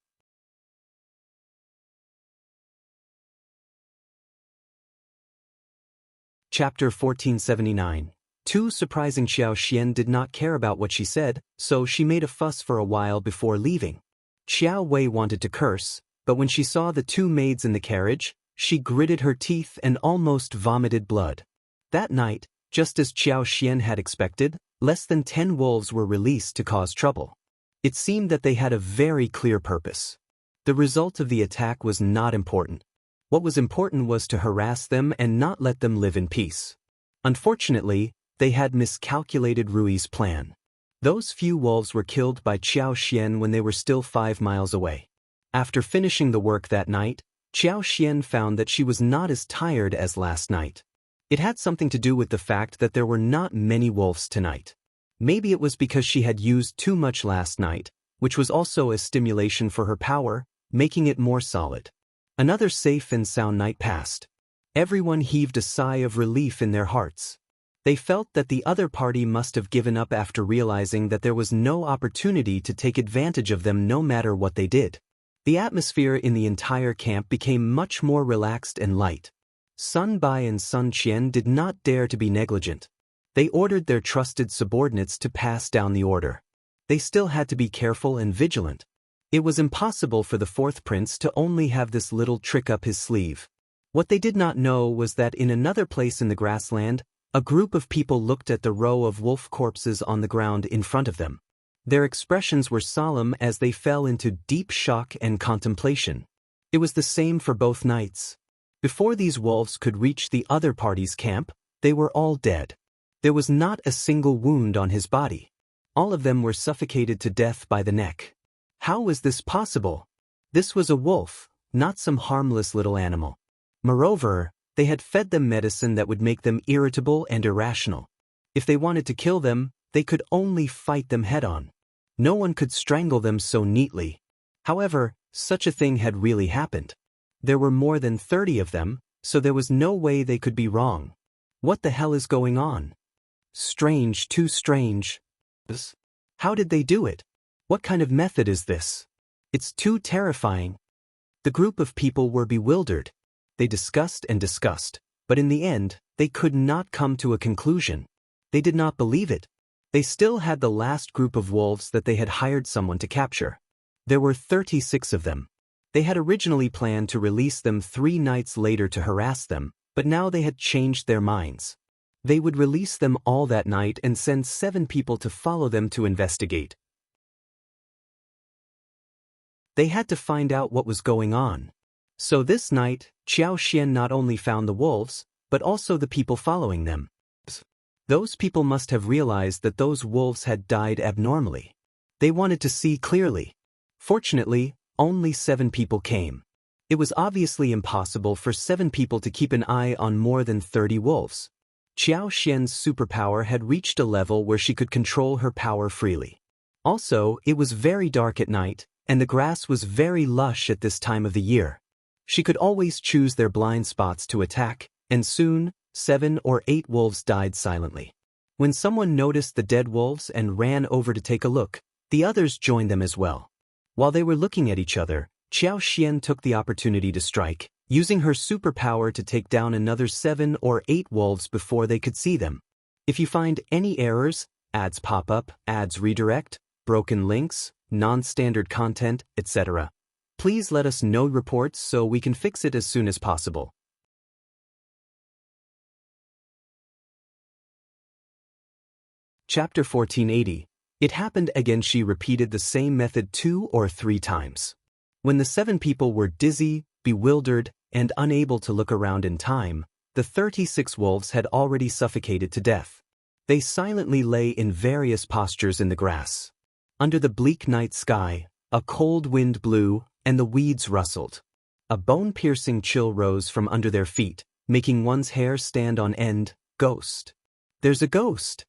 Chapter 1479. Too surprising. Qiao Xian did not care about what she said, so she made a fuss for a while before leaving. Qiao Wei wanted to curse, but when she saw the two maids in the carriage, she gritted her teeth and almost vomited blood. That night, just as Qiao Xian had expected, less than 10 wolves were released to cause trouble. It seemed that they had a very clear purpose. The result of the attack was not important. What was important was to harass them and not let them live in peace. Unfortunately, they had miscalculated Rui's plan. Those few wolves were killed by Qiao Xian when they were still 5 miles away. After finishing the work that night, Qiao Xian found that she was not as tired as last night. It had something to do with the fact that there were not many wolves tonight. Maybe it was because she had used too much last night, which was also a stimulation for her power, making it more solid. Another safe and sound night passed. Everyone heaved a sigh of relief in their hearts. They felt that the other party must have given up after realizing that there was no opportunity to take advantage of them no matter what they did. The atmosphere in the entire camp became much more relaxed and light. Sun Bai and Sun Qian did not dare to be negligent. They ordered their trusted subordinates to pass down the order. They still had to be careful and vigilant. It was impossible for the fourth prince to only have this little trick up his sleeve. What they did not know was that in another place in the grassland, a group of people looked at the row of wolf corpses on the ground in front of them. Their expressions were solemn as they fell into deep shock and contemplation. It was the same for both knights. Before these wolves could reach the other party's camp, they were all dead. There was not a single wound on his body. All of them were suffocated to death by the neck. How was this possible? This was a wolf, not some harmless little animal. Moreover, they had fed them medicine that would make them irritable and irrational. If they wanted to kill them, they could only fight them head-on. No one could strangle them so neatly. However, such a thing had really happened. There were more than 30 of them, so there was no way they could be wrong. What the hell is going on? Strange, too strange. How did they do it? What kind of method is this? It's too terrifying. The group of people were bewildered. They discussed and discussed, but in the end, they could not come to a conclusion. They did not believe it. They still had the last group of wolves that they had hired someone to capture. There were 36 of them. They had originally planned to release them 3 nights later to harass them, but now they had changed their minds. They would release them all that night and send 7 people to follow them to investigate. They had to find out what was going on. So this night, Qiao Xian not only found the wolves, but also the people following them. Those people must have realized that those wolves had died abnormally. They wanted to see clearly. Fortunately, only 7 people came. It was obviously impossible for 7 people to keep an eye on more than 30 wolves. Qiao Xian's superpower had reached a level where she could control her power freely. Also, it was very dark at night, and the grass was very lush at this time of the year. She could always choose their blind spots to attack, and soon, 7 or 8 wolves died silently. When someone noticed the dead wolves and ran over to take a look, the others joined them as well. While they were looking at each other, Qiao Xian took the opportunity to strike, using her superpower to take down another 7 or 8 wolves before they could see them. If you find any errors, ads pop up, ads redirect, broken links, non-standard content, etc., please let us know reports so we can fix it as soon as possible. Chapter 1480. It happened again. She repeated the same method 2 or 3 times. When the 7 people were dizzy, bewildered, and unable to look around in time, The 36 wolves had already suffocated to death. They silently lay in various postures in the grass. Under the bleak night sky, a cold wind blew, and the weeds rustled. A bone-piercing chill rose from under their feet, making one's hair stand on end. Ghost. There's a ghost.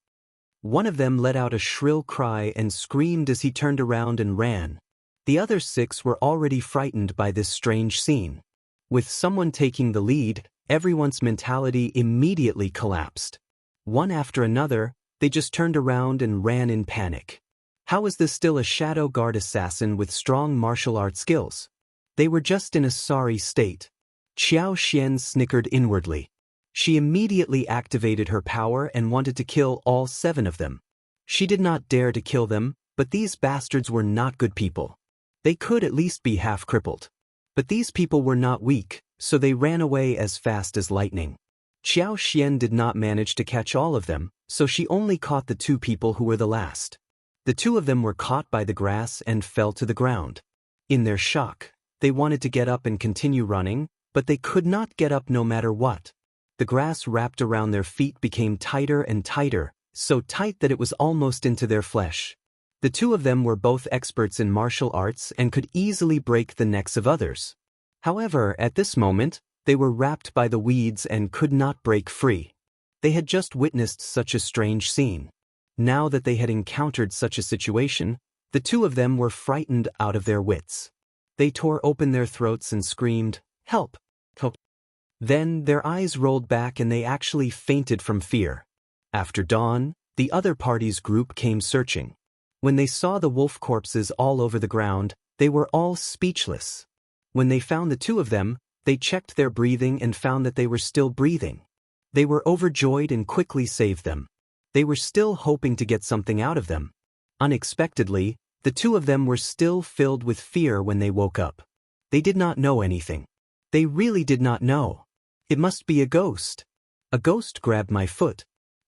One of them let out a shrill cry and screamed as he turned around and ran. The other 6 were already frightened by this strange scene. With someone taking the lead, everyone's mentality immediately collapsed. One after another, they just turned around and ran in panic. How is this still a shadow guard assassin with strong martial arts skills? They were just in a sorry state. Qiao Xian snickered inwardly. She immediately activated her power and wanted to kill all 7 of them. She did not dare to kill them, but these bastards were not good people. They could at least be half crippled. But these people were not weak, so they ran away as fast as lightning. Qiao Xian did not manage to catch all of them, so she only caught the 2 people who were the last. The 2 of them were caught by the grass and fell to the ground. In their shock, they wanted to get up and continue running, but they could not get up no matter what. The grass wrapped around their feet became tighter and tighter, so tight that it was almost into their flesh. The 2 of them were both experts in martial arts and could easily break the necks of others. However, at this moment, they were wrapped by the weeds and could not break free. They had just witnessed such a strange scene. Now that they had encountered such a situation, the 2 of them were frightened out of their wits. They tore open their throats and screamed, "Help! Help!" Then their eyes rolled back and they actually fainted from fear. After dawn, the other party's group came searching. When they saw the wolf corpses all over the ground, they were all speechless. When they found the 2 of them, they checked their breathing and found that they were still breathing. They were overjoyed and quickly saved them. They were still hoping to get something out of them. Unexpectedly, the 2 of them were still filled with fear when they woke up. They did not know anything. They really did not know. It must be a ghost. A ghost grabbed my foot.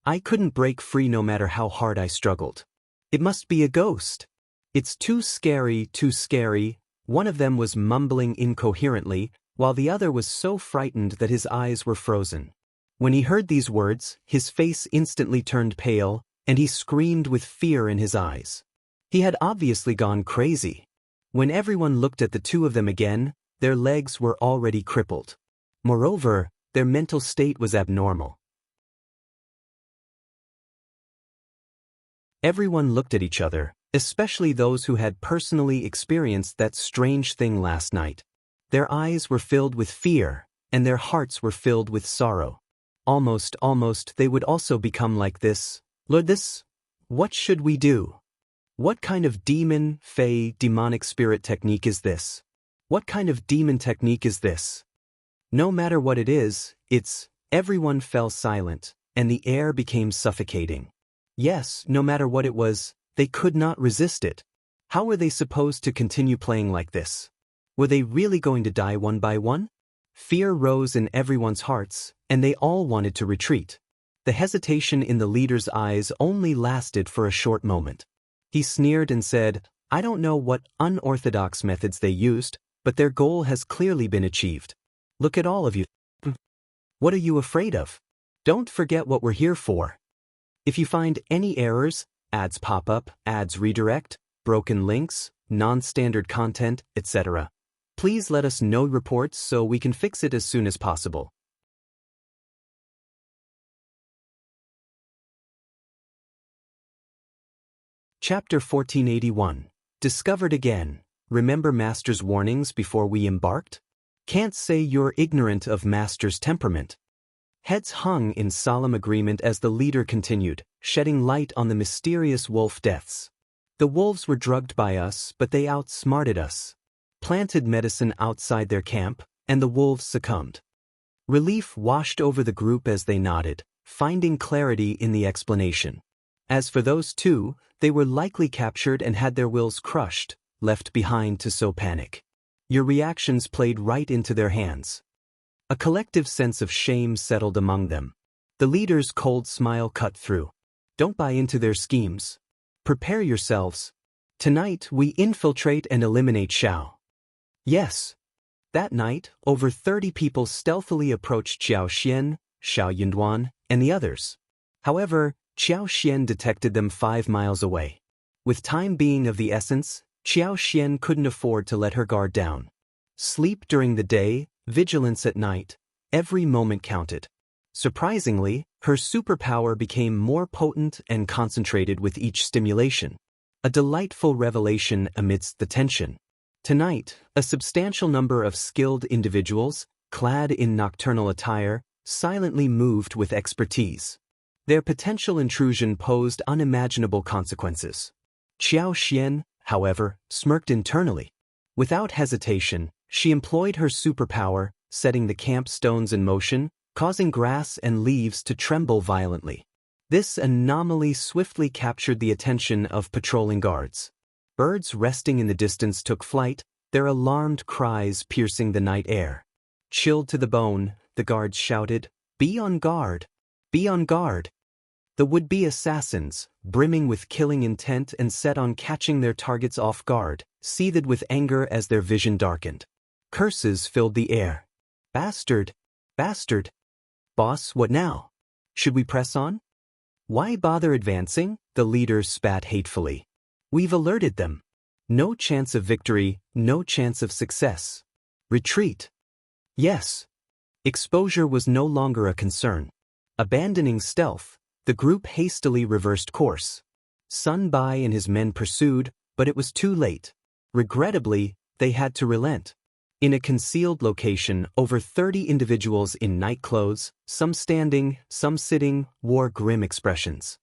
I couldn't break free no matter how hard I struggled. It must be a ghost. It's too scary, too scary. One of them was mumbling incoherently, while the other was so frightened that his eyes were frozen. When he heard these words, his face instantly turned pale, and he screamed with fear in his eyes. He had obviously gone crazy. When everyone looked at the 2 of them again, their legs were already crippled. Moreover, their mental state was abnormal. Everyone looked at each other, especially those who had personally experienced that strange thing last night. Their eyes were filled with fear, and their hearts were filled with sorrow. Almost they would also become like this. Lord, what should we do? What kind of demon, demonic spirit technique is this? What kind of demon technique is this? No matter what it is, everyone fell silent, and the air became suffocating. Yes, no matter what it was, they could not resist it. How were they supposed to continue playing like this? Were they really going to die one by one? Fear rose in everyone's hearts, and they all wanted to retreat. The hesitation in the leader's eyes only lasted for a short moment. He sneered and said, "I don't know what unorthodox methods they used, but their goal has clearly been achieved. Look at all of you. What are you afraid of? Don't forget what we're here for. If you find any errors, ads pop up, ads redirect, broken links, non-standard content, etc., please let us know reports so we can fix it as soon as possible." Chapter 1481. Discovered again. Remember Master's warnings before we embarked? Can't say you're ignorant of Master's temperament. Heads hung in solemn agreement as the leader continued, shedding light on the mysterious wolf deaths. The wolves were drugged by us, but they outsmarted us. Planted medicine outside their camp, and the wolves succumbed. Relief washed over the group as they nodded, finding clarity in the explanation. As for those 2, they were likely captured and had their wills crushed, left behind to sow panic. Your reactions played right into their hands. A collective sense of shame settled among them. The leader's cold smile cut through. Don't buy into their schemes. Prepare yourselves. Tonight we infiltrate and eliminate Qiao. Yes. That night, over 30 people stealthily approached Qiao Xian, Xiao Yunduan, and the others. However, Qiao Xian detected them 5 miles away. With time being of the essence, Qiao Xian couldn't afford to let her guard down. Sleep during the day, vigilance at night, every moment counted. Surprisingly, her superpower became more potent and concentrated with each stimulation. A delightful revelation amidst the tension. Tonight, a substantial number of skilled individuals, clad in nocturnal attire, silently moved with expertise. Their potential intrusion posed unimaginable consequences. Qiao Xian, however, smirked internally. Without hesitation, she employed her superpower, setting the camp stones in motion, causing grass and leaves to tremble violently. This anomaly swiftly captured the attention of patrolling guards. Birds resting in the distance took flight, their alarmed cries piercing the night air. Chilled to the bone, the guards shouted, "Be on guard! Be on guard!" The would-be assassins, brimming with killing intent and set on catching their targets off guard, seethed with anger as their vision darkened. Curses filled the air. "Bastard! Bastard! Boss, what now? Should we press on? Why bother advancing?" the leader spat hatefully. "We've alerted them. No chance of victory, no chance of success. Retreat." Yes. Exposure was no longer a concern. Abandoning stealth, the group hastily reversed course. Sun Bai and his men pursued, but it was too late. Regrettably, they had to relent. In a concealed location, over 30 individuals in night clothes, some standing, some sitting, wore grim expressions.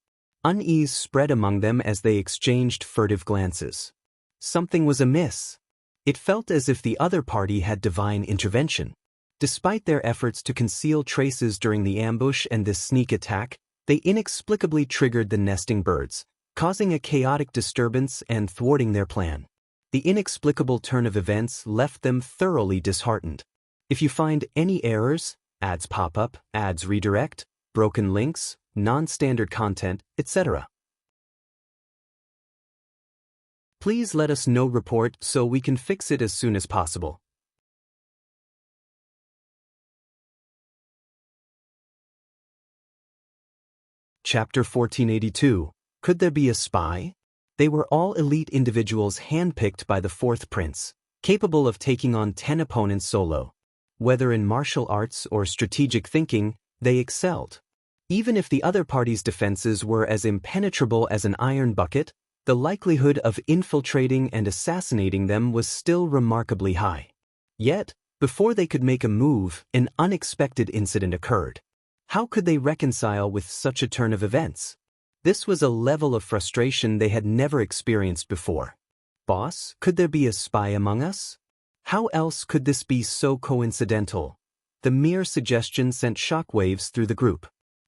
Unease spread among them as they exchanged furtive glances. Something was amiss. It felt as if the other party had divine intervention. Despite their efforts to conceal traces during the ambush and this sneak attack, they inexplicably triggered the nesting birds, causing a chaotic disturbance and thwarting their plan. The inexplicable turn of events left them thoroughly disheartened. If you find any errors, ads pop up, ads redirect, broken links, non-standard content, etc., please let us know. Report so we can fix it as soon as possible. Chapter 1482. Could there be a spy? They were all elite individuals handpicked by the fourth prince, capable of taking on 10 opponents solo. Whether in martial arts or strategic thinking, they excelled. Even if the other party's defenses were as impenetrable as an iron bucket, the likelihood of infiltrating and assassinating them was still remarkably high. Yet, before they could make a move, an unexpected incident occurred. How could they reconcile with such a turn of events? This was a level of frustration they had never experienced before. Boss, could there be a spy among us? How else could this be so coincidental? The mere suggestion sent shockwaves through the group.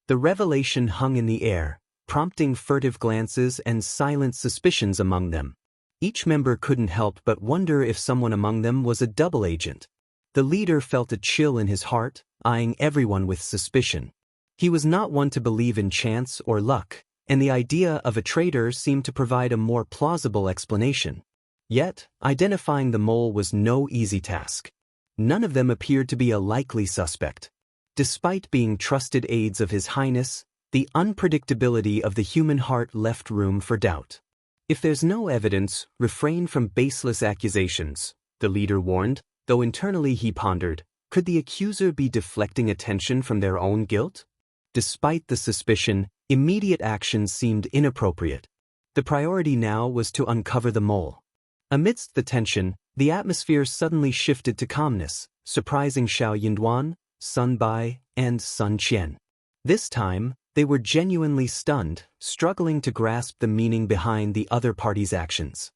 The revelation hung in the air, prompting furtive glances and silent suspicions among them. Each member couldn't help but wonder if someone among them was a double agent. The leader felt a chill in his heart, eyeing everyone with suspicion. He was not one to believe in chance or luck, and the idea of a traitor seemed to provide a more plausible explanation. Yet, identifying the mole was no easy task. None of them appeared to be a likely suspect. Despite being trusted aides of His Highness, the unpredictability of the human heart left room for doubt. If there's no evidence, refrain from baseless accusations, the leader warned, though internally he pondered, could the accuser be deflecting attention from their own guilt? Despite the suspicion, immediate action seemed inappropriate. The priority now was to uncover the mole. Amidst the tension, the atmosphere suddenly shifted to calmness, surprising Xiao Yunduan, Sun Bai, and Sun Qian. This time, they were genuinely stunned, struggling to grasp the meaning behind the other party's actions.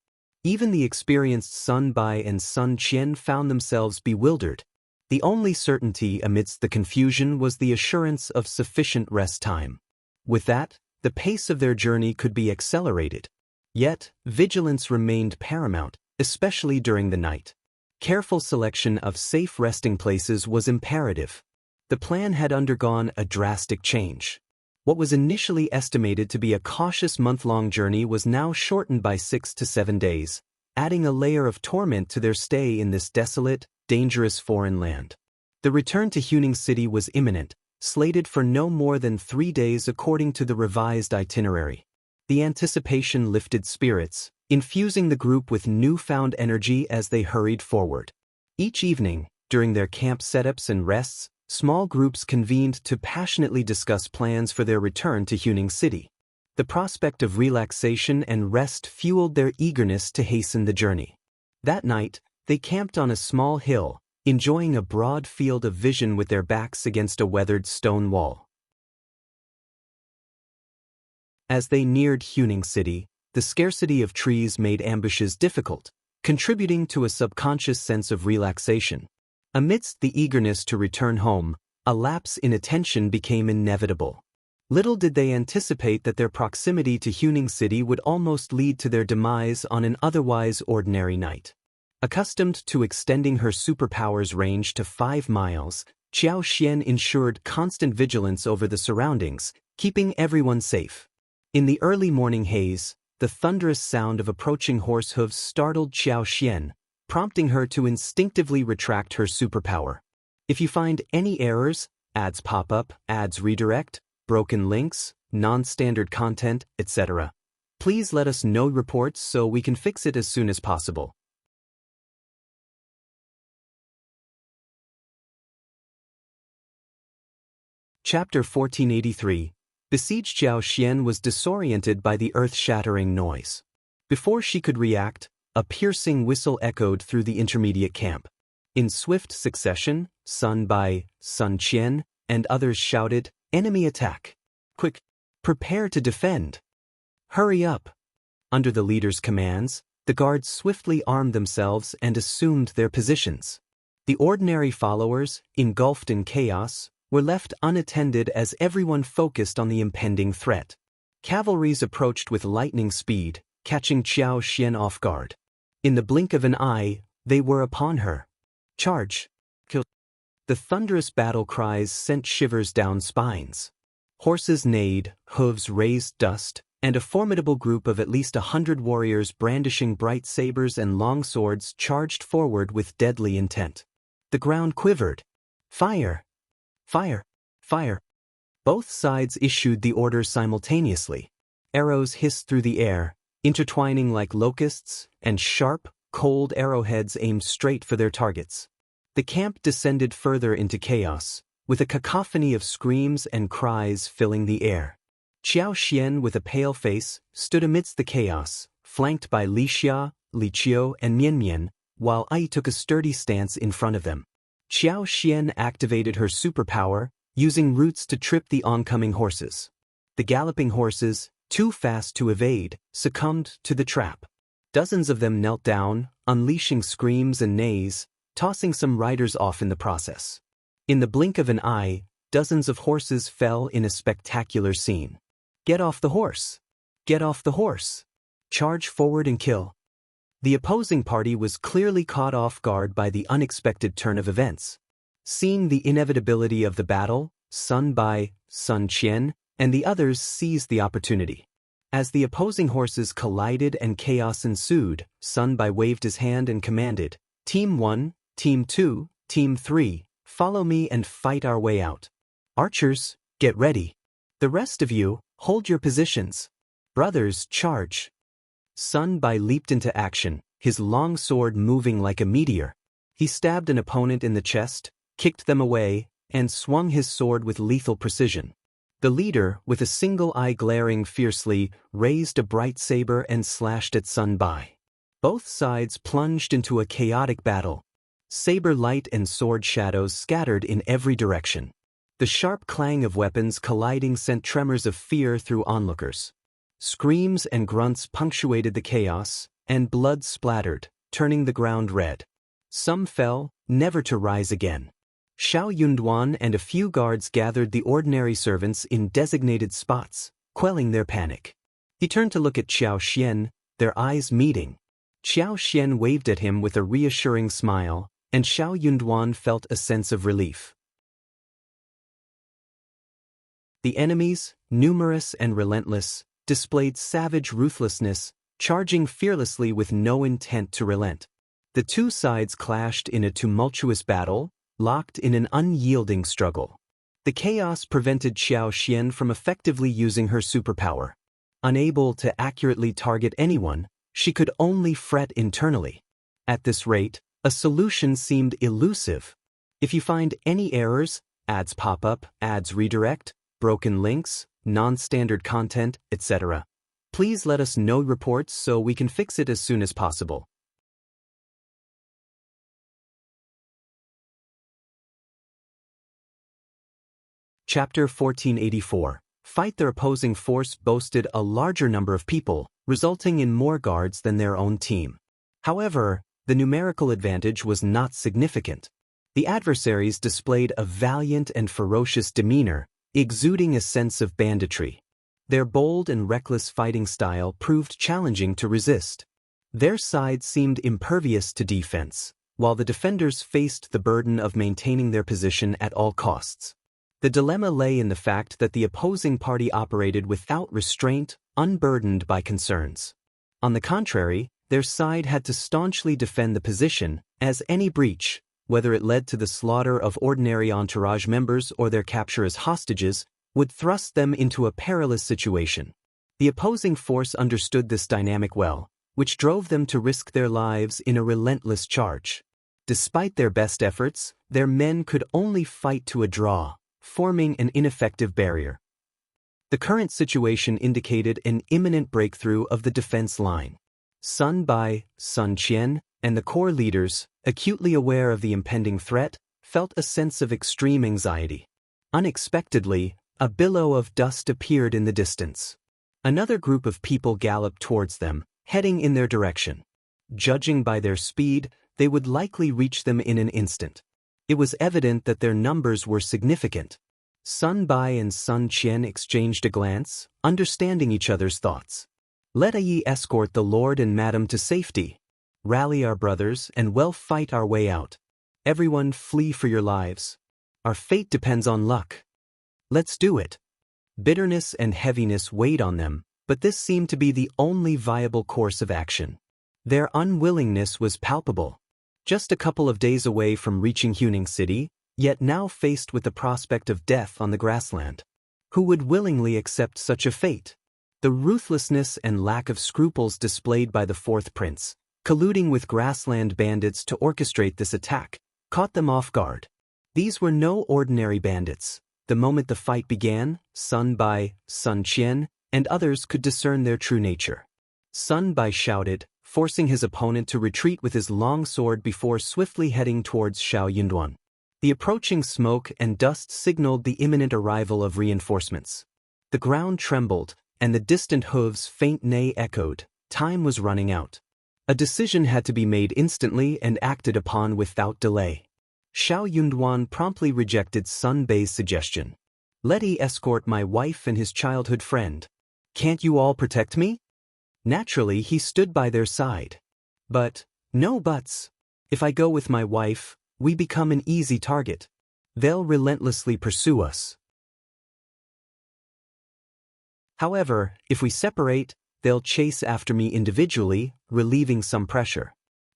Even the experienced Sun Bai and Sun Qian found themselves bewildered. The only certainty amidst the confusion was the assurance of sufficient rest time. With that, the pace of their journey could be accelerated. Yet, vigilance remained paramount, especially during the night. Careful selection of safe resting places was imperative. The plan had undergone a drastic change. What was initially estimated to be a cautious month-long journey was now shortened by 6 to 7 days, adding a layer of torment to their stay in this desolate, dangerous foreign land. The return to Huning City was imminent, slated for no more than 3 days according to the revised itinerary. The anticipation lifted spirits, infusing the group with newfound energy as they hurried forward. Each evening, during their camp setups and rests, small groups convened to passionately discuss plans for their return to Huning City. The prospect of relaxation and rest fueled their eagerness to hasten the journey. That night, they camped on a small hill, enjoying a broad field of vision with their backs against a weathered stone wall. As they neared Huning City, the scarcity of trees made ambushes difficult, contributing to a subconscious sense of relaxation. Amidst the eagerness to return home, a lapse in attention became inevitable. Little did they anticipate that their proximity to Huning City would almost lead to their demise on an otherwise ordinary night. Accustomed to extending her superpower's range to 5 miles, Qiao Xian ensured constant vigilance over the surroundings, keeping everyone safe. In the early morning haze, the thunderous sound of approaching horse hooves startled Qiao Xian, prompting her to instinctively retract her superpower. If you find any errors, ads pop up, ads redirect, broken links, non-standard content, etc., please let us know reports so we can fix it as soon as possible. Chapter 1483. Besiege. Qiao Xian was disoriented by the earth-shattering noise. Before she could react, a piercing whistle echoed through the intermediate camp. In swift succession, Sun Bai, Sun Qian, and others shouted, "Enemy attack! Quick! Prepare to defend! Hurry up!" Under the leader's commands, the guards swiftly armed themselves and assumed their positions. The ordinary followers, engulfed in chaos, were left unattended as everyone focused on the impending threat. Cavalries approached with lightning speed, catching Qiao Xian off guard. In the blink of an eye, they were upon her. Charge! Kill! The thunderous battle cries sent shivers down spines. Horses neighed, hooves raised dust, and a formidable group of at least 100 warriors brandishing bright sabers and long swords charged forward with deadly intent. The ground quivered. Fire! Fire! Fire! Both sides issued the order simultaneously. Arrows hissed through the air, intertwining like locusts, and sharp, cold arrowheads aimed straight for their targets. The camp descended further into chaos, with a cacophony of screams and cries filling the air. Qiao Xian, with a pale face, stood amidst the chaos, flanked by Li Xia, Li Qiao, and Mian Mian, while Ai took a sturdy stance in front of them. Qiao Xian activated her superpower, using roots to trip the oncoming horses. The galloping horses, too fast to evade, succumbed to the trap. Dozens of them knelt down, unleashing screams and neighs, tossing some riders off in the process. In the blink of an eye, dozens of horses fell in a spectacular scene. Get off the horse! Get off the horse! Charge forward and kill! The opposing party was clearly caught off guard by the unexpected turn of events. Seeing the inevitability of the battle, Sun Bai, Sun Qian, and the others seized the opportunity. As the opposing horses collided and chaos ensued, Sun Bai waved his hand and commanded, "Team 1, Team 2, Team 3, follow me and fight our way out. Archers, get ready. The rest of you, hold your positions. Brothers, charge." Sun Bai leaped into action, his long sword moving like a meteor. He stabbed an opponent in the chest, kicked them away, and swung his sword with lethal precision. The leader, with a single eye glaring fiercely, raised a bright saber and slashed at Sun Bai. Both sides plunged into a chaotic battle. Saber light and sword shadows scattered in every direction. The sharp clang of weapons colliding sent tremors of fear through onlookers. Screams and grunts punctuated the chaos, and blood splattered, turning the ground red. Some fell, never to rise again. Xiao Yunduan and a few guards gathered the ordinary servants in designated spots, quelling their panic. He turned to look at Qiao Xian, their eyes meeting. Qiao Xian waved at him with a reassuring smile, and Xiao Yunduan felt a sense of relief. The enemies, numerous and relentless, displayed savage ruthlessness, charging fearlessly with no intent to relent. The two sides clashed in a tumultuous battle, locked in an unyielding struggle. The chaos prevented Qiao Xian from effectively using her superpower. Unable to accurately target anyone, she could only fret internally. At this rate, a solution seemed elusive. If you find any errors, ads pop up, ads redirect, broken links, non-standard content, etc., please let us know reports so we can fix it as soon as possible. Chapter 1484. Fight. Their opposing force boasted a larger number of people, resulting in more guards than their own team. However, the numerical advantage was not significant. The adversaries displayed a valiant and ferocious demeanor, exuding a sense of banditry. Their bold and reckless fighting style proved challenging to resist. Their side seemed impervious to defense, while the defenders faced the burden of maintaining their position at all costs. The dilemma lay in the fact that the opposing party operated without restraint, unburdened by concerns. On the contrary, their side had to staunchly defend the position, as any breach, whether it led to the slaughter of ordinary entourage members or their capture as hostages, would thrust them into a perilous situation. The opposing force understood this dynamic well, which drove them to risk their lives in a relentless charge. Despite their best efforts, their men could only fight to a draw, forming an ineffective barrier. The current situation indicated an imminent breakthrough of the defense line. Sun Bai, Sun Qian, and the core leaders, acutely aware of the impending threat, felt a sense of extreme anxiety. Unexpectedly, a billow of dust appeared in the distance. Another group of people galloped towards them, heading in their direction. Judging by their speed, they would likely reach them in an instant. It was evident that their numbers were significant. Sun Bai and Sun Qian exchanged a glance, understanding each other's thoughts. Let Yi escort the lord and madam to safety. Rally our brothers and we'll fight our way out. Everyone flee for your lives. Our fate depends on luck. Let's do it. Bitterness and heaviness weighed on them, but this seemed to be the only viable course of action. Their unwillingness was palpable. Just a couple of days away from reaching Huning City, yet now faced with the prospect of death on the grassland. Who would willingly accept such a fate? The ruthlessness and lack of scruples displayed by the fourth prince, colluding with grassland bandits to orchestrate this attack, caught them off guard. These were no ordinary bandits. The moment the fight began, Sun Bai, Sun Qian, and others could discern their true nature. Sun Bai shouted, forcing his opponent to retreat with his long sword before swiftly heading towards Xiao Yunduan. The approaching smoke and dust signaled the imminent arrival of reinforcements. The ground trembled, and the distant hooves' faint neigh echoed. Time was running out. A decision had to be made instantly and acted upon without delay. Xiao Yunduan promptly rejected Sun Bai's suggestion. Let he escort my wife and his childhood friend. Can't you all protect me? Naturally, he stood by their side. But, no buts. If I go with my wife, we become an easy target. They'll relentlessly pursue us. However, if we separate, they'll chase after me individually, relieving some pressure.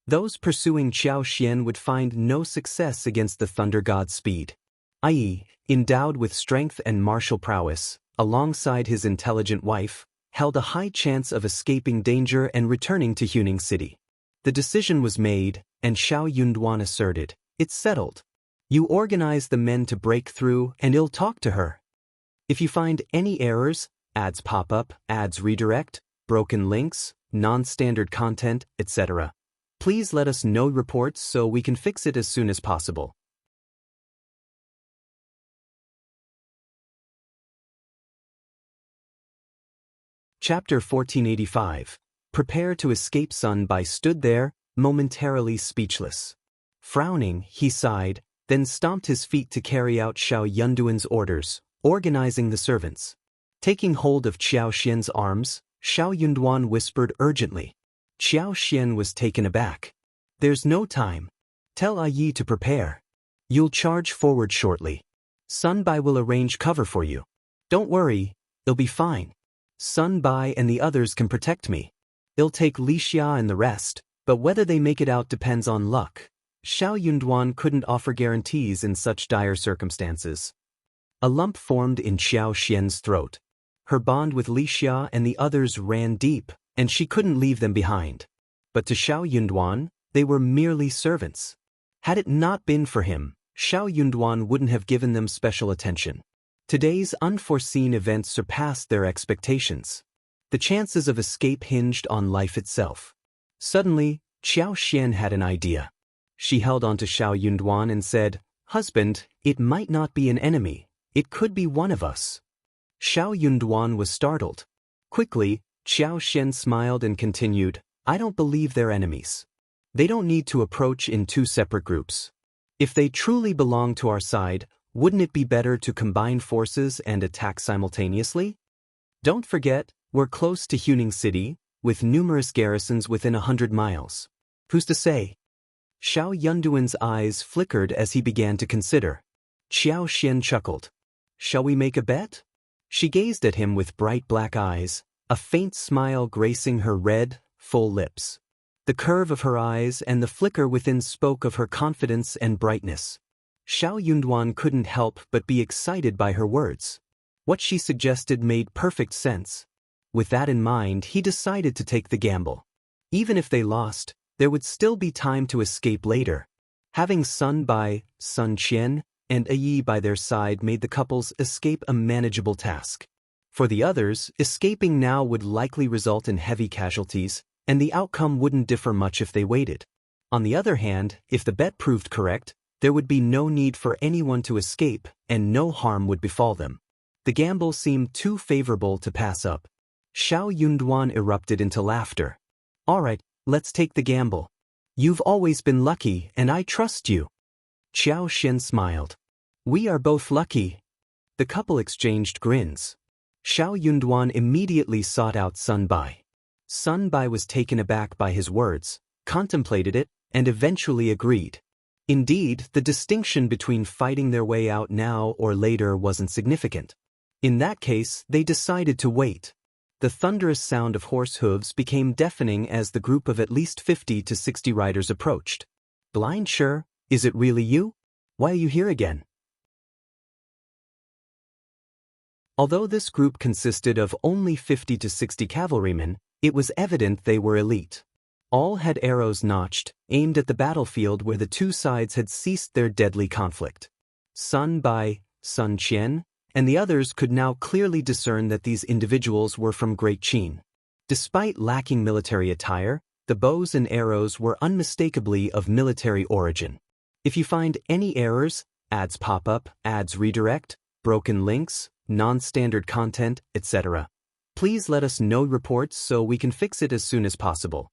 Those pursuing Qiao Xian would find no success against the Thunder God's speed. I.e., endowed with strength and martial prowess, alongside his intelligent wife, held a high chance of escaping danger and returning to Huning City. The decision was made, and Xiao Yunduan asserted, it's settled. You organize the men to break through and you'll talk to her. If you find any errors, ads pop up, ads redirect, broken links, non-standard content, etc., please let us know reports so we can fix it as soon as possible. Chapter 1485. Prepare to escape. Sun Bai stood there, momentarily speechless. Frowning, he sighed, then stomped his feet to carry out Xiao Yunduan's orders, organizing the servants. Taking hold of Qiao Xian's arms, Xiao Yunduan whispered urgently. Qiao Xian was taken aback. There's no time. Tell Yi to prepare. You'll charge forward shortly. Sun Bai will arrange cover for you. Don't worry, it'll be fine. Sun Bai and the others can protect me. It'll take Li Xia and the rest, but whether they make it out depends on luck. Xiao Yunduan couldn't offer guarantees in such dire circumstances. A lump formed in Qiao Xian's throat. Her bond with Li Xia and the others ran deep, and she couldn't leave them behind. But to Xiao Yunduan, they were merely servants. Had it not been for him, Xiao Yunduan wouldn't have given them special attention. Today's unforeseen events surpassed their expectations. The chances of escape hinged on life itself. Suddenly, Qiao Xian had an idea. She held onto Xiao Yunduan and said, "Husband, it might not be an enemy. It could be one of us." Xiao Yunduan was startled. Quickly, Qiao Xian smiled and continued, "I don't believe they're enemies. They don't need to approach in two separate groups. If they truly belong to our side, wouldn't it be better to combine forces and attack simultaneously? Don't forget, we're close to Huning City, with numerous garrisons within 100 miles. Who's to say?" Xiao Yunduan's eyes flickered as he began to consider. Qiao Xian chuckled. "Shall we make a bet?" She gazed at him with bright black eyes, a faint smile gracing her red, full lips. The curve of her eyes and the flicker within spoke of her confidence and brightness. Xiao Yunduan couldn't help but be excited by her words. What she suggested made perfect sense. With that in mind, he decided to take the gamble. Even if they lost, there would still be time to escape later. Having Sun Bai, Sun Qian, and Yi by their side made the couple's escape a manageable task. For the others, escaping now would likely result in heavy casualties, and the outcome wouldn't differ much if they waited. On the other hand, if the bet proved correct, there would be no need for anyone to escape, and no harm would befall them. The gamble seemed too favorable to pass up. Xiao Yunduan erupted into laughter. "All right, let's take the gamble. You've always been lucky, and I trust you." Qiao Xian smiled. "We are both lucky." The couple exchanged grins. Xiao Yunduan immediately sought out Sun Bai. Sun Bai was taken aback by his words, contemplated it, and eventually agreed. Indeed, the distinction between fighting their way out now or later wasn't significant. In that case, they decided to wait. The thunderous sound of horse hooves became deafening as the group of at least 50 to 60 riders approached. "Blind Sure, is it really you? Why are you here again?" Although this group consisted of only 50 to 60 cavalrymen, it was evident they were elite. All had arrows notched, aimed at the battlefield where the two sides had ceased their deadly conflict. Sun Bai, Sun Qian, and the others could now clearly discern that these individuals were from Great Qin. Despite lacking military attire, the bows and arrows were unmistakably of military origin. If you find any errors, ads pop up, ads redirect, broken links, non-standard content, etc., please let us know reports so we can fix it as soon as possible.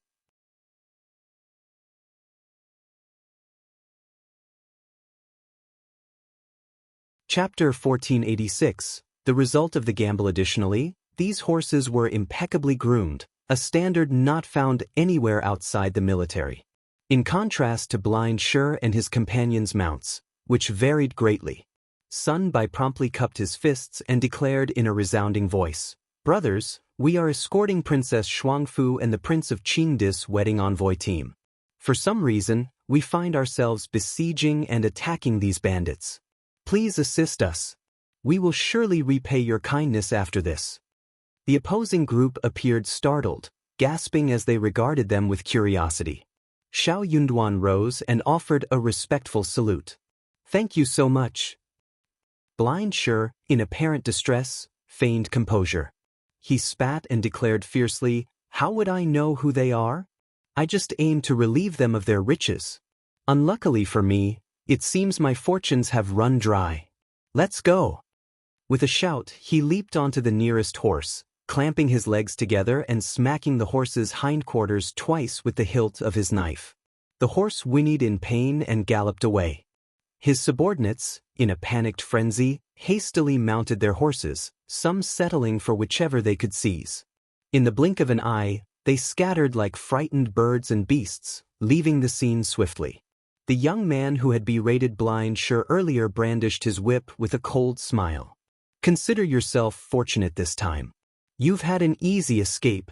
Chapter 1486. The result of the gamble. Additionally, these horses were impeccably groomed, a standard not found anywhere outside the military. In contrast to Blind Sure and his companions' mounts, which varied greatly. Sun Bai promptly cupped his fists and declared in a resounding voice, "Brothers, we are escorting Princess Shuangfu and the Prince of Qingdis wedding envoy team. For some reason, we find ourselves besieging and attacking these bandits. Please assist us. We will surely repay your kindness after this." The opposing group appeared startled, gasping as they regarded them with curiosity. Xiao Yunduan rose and offered a respectful salute. "Thank you so much." Blind Sure, in apparent distress, feigned composure. He spat and declared fiercely, "How would I know who they are? I just aim to relieve them of their riches. Unluckily for me, it seems my fortunes have run dry. Let's go." With a shout, he leaped onto the nearest horse, clamping his legs together and smacking the horse's hindquarters twice with the hilt of his knife. The horse whinnied in pain and galloped away. His subordinates, in a panicked frenzy, hastily mounted their horses, some settling for whichever they could seize. In the blink of an eye, they scattered like frightened birds and beasts, leaving the scene swiftly. The young man who had berated Blind Sure earlier brandished his whip with a cold smile. "Consider yourself fortunate this time. You've had an easy escape."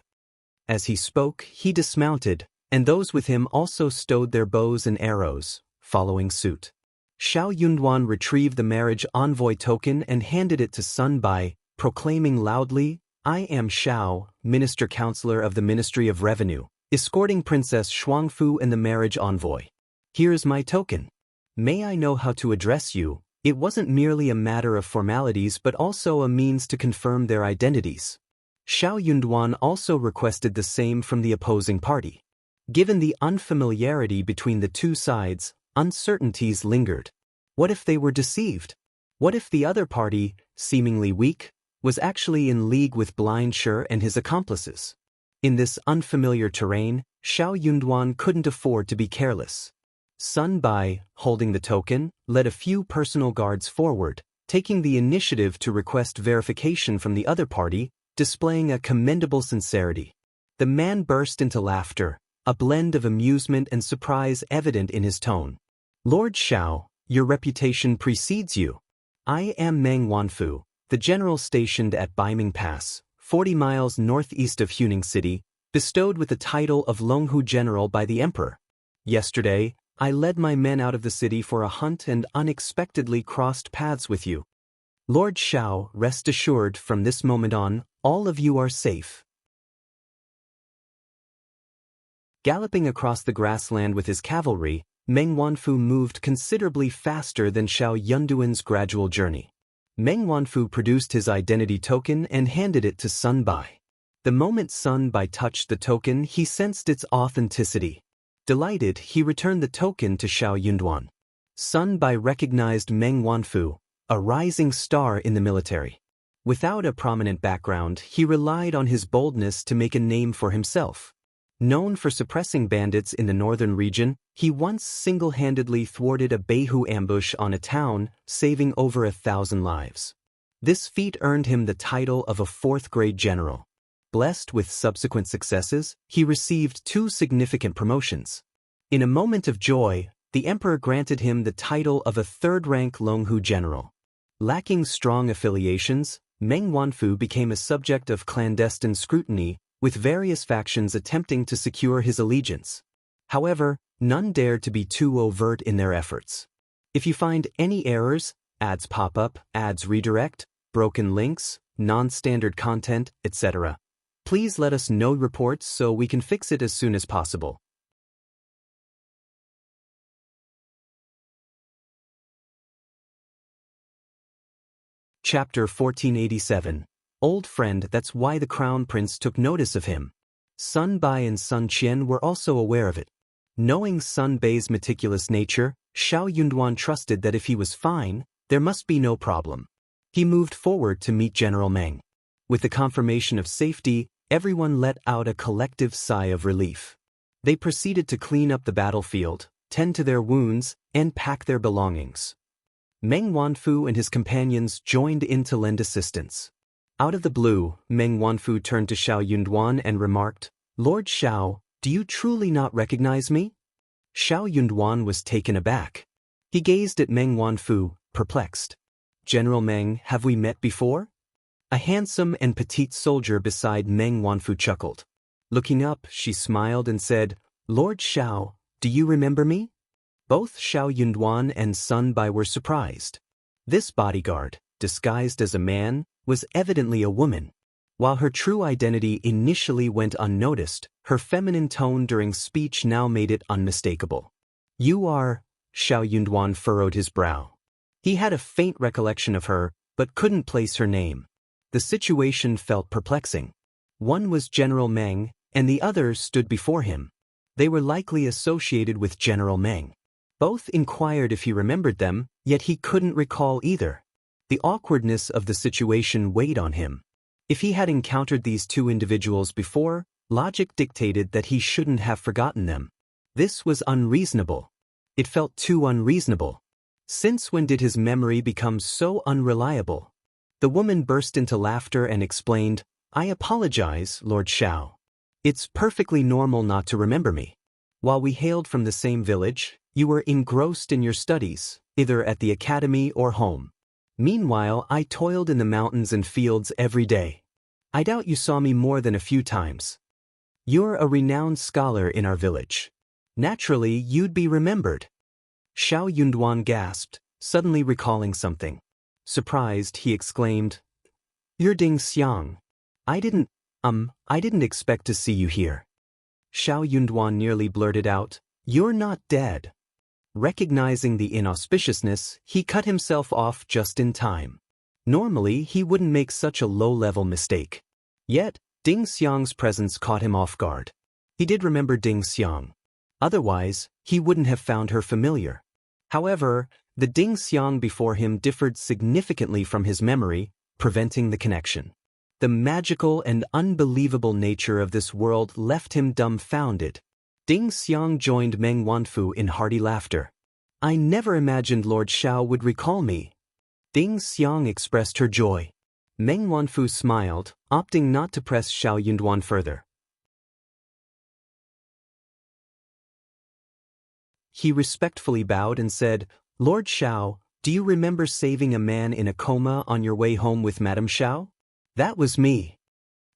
As he spoke, he dismounted, and those with him also stowed their bows and arrows, following suit. Xiao Yunduan retrieved the marriage envoy token and handed it to Sun Bai, proclaiming loudly, "I am Xiao, Minister Counselor of the Ministry of Revenue, escorting Princess Shuangfu and the marriage envoy. Here's my token. May I know how to address you?" It wasn't merely a matter of formalities but also a means to confirm their identities. Xiao Yunduan also requested the same from the opposing party. Given the unfamiliarity between the two sides, uncertainties lingered. What if they were deceived? What if the other party, seemingly weak, was actually in league with Blind Shi and his accomplices? In this unfamiliar terrain, Xiao Yunduan couldn't afford to be careless. Sun Bai, holding the token, led a few personal guards forward, taking the initiative to request verification from the other party, displaying a commendable sincerity. The man burst into laughter, a blend of amusement and surprise evident in his tone. "Lord Xiao, your reputation precedes you. I am Meng Wanfu, the general stationed at Baiming Pass, 40 miles northeast of Huning City, bestowed with the title of Longhu General by the Emperor. Yesterday, I led my men out of the city for a hunt and unexpectedly crossed paths with you. Lord Xiao, rest assured from this moment on, all of you are safe." Galloping across the grassland with his cavalry, Meng Wanfu moved considerably faster than Xiao Yunduan's gradual journey. Meng Wanfu produced his identity token and handed it to Sun Bai. The moment Sun Bai touched the token, he sensed its authenticity. Delighted, he returned the token to Xiao Yunduan. Sun Bai recognized Meng Wanfu, a rising star in the military. Without a prominent background, he relied on his boldness to make a name for himself. Known for suppressing bandits in the northern region, he once single-handedly thwarted a Beihu ambush on a town, saving over 1,000 lives. This feat earned him the title of a fourth-grade general. Blessed with subsequent successes, he received 2 significant promotions. In a moment of joy, the emperor granted him the title of a third-rank Longhu general. Lacking strong affiliations, Meng Wanfu became a subject of clandestine scrutiny, with various factions attempting to secure his allegiance. However, none dared to be too overt in their efforts. If you find any errors, ads pop up, ads redirect, broken links, non-standard content, etc., please let us know reports so we can fix it as soon as possible. Chapter 1487. Old friend. That's why the Crown Prince took notice of him. Sun Bai and Sun Qian were also aware of it. Knowing Sun Bai's meticulous nature, Xiao Yunduan trusted that if he was fine, there must be no problem. He moved forward to meet General Meng. With the confirmation of safety, everyone let out a collective sigh of relief. They proceeded to clean up the battlefield, tend to their wounds, and pack their belongings. Meng Wanfu and his companions joined in to lend assistance. Out of the blue, Meng Wanfu turned to Xiao Yunduan and remarked, "Lord Xiao, do you truly not recognize me?" Xiao Yunduan was taken aback. He gazed at Meng Wanfu, perplexed. "General Meng, have we met before?" A handsome and petite soldier beside Meng Wanfu chuckled. Looking up, she smiled and said, "Lord Xiao, do you remember me?" Both Xiao Yunduan and Sun Bai were surprised. This bodyguard, disguised as a man, was evidently a woman. While her true identity initially went unnoticed, her feminine tone during speech now made it unmistakable. "You are..." Xiao Yunduan furrowed his brow. He had a faint recollection of her, but couldn't place her name. The situation felt perplexing. One was General Meng, and the other stood before him. They were likely associated with General Meng. Both inquired if he remembered them, yet he couldn't recall either. The awkwardness of the situation weighed on him. If he had encountered these 2 individuals before, logic dictated that he shouldn't have forgotten them. This was unreasonable. It felt too unreasonable. Since when did his memory become so unreliable? The woman burst into laughter and explained, "I apologize, Lord Xiao. It's perfectly normal not to remember me. While we hailed from the same village, you were engrossed in your studies, either at the academy or home. Meanwhile, I toiled in the mountains and fields every day. I doubt you saw me more than a few times. You're a renowned scholar in our village. Naturally, you'd be remembered." Xiao Yunduan gasped, suddenly recalling something. Surprised, he exclaimed, "You're Ding Xiang. I didn't expect to see you here." Xiao Yunduan nearly blurted out, "You're not dead." Recognizing the inauspiciousness, he cut himself off just in time. Normally, he wouldn't make such a low-level mistake. Yet, Ding Xiang's presence caught him off guard. He did remember Ding Xiang. Otherwise, he wouldn't have found her familiar. However, the Ding Xiang before him differed significantly from his memory, preventing the connection. The magical and unbelievable nature of this world left him dumbfounded. Ding Xiang joined Meng Wanfu in hearty laughter. "I never imagined Lord Xiao would recall me." Ding Xiang expressed her joy. Meng Wanfu smiled, opting not to press Xiao Yunduan further. He respectfully bowed and said, "Lord Xiao, do you remember saving a man in a coma on your way home with Madame Xiao?" "That was me."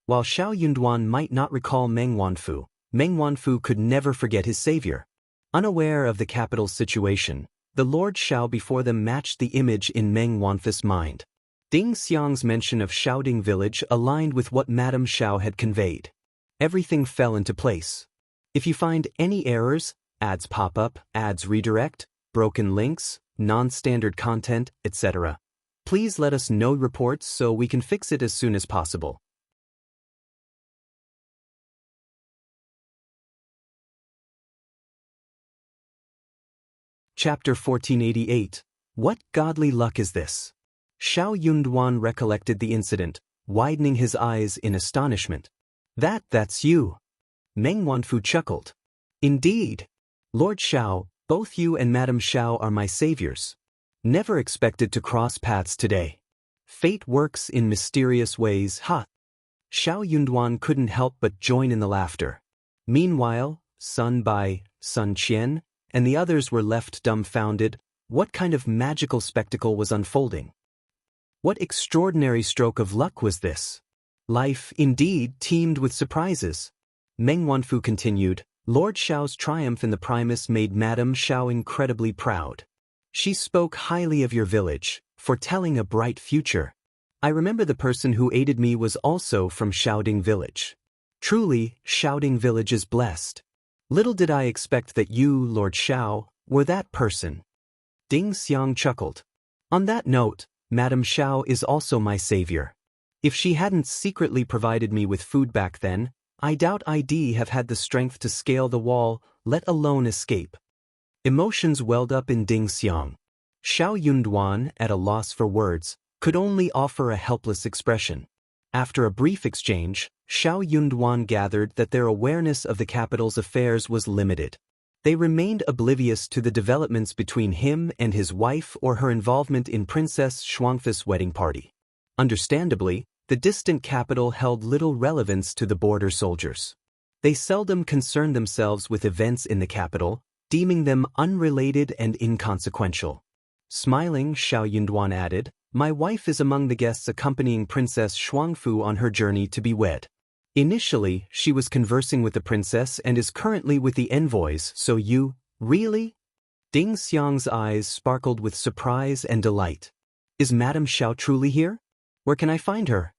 While Xiao Yunduan might not recall Meng Wanfu could never forget his savior. Unaware of the capital's situation, the Lord Xiao before them matched the image in Meng Wanfu's mind. Ding Xiang's mention of Xiaoding village aligned with what Madame Xiao had conveyed. Everything fell into place. If you find any errors, ads pop up, ads redirect, broken links, non-standard content, etc., please let us know reports so we can fix it as soon as possible. Chapter 1488. What godly luck is this? Xiao Yunduan recollected the incident, widening his eyes in astonishment. That's you." Meng Wanfu chuckled. "Indeed. Lord Xiao, both you and Madame Xiao are my saviors. Never expected to cross paths today. Fate works in mysterious ways, ha." Xiao Yunduan couldn't help but join in the laughter. Meanwhile, Sun Bai, Sun Qian, and the others were left dumbfounded. What kind of magical spectacle was unfolding? What extraordinary stroke of luck was this? Life, indeed, teemed with surprises. Meng Wanfu continued, "Lord Xiao's triumph in the Primus made Madame Xiao incredibly proud. She spoke highly of your village, foretelling a bright future. I remember the person who aided me was also from Xiaoding village. Truly, Xiaoding village is blessed. Little did I expect that you, Lord Xiao, were that person." Ding Xiang chuckled. "On that note, Madame Xiao is also my savior. If she hadn't secretly provided me with food back then, I doubt I'd have had the strength to scale the wall, let alone escape." Emotions welled up in Ding Xiang. Xiao Yunduan, at a loss for words, could only offer a helpless expression. After a brief exchange, Xiao Yunduan gathered that their awareness of the capital's affairs was limited. They remained oblivious to the developments between him and his wife or her involvement in Princess Shuangfi's wedding party. Understandably, the distant capital held little relevance to the border soldiers. They seldom concerned themselves with events in the capital, deeming them unrelated and inconsequential. Smiling, Xiao Yunduan added, "My wife is among the guests accompanying Princess Shuangfu on her journey to be wed. Initially, she was conversing with the princess and is currently with the envoys, so you, really?" Ding Xiang's eyes sparkled with surprise and delight. "Is Madame Xiao truly here? Where can I find her?"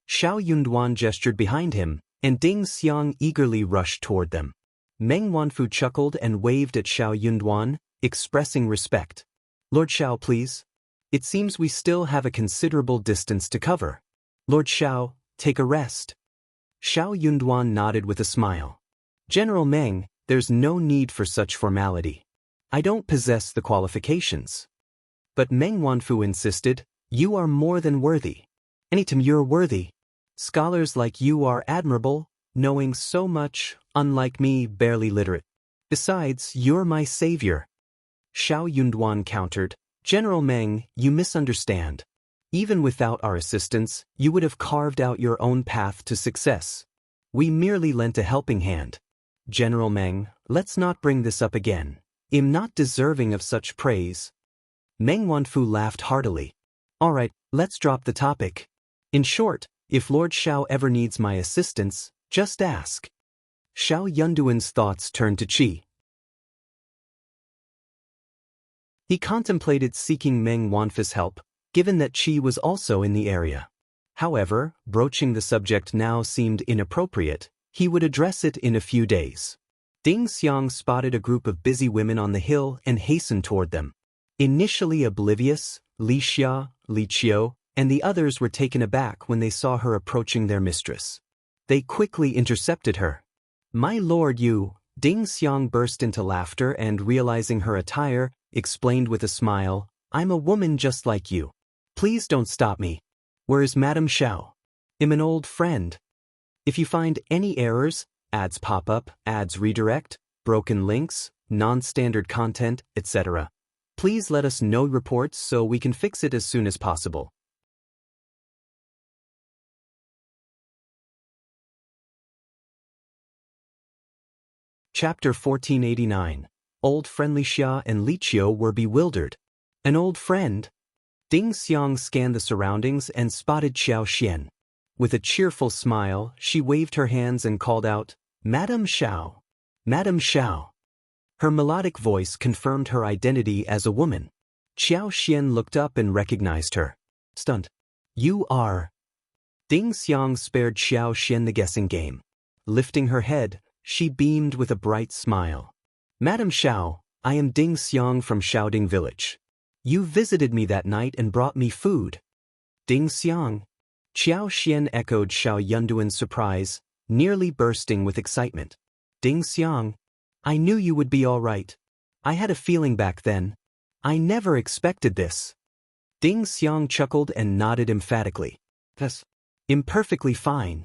Xiao Yunduan gestured behind him, and Ding Xiang eagerly rushed toward them. Meng Wanfu chuckled and waved at Xiao Yunduan, expressing respect. "Lord Xiao, please. It seems we still have a considerable distance to cover. Lord Xiao, take a rest." Xiao Yunduan nodded with a smile. "General Meng, there's no need for such formality. I don't possess the qualifications." But Meng Wanfu insisted, "You are more than worthy. Anytime you're worthy. Scholars like you are admirable, knowing so much, unlike me, barely literate. Besides, you're my savior." Xiao Yunduan countered, "General Meng, you misunderstand. Even without our assistance, you would have carved out your own path to success. We merely lent a helping hand. General Meng, let's not bring this up again. I'm not deserving of such praise." Meng Wanfu laughed heartily. "All right, let's drop the topic. In short, if Lord Xiao ever needs my assistance, just ask." Xiao Yunduan's thoughts turned to Qi. He contemplated seeking Meng Wanfa's help, given that Qi was also in the area. However, broaching the subject now seemed inappropriate. He would address it in a few days. Ding Xiang spotted a group of busy women on the hill and hastened toward them. Initially oblivious, Li Xia, Li Qiao, and the others were taken aback when they saw her approaching their mistress. They quickly intercepted her. "My lord, you," Ding Xiang burst into laughter and, realizing her attire, explained with a smile, "I'm a woman just like you. Please don't stop me. Where is Madame Qiao? I'm an old friend. If you find any errors, ads pop up, ads redirect, broken links, non-standard content, etc., please let us know reports so we can fix it as soon as possible." Chapter 1489. Old friendly Xia and Li Qiao were bewildered. An old friend? Ding Xiang scanned the surroundings and spotted Qiao Xian. With a cheerful smile, she waved her hands and called out, "Madame Qiao! Madame Qiao!" Her melodic voice confirmed her identity as a woman. Qiao Xian looked up and recognized her. Stunned. "You are..." Ding Xiang spared Qiao Xian the guessing game. Lifting her head, she beamed with a bright smile. "Madame Qiao, I am Ding Xiang from Xiaoding village. You visited me that night and brought me food." "Ding Xiang?" Qiao Xian echoed Xiao Yunduan's surprise, nearly bursting with excitement. "Ding Xiang? I knew you would be all right. I had a feeling back then. I never expected this." Ding Xiang chuckled and nodded emphatically. "Yes. Imperfectly fine."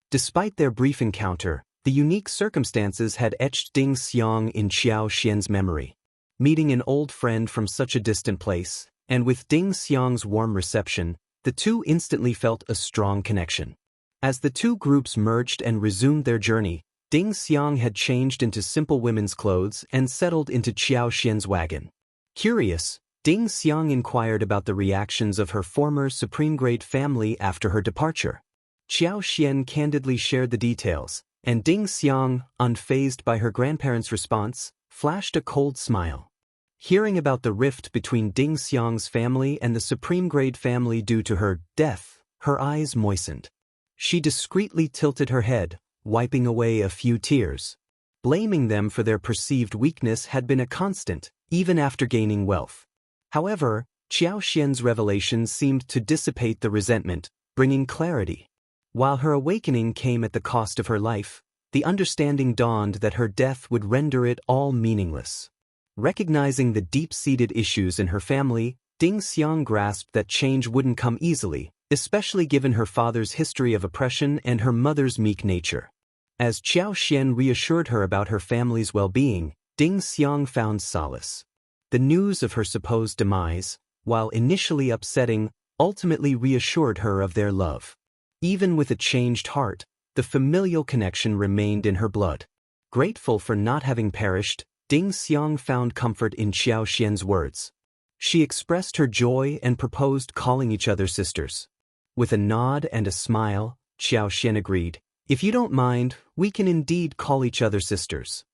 Despite their brief encounter, the unique circumstances had etched Ding Xiang in Qiao Xian's memory. Meeting an old friend from such a distant place, and with Ding Xiang's warm reception, the two instantly felt a strong connection. As the two groups merged and resumed their journey, Ding Xiang had changed into simple women's clothes and settled into Qiao Xian's wagon. Curious, Ding Xiang inquired about the reactions of her former supreme-grade family after her departure. Qiao Xian candidly shared the details, and Ding Xiang, unfazed by her grandparents' response, flashed a cold smile. Hearing about the rift between Ding Xiang's family and the supreme-grade family due to her death, her eyes moistened. She discreetly tilted her head, wiping away a few tears. Blaming them for their perceived weakness had been a constant, even after gaining wealth. However, Qiao Xian's revelations seemed to dissipate the resentment, bringing clarity. While her awakening came at the cost of her life, the understanding dawned that her death would render it all meaningless. Recognizing the deep-seated issues in her family, Ding Xiang grasped that change wouldn't come easily, especially given her father's history of oppression and her mother's meek nature. As Qiao Xian reassured her about her family's well-being, Ding Xiang found solace. The news of her supposed demise, while initially upsetting, ultimately reassured her of their love. Even with a changed heart, the familial connection remained in her blood. Grateful for not having perished, Ding Xiang found comfort in Qiao Xian's words. She expressed her joy and proposed calling each other sisters. With a nod and a smile, Qiao Xian agreed, "If you don't mind, we can indeed call each other sisters.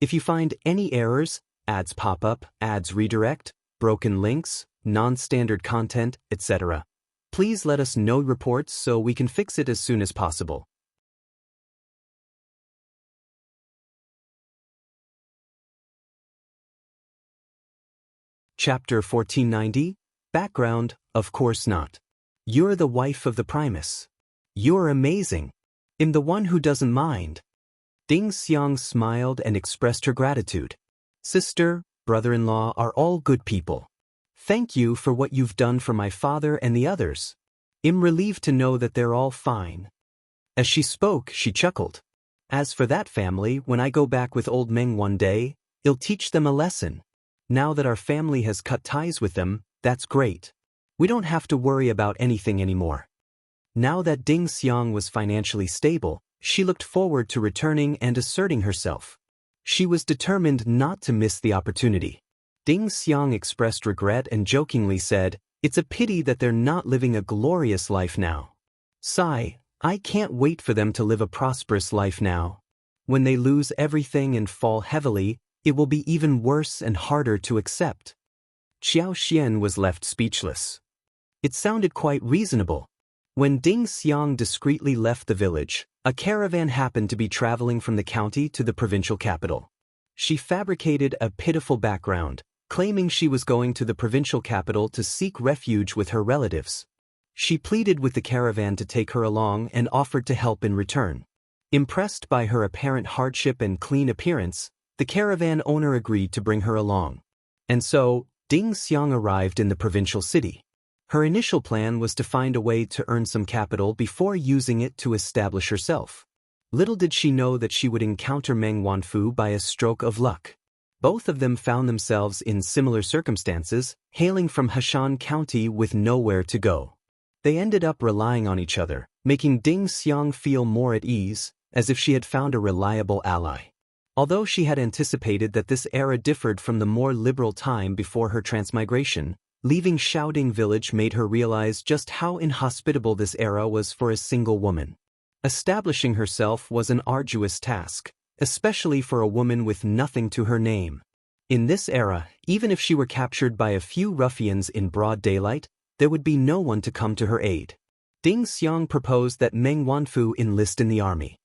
If you find any errors, ads pop up, ads redirect, broken links, non-standard content, etc., please let us know reports so we can fix it as soon as possible." Chapter 1490. Background, of course not. You're the wife of the Primus. You're amazing. I'm the one who doesn't mind. Ding Xiang smiled and expressed her gratitude. Sister, brother-in-law are all good people. Thank you for what you've done for my father and the others. I'm relieved to know that they're all fine. As she spoke, she chuckled. As for that family, when I go back with old Meng one day, I'll teach them a lesson. Now that our family has cut ties with them, that's great. We don't have to worry about anything anymore. Now that Ding Xiang was financially stable, she looked forward to returning and asserting herself. She was determined not to miss the opportunity. Ding Xiang expressed regret and jokingly said, "It's a pity that they're not living a glorious life now. Sigh, I can't wait for them to live a prosperous life now. When they lose everything and fall heavily, it will be even worse and harder to accept." Qiao Xian was left speechless. It sounded quite reasonable. When Ding Xiang discreetly left the village, a caravan happened to be traveling from the county to the provincial capital. She fabricated a pitiful background, claiming she was going to the provincial capital to seek refuge with her relatives. She pleaded with the caravan to take her along and offered to help in return. Impressed by her apparent hardship and clean appearance, the caravan owner agreed to bring her along. And so, Ding Xiang arrived in the provincial city. Her initial plan was to find a way to earn some capital before using it to establish herself. Little did she know that she would encounter Meng Wanfu by a stroke of luck. Both of them found themselves in similar circumstances, hailing from Heshan County with nowhere to go. They ended up relying on each other, making Ding Xiang feel more at ease, as if she had found a reliable ally. Although she had anticipated that this era differed from the more liberal time before her transmigration, leaving Shaoding Village made her realize just how inhospitable this era was for a single woman. Establishing herself was an arduous task, especially for a woman with nothing to her name. In this era, even if she were captured by a few ruffians in broad daylight, there would be no one to come to her aid. Ding Xiang proposed that Meng Wanfu enlist in the army.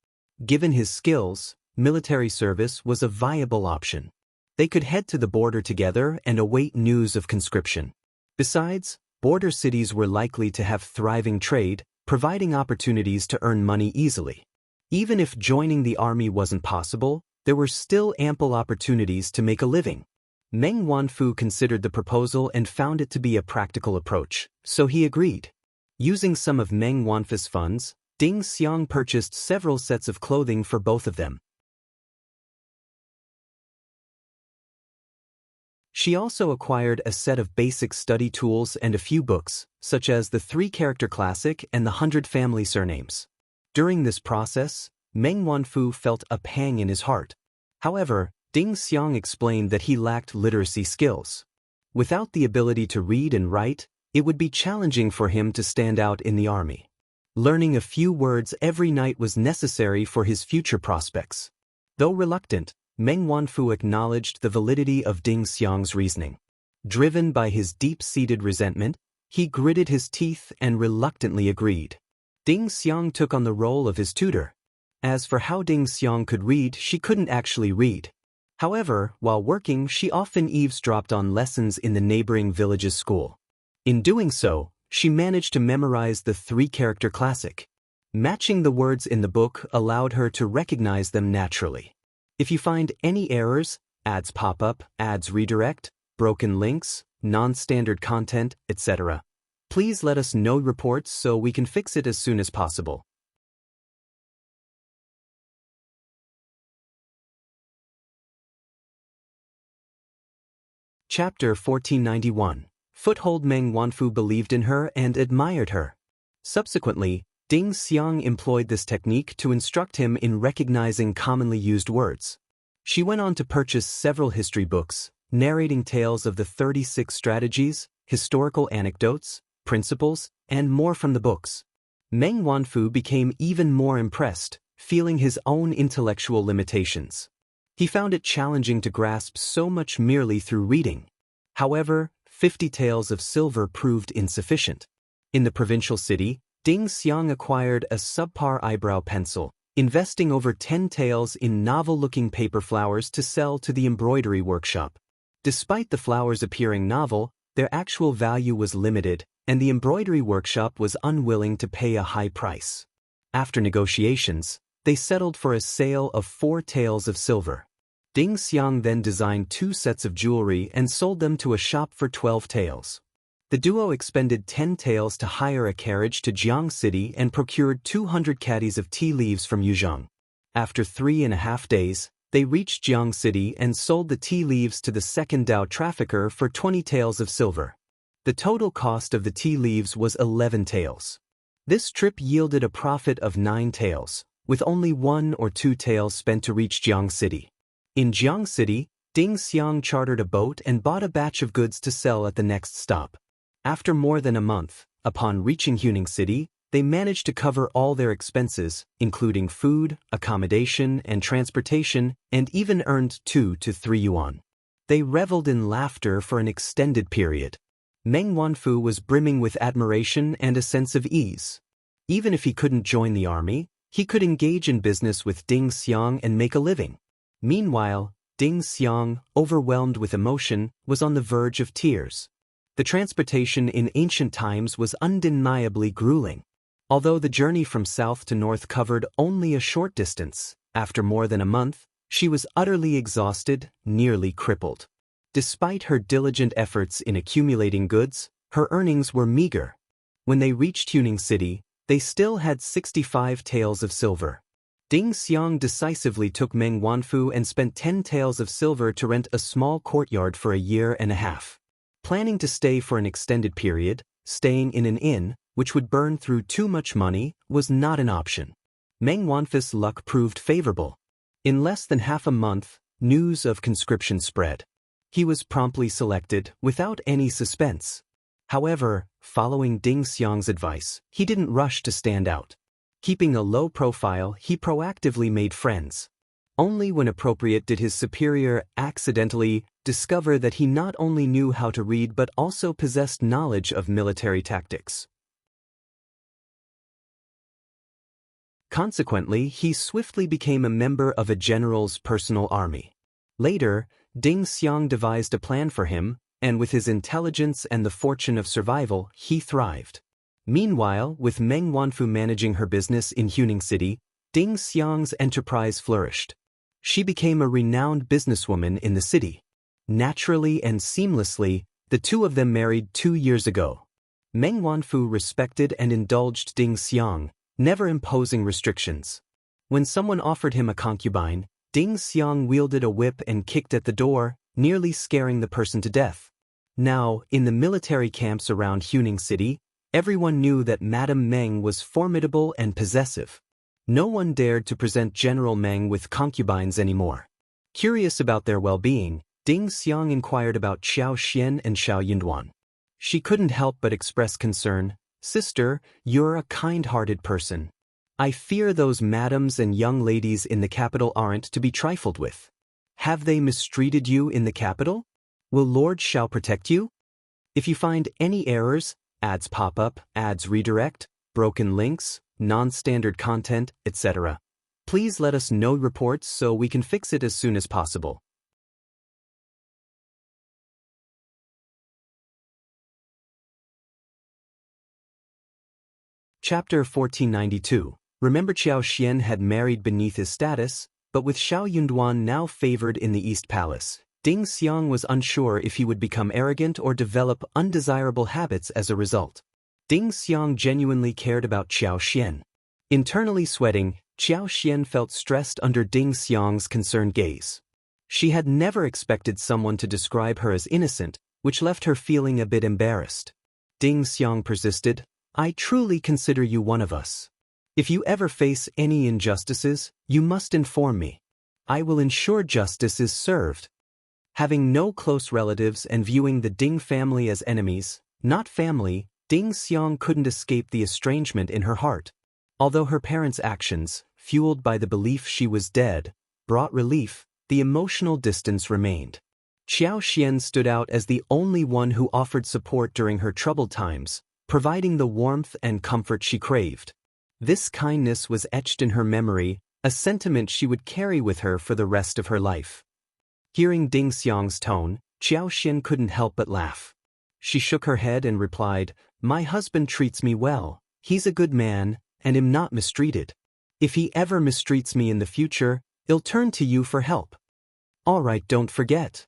Given his skills, military service was a viable option. They could head to the border together and await news of conscription. Besides, border cities were likely to have thriving trade, providing opportunities to earn money easily. Even if joining the army wasn't possible, there were still ample opportunities to make a living. Meng Wanfu considered the proposal and found it to be a practical approach, so he agreed. Using some of Meng Wanfu's funds, Ding Xiang purchased several sets of clothing for both of them. She also acquired a set of basic study tools and a few books, such as the 3-character classic and the 100 family surnames. During this process, Meng Wanfu felt a pang in his heart. However, Ding Xiang explained that he lacked literacy skills. Without the ability to read and write, it would be challenging for him to stand out in the army. Learning a few words every night was necessary for his future prospects. Though reluctant, Meng Wanfu acknowledged the validity of Ding Xiang's reasoning. Driven by his deep-seated resentment, he gritted his teeth and reluctantly agreed. Ding Xiang took on the role of his tutor. As for how Ding Xiang could read, she couldn't actually read. However, while working, she often eavesdropped on lessons in the neighboring village's school. In doing so, she managed to memorize the 3-character classic. Matching the words in the book allowed her to recognize them naturally. If you find any errors, ads pop up, ads redirect, broken links, non-standard content, etc., please let us know reports so we can fix it as soon as possible. Chapter 1491. Foothold. Meng Wanfu believed in her and admired her. Subsequently, Ding Xiang employed this technique to instruct him in recognizing commonly used words. She went on to purchase several history books, narrating tales of the 36 strategies, historical anecdotes, principles, and more from the books. Meng Wanfu became even more impressed, feeling his own intellectual limitations. He found it challenging to grasp so much merely through reading. However, 50 taels of silver proved insufficient. In the provincial city, Ding Xiang acquired a subpar eyebrow pencil, investing over 10 taels in novel-looking paper flowers to sell to the embroidery workshop. Despite the flowers appearing novel, their actual value was limited, and the embroidery workshop was unwilling to pay a high price. After negotiations, they settled for a sale of 4 taels of silver. Ding Xiang then designed 2 sets of jewelry and sold them to a shop for 12 taels. The duo expended 10 taels to hire a carriage to Jiang City and procured 200 caddies of tea leaves from Yuzhong. After 3.5 days, they reached Jiang City and sold the tea leaves to the second Dao trafficker for 20 taels of silver. The total cost of the tea leaves was 11 taels. This trip yielded a profit of 9 taels, with only 1 or 2 taels spent to reach Jiang City. In Jiang City, Ding Xiang chartered a boat and bought a batch of goods to sell at the next stop. After more than a month, upon reaching Huning City, they managed to cover all their expenses, including food, accommodation, and transportation, and even earned 2 to 3 yuan. They reveled in laughter for an extended period. Meng Wanfu was brimming with admiration and a sense of ease. Even if he couldn't join the army, he could engage in business with Ding Xiang and make a living. Meanwhile, Ding Xiang, overwhelmed with emotion, was on the verge of tears. The transportation in ancient times was undeniably grueling. Although the journey from south to north covered only a short distance, after more than a month, she was utterly exhausted, nearly crippled. Despite her diligent efforts in accumulating goods, her earnings were meager. When they reached Huning City, they still had 65 taels of silver. Ding Xiang decisively took Meng Wanfu and spent 10 taels of silver to rent a small courtyard for a year and a half. Planning to stay for an extended period, staying in an inn, which would burn through too much money, was not an option. Meng Wanfu's luck proved favorable. In less than half a month, news of conscription spread. He was promptly selected, without any suspense. However, following Ding Xiang's advice, he didn't rush to stand out. Keeping a low profile, he proactively made friends. Only when appropriate did his superior accidentally discover that he not only knew how to read but also possessed knowledge of military tactics. Consequently, he swiftly became a member of a general's personal army. Later, Ding Xiang devised a plan for him, and with his intelligence and the fortune of survival, he thrived. Meanwhile, with Meng Wanfu managing her business in Huning City, Ding Xiang's enterprise flourished. She became a renowned businesswoman in the city. Naturally and seamlessly, the two of them married 2 years ago. Meng Wanfu respected and indulged Ding Xiang, never imposing restrictions. When someone offered him a concubine, Ding Xiang wielded a whip and kicked at the door, nearly scaring the person to death. Now, in the military camps around Huning City, everyone knew that Madame Meng was formidable and possessive. No one dared to present General Meng with concubines anymore. Curious about their well-being, Ding Xiang inquired about Qiao Xian and Xiao Yunduan. She couldn't help but express concern. "Sister, you're a kind-hearted person. I fear those madams and young ladies in the capital aren't to be trifled with. Have they mistreated you in the capital? Will Lord Xiao protect you? If you find any errors, ads pop up, ads redirect, broken links, non-standard content, etc. Please let us know reports so we can fix it as soon as possible." Chapter 1492. Remember, Qiao Xian had married beneath his status, but with Xiao Yunduan now favored in the East Palace, Ding Xiang was unsure if he would become arrogant or develop undesirable habits as a result. Ding Xiang genuinely cared about Qiao Xian. Internally sweating, Qiao Xian felt stressed under Ding Xiang's concerned gaze. She had never expected someone to describe her as innocent, which left her feeling a bit embarrassed. Ding Xiang persisted, "I truly consider you one of us. If you ever face any injustices, you must inform me. I will ensure justice is served." Having no close relatives and viewing the Ding family as enemies, not family, Ding Xiang couldn't escape the estrangement in her heart. Although her parents' actions, fueled by the belief she was dead, brought relief, the emotional distance remained. Qiao Xian stood out as the only one who offered support during her troubled times, providing the warmth and comfort she craved. This kindness was etched in her memory, a sentiment she would carry with her for the rest of her life. Hearing Ding Xiang's tone, Qiao Xian couldn't help but laugh. She shook her head and replied, "My husband treats me well, he's a good man, and am not mistreated. If he ever mistreats me in the future, he'll turn to you for help." "All right, don't forget."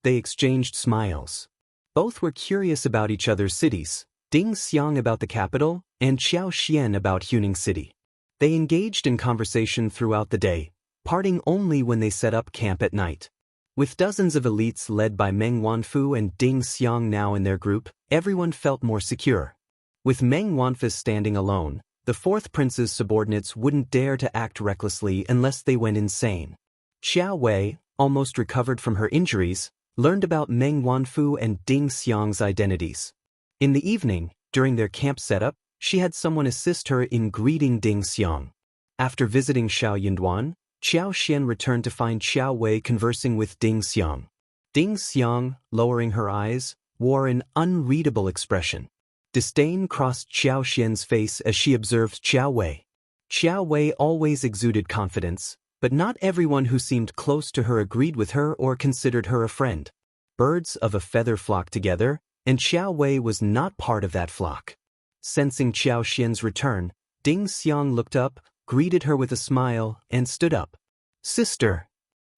They exchanged smiles. Both were curious about each other's cities, Ding Xiang about the capital, and Qiao Xian about Huning City. They engaged in conversation throughout the day, parting only when they set up camp at night. With dozens of elites led by Meng Wanfu and Ding Xiang now in their group, everyone felt more secure. With Meng Wanfu standing alone, the fourth prince's subordinates wouldn't dare to act recklessly unless they went insane. Xiao Wei, almost recovered from her injuries, learned about Meng Wanfu and Ding Xiang's identities. In the evening, during their camp setup, she had someone assist her in greeting Ding Xiang. After visiting Xiao Yunduan, Qiao Xian returned to find Xiao Wei conversing with Ding Xiang. Ding Xiang, lowering her eyes, wore an unreadable expression. Disdain crossed Qiao Xian's face as she observed Qiao Wei. Qiao Wei always exuded confidence, but not everyone who seemed close to her agreed with her or considered her a friend. Birds of a feather flock together, and Qiao Wei was not part of that flock. Sensing Qiao Xian's return, Ding Xiang looked up, greeted her with a smile, and stood up. "Sister."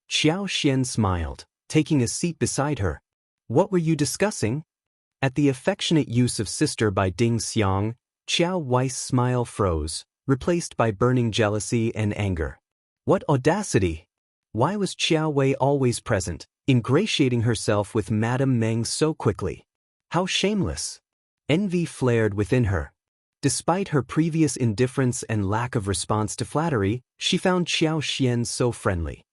Qiao Xian smiled, taking a seat beside her. "What were you discussing?" At the affectionate use of sister by Ding Xiang, Qiao Wei's smile froze, replaced by burning jealousy and anger. What audacity! Why was Qiao Wei always present, ingratiating herself with Madame Meng so quickly? How shameless! Envy flared within her. Despite her previous indifference and lack of response to flattery, she found Qiao Xian so friendly.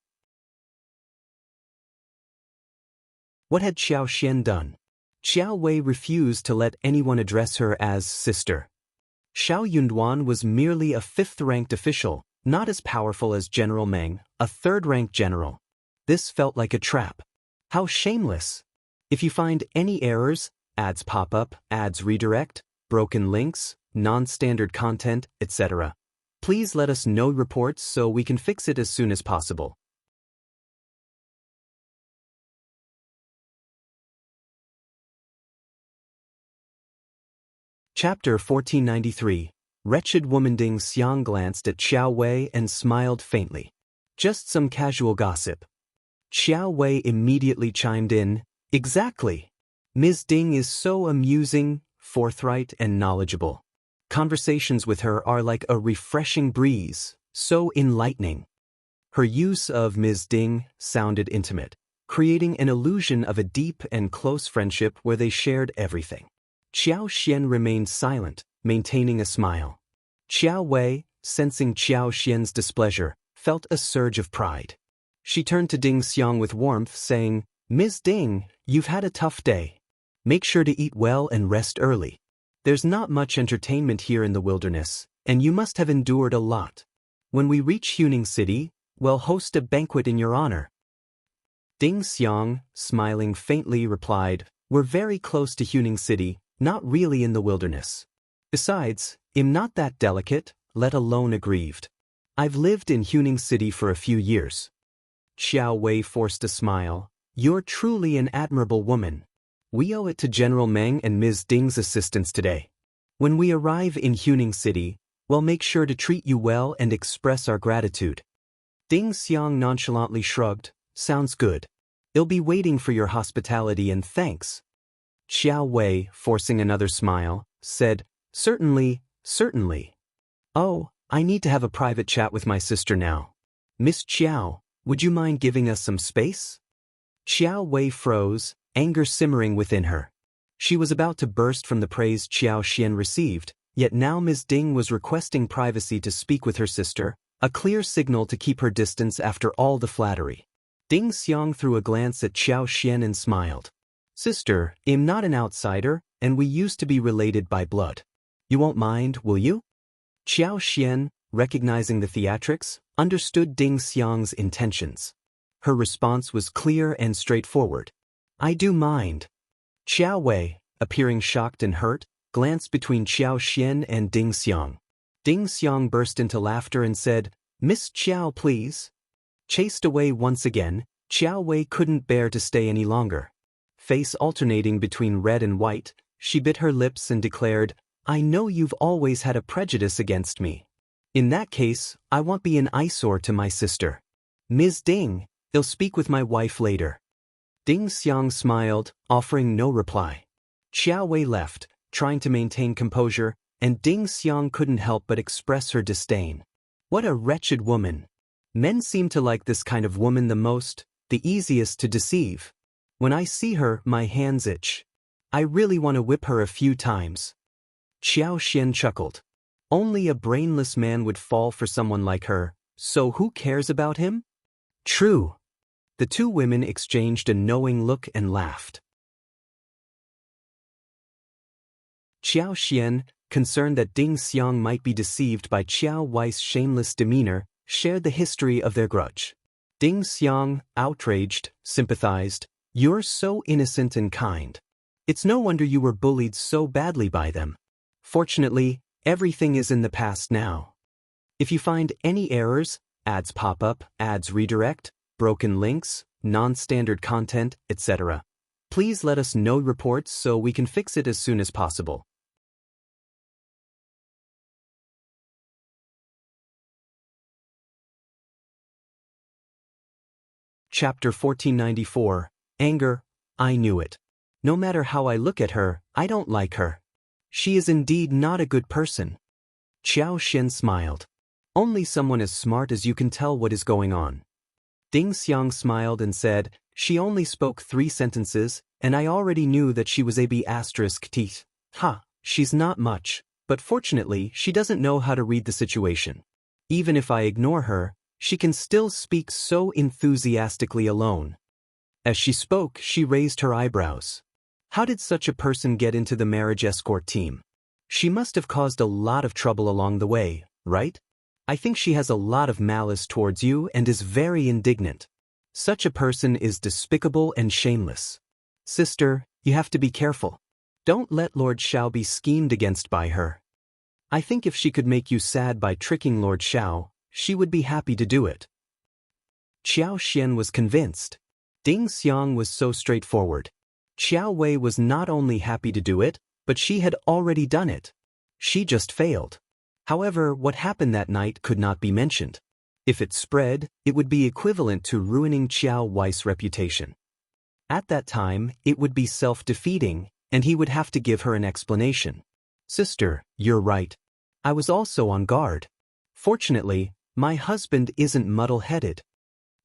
What had Qiao Xian done? Qiao Wei refused to let anyone address her as sister. Xiao Yunduan was merely a fifth-ranked official, not as powerful as General Meng, a third-ranked general. This felt like a trap. How shameless! If you find any errors, ads pop up, ads redirect, broken links, non-standard content, etc., please let us know reports so we can fix it as soon as possible. Chapter 1493. Wretched woman. Ding Xiang glanced at Qiao Wei and smiled faintly. Just some casual gossip. Qiao Wei immediately chimed in. Exactly. Ms. Ding is so amusing, forthright, and knowledgeable. Conversations with her are like a refreshing breeze, so enlightening. Her use of Ms. Ding sounded intimate, creating an illusion of a deep and close friendship where they shared everything. Qiao Xian remained silent, maintaining a smile. Qiao Wei, sensing Qiao Xian's displeasure, felt a surge of pride. She turned to Ding Xiang with warmth, saying, "Ms. Ding, you've had a tough day. Make sure to eat well and rest early. There's not much entertainment here in the wilderness, and you must have endured a lot. When we reach Huning City, we'll host a banquet in your honor." Ding Xiang, smiling faintly, replied, "We're very close to Huning City, not really in the wilderness. Besides, I'm not that delicate, let alone aggrieved. I've lived in Huning City for a few years." Qiao Wei forced a smile. "You're truly an admirable woman. We owe it to General Meng and Ms. Ding's assistance today. When we arrive in Huning City, we'll make sure to treat you well and express our gratitude." Ding Xiang nonchalantly shrugged. "Sounds good. I'll be waiting for your hospitality and thanks." Qiao Wei, forcing another smile, said, "Certainly, certainly. Oh, I need to have a private chat with my sister now. Miss Qiao, would you mind giving us some space?" Qiao Wei froze, anger simmering within her. She was about to burst from the praise Qiao Xian received, yet now Ms. Ding was requesting privacy to speak with her sister, a clear signal to keep her distance after all the flattery. Ding Xiang threw a glance at Qiao Xian and smiled. "Sister, I'm not an outsider, and we used to be related by blood. You won't mind, will you?" Qiao Xian, recognizing the theatrics, understood Ding Xiang's intentions. Her response was clear and straightforward. "I do mind." Qiao Wei, appearing shocked and hurt, glanced between Qiao Xian and Ding Xiang. Ding Xiang burst into laughter and said, "Miss Qiao, please." Chased away once again, Qiao Wei couldn't bear to stay any longer. Face alternating between red and white, she bit her lips and declared, "I know you've always had a prejudice against me. In that case, I won't be an eyesore to my sister. Ms. Ding, I'll speak with my wife later." Ding Xiang smiled, offering no reply. Qiao Wei left, trying to maintain composure, and Ding Xiang couldn't help but express her disdain. What a wretched woman. Men seem to like this kind of woman the most, the easiest to deceive. When I see her, my hands itch. I really want to whip her a few times. Qiao Xian chuckled. Only a brainless man would fall for someone like her, so who cares about him? True. The two women exchanged a knowing look and laughed. Qiao Xian, concerned that Ding Xiang might be deceived by Qiao Wei's shameless demeanor, shared the history of their grudge. Ding Xiang, outraged, sympathized, You're so innocent and kind. It's no wonder you were bullied so badly by them. Fortunately, everything is in the past now. If you find any errors, ads pop up, ads redirect, broken links, non-standard content, etc., please let us know reports so we can fix it as soon as possible. Chapter 1494, Anger. I knew it. No matter how I look at her, I don't like her. She is indeed not a good person. Qiao Xian smiled. Only someone as smart as you can tell what is going on. Ding Xiang smiled and said, she only spoke 3 sentences, and I already knew that she was a B*T. Ha, she's not much, but fortunately she doesn't know how to read the situation. Even if I ignore her, she can still speak so enthusiastically alone. As she spoke, she raised her eyebrows. How did such a person get into the marriage escort team? She must have caused a lot of trouble along the way, right? I think she has a lot of malice towards you and is very indignant. Such a person is despicable and shameless. Sister, you have to be careful. Don't let Lord Qiao be schemed against by her. I think if she could make you sad by tricking Lord Qiao, she would be happy to do it. Qiao Xian was convinced. Ding Xiang was so straightforward. Qiao Wei was not only happy to do it, but she had already done it. She just failed. However, what happened that night could not be mentioned. If it spread, it would be equivalent to ruining Qiao Wei's reputation. At that time, it would be self-defeating, and he would have to give her an explanation. Sister, you're right. I was also on guard. Fortunately, my husband isn't muddle-headed.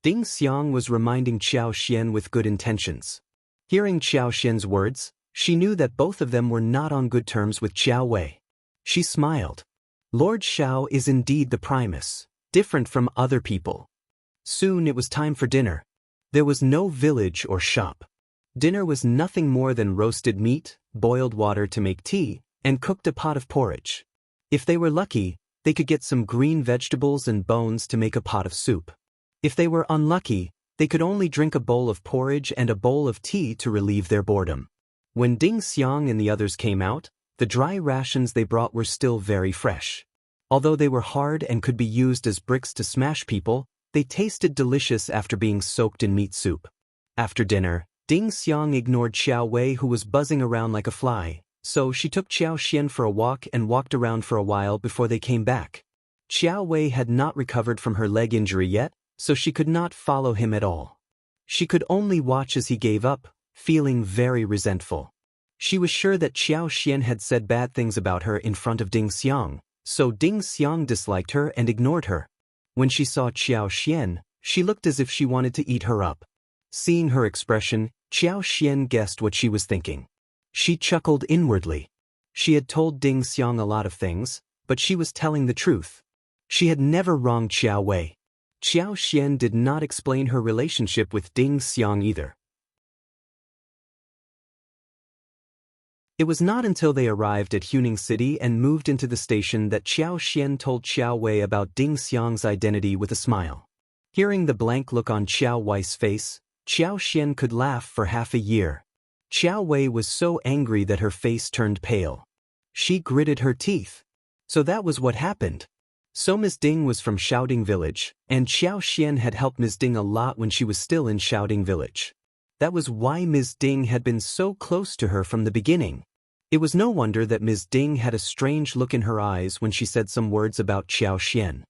Ding Xiang was reminding Qiao Xian with good intentions. Hearing Qiao Xian's words, she knew that both of them were not on good terms with Qiao Wei. She smiled. Lord Qiao is indeed the primus, different from other people. Soon it was time for dinner. There was no village or shop. Dinner was nothing more than roasted meat, boiled water to make tea, and cooked a pot of porridge. If they were lucky, they could get some green vegetables and bones to make a pot of soup. If they were unlucky, they could only drink a bowl of porridge and a bowl of tea to relieve their boredom. When Ding Xiang and the others came out, the dry rations they brought were still very fresh. Although they were hard and could be used as bricks to smash people, they tasted delicious after being soaked in meat soup. After dinner, Ding Xiang ignored Qiao Wei, who was buzzing around like a fly, so she took Qiao Xian for a walk and walked around for a while before they came back. Qiao Wei had not recovered from her leg injury yet, so she could not follow him at all. She could only watch as he gave up, feeling very resentful. She was sure that Qiao Xian had said bad things about her in front of Ding Xiang, so Ding Xiang disliked her and ignored her. When she saw Qiao Xian, she looked as if she wanted to eat her up. Seeing her expression, Qiao Xian guessed what she was thinking. She chuckled inwardly. She had told Ding Xiang a lot of things, but she was telling the truth. She had never wronged Qiao Wei. Qiao Xian did not explain her relationship with Ding Xiang either. It was not until they arrived at Huning City and moved into the station that Qiao Xian told Qiao Wei about Ding Xiang's identity with a smile. Hearing the blank look on Qiao Wei's face, Qiao Xian could laugh for half a year. Qiao Wei was so angry that her face turned pale. She gritted her teeth. So that was what happened. So Ms. Ding was from Shouting Village, and Qiao Xian had helped Ms. Ding a lot when she was still in Shouting Village. That was why Ms. Ding had been so close to her from the beginning. It was no wonder that Ms. Ding had a strange look in her eyes when she said some words about Qiao Xian.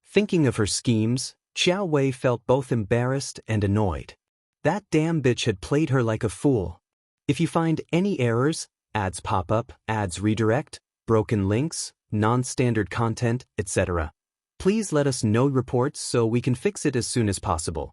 Thinking of her schemes, Qiao Wei felt both embarrassed and annoyed. That damn bitch had played her like a fool. If you find any errors, ads pop up, ads redirect, broken links, non-standard content, etc., please let us know reports so we can fix it as soon as possible.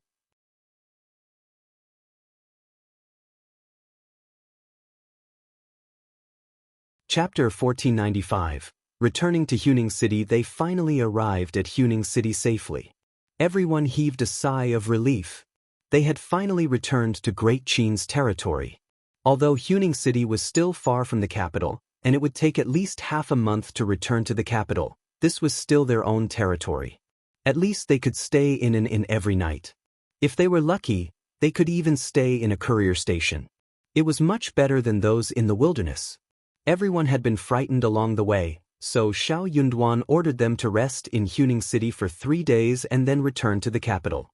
Chapter 1495. Returning to Huning City, they finally arrived at Huning City safely. Everyone heaved a sigh of relief. They had finally returned to Great Qin's territory. Although Huning City was still far from the capital, and it would take at least half a month to return to the capital, this was still their own territory. At least they could stay in an inn every night. If they were lucky, They could even stay in a courier station. It was much better than those in the wilderness. Everyone had been frightened along the way, so Xiao Yunduan ordered them to rest in Huning City for 3 days and then return to the capital.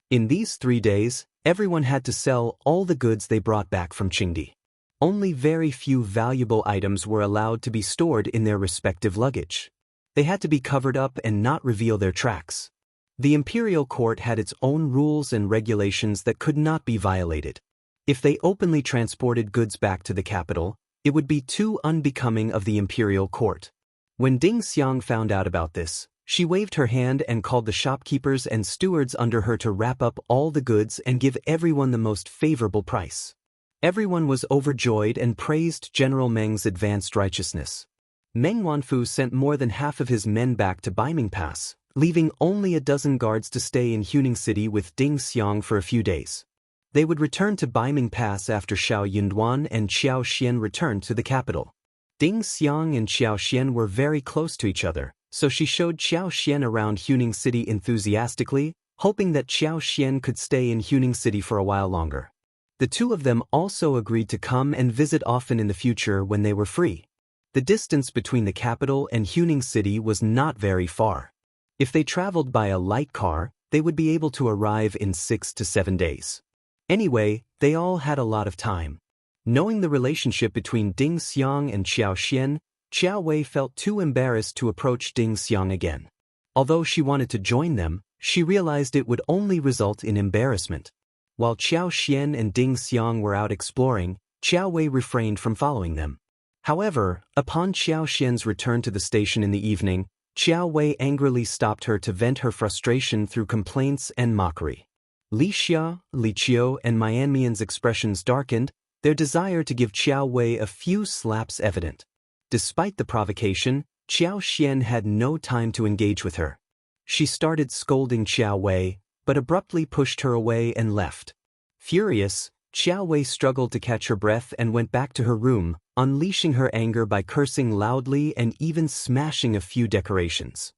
In these 3 days, everyone had to sell all the goods they brought back from Qingdi. Only very few valuable items were allowed to be stored in their respective luggage. They had to be covered up and not reveal their tracks. The imperial court had its own rules and regulations that could not be violated. If they openly transported goods back to the capital, it would be too unbecoming of the imperial court. When Ding Xiang found out about this, she waved her hand and called the shopkeepers and stewards under her to wrap up all the goods and give everyone the most favorable price. Everyone was overjoyed and praised General Meng's advanced righteousness. Meng Wanfu sent more than half of his men back to Baiming Pass, leaving only a dozen guards to stay in Huning City with Ding Xiang for a few days. They would return to Baiming Pass after Xiao Yunduan and Qiao Xian returned to the capital. Ding Xiang and Qiao Xian were very close to each other, so she showed Qiao Xian around Huning City enthusiastically, hoping that Qiao Xian could stay in Huning City for a while longer. The two of them also agreed to come and visit often in the future when they were free. The distance between the capital and Huning City was not very far. If they traveled by a light car, they would be able to arrive in 6 to 7 days. Anyway, they all had a lot of time. Knowing the relationship between Ding Xiang and Qiao Xian, Qiao Wei felt too embarrassed to approach Ding Xiang again. Although she wanted to join them, she realized it would only result in embarrassment. While Qiao Xian and Ding Xiang were out exploring, Qiao Wei refrained from following them. However, upon Qiao Xian's return to the station in the evening, Qiao Wei angrily stopped her to vent her frustration through complaints and mockery. Li Xia, Li Qiao, and Mianmian's expressions darkened, their desire to give Qiao Wei a few slaps evident. Despite the provocation, Qiao Xian had no time to engage with her. She started scolding Qiao Wei, but abruptly pushed her away and left. Furious, Qiao Wei struggled to catch her breath and went back to her room, unleashing her anger by cursing loudly and even smashing a few decorations.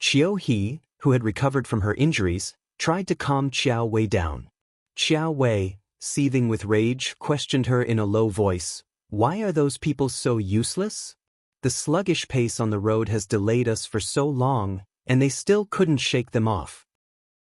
Qiao He, who had recovered from her injuries, tried to calm Qiao Wei down. Qiao Wei, seething with rage, questioned her in a low voice, "Why are those people so useless? The sluggish pace on the road has delayed us for so long, and they still couldn't shake them off."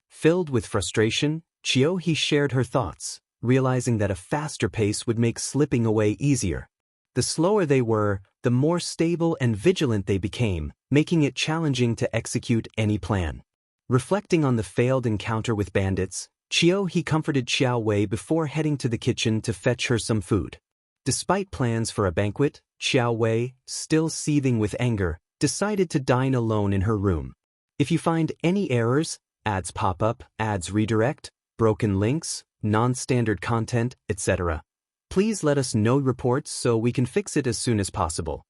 Filled with frustration, Qiao He shared her thoughts, realizing that a faster pace would make slipping away easier. The slower they were, the more stable and vigilant they became, making it challenging to execute any plan. Reflecting on the failed encounter with bandits, Qiao He comforted Qiao Wei before heading to the kitchen to fetch her some food. Despite plans for a banquet, Qiao Wei, still seething with anger, decided to dine alone in her room. If you find any errors, ads pop up, ads redirect, broken links, non-standard content, etc., please let us know reports so we can fix it as soon as possible.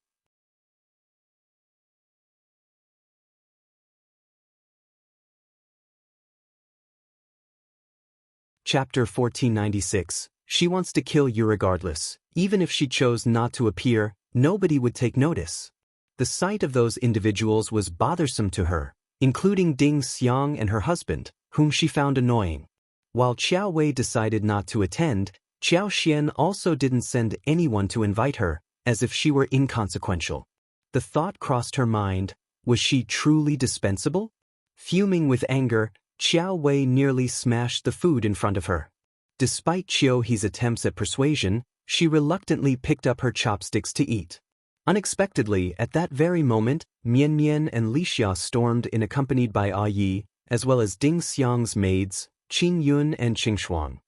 Chapter 1496. She wants to kill you regardless. Even if she chose not to appear, nobody would take notice. The sight of those individuals was bothersome to her, including Ding Xiang and her husband, whom she found annoying. While Qiao Wei decided not to attend, Qiao Xian also didn't send anyone to invite her, as if she were inconsequential. The thought crossed her mind, was she truly dispensable? Fuming with anger, Qiao Wei nearly smashed the food in front of her. Despite Qiao He's attempts at persuasion, she reluctantly picked up her chopsticks to eat. Unexpectedly, at that very moment, Mian Mian and Li Xia stormed in accompanied by A Yi, as well as Ding Xiang's maids, Qing Yun and Qing Shuang.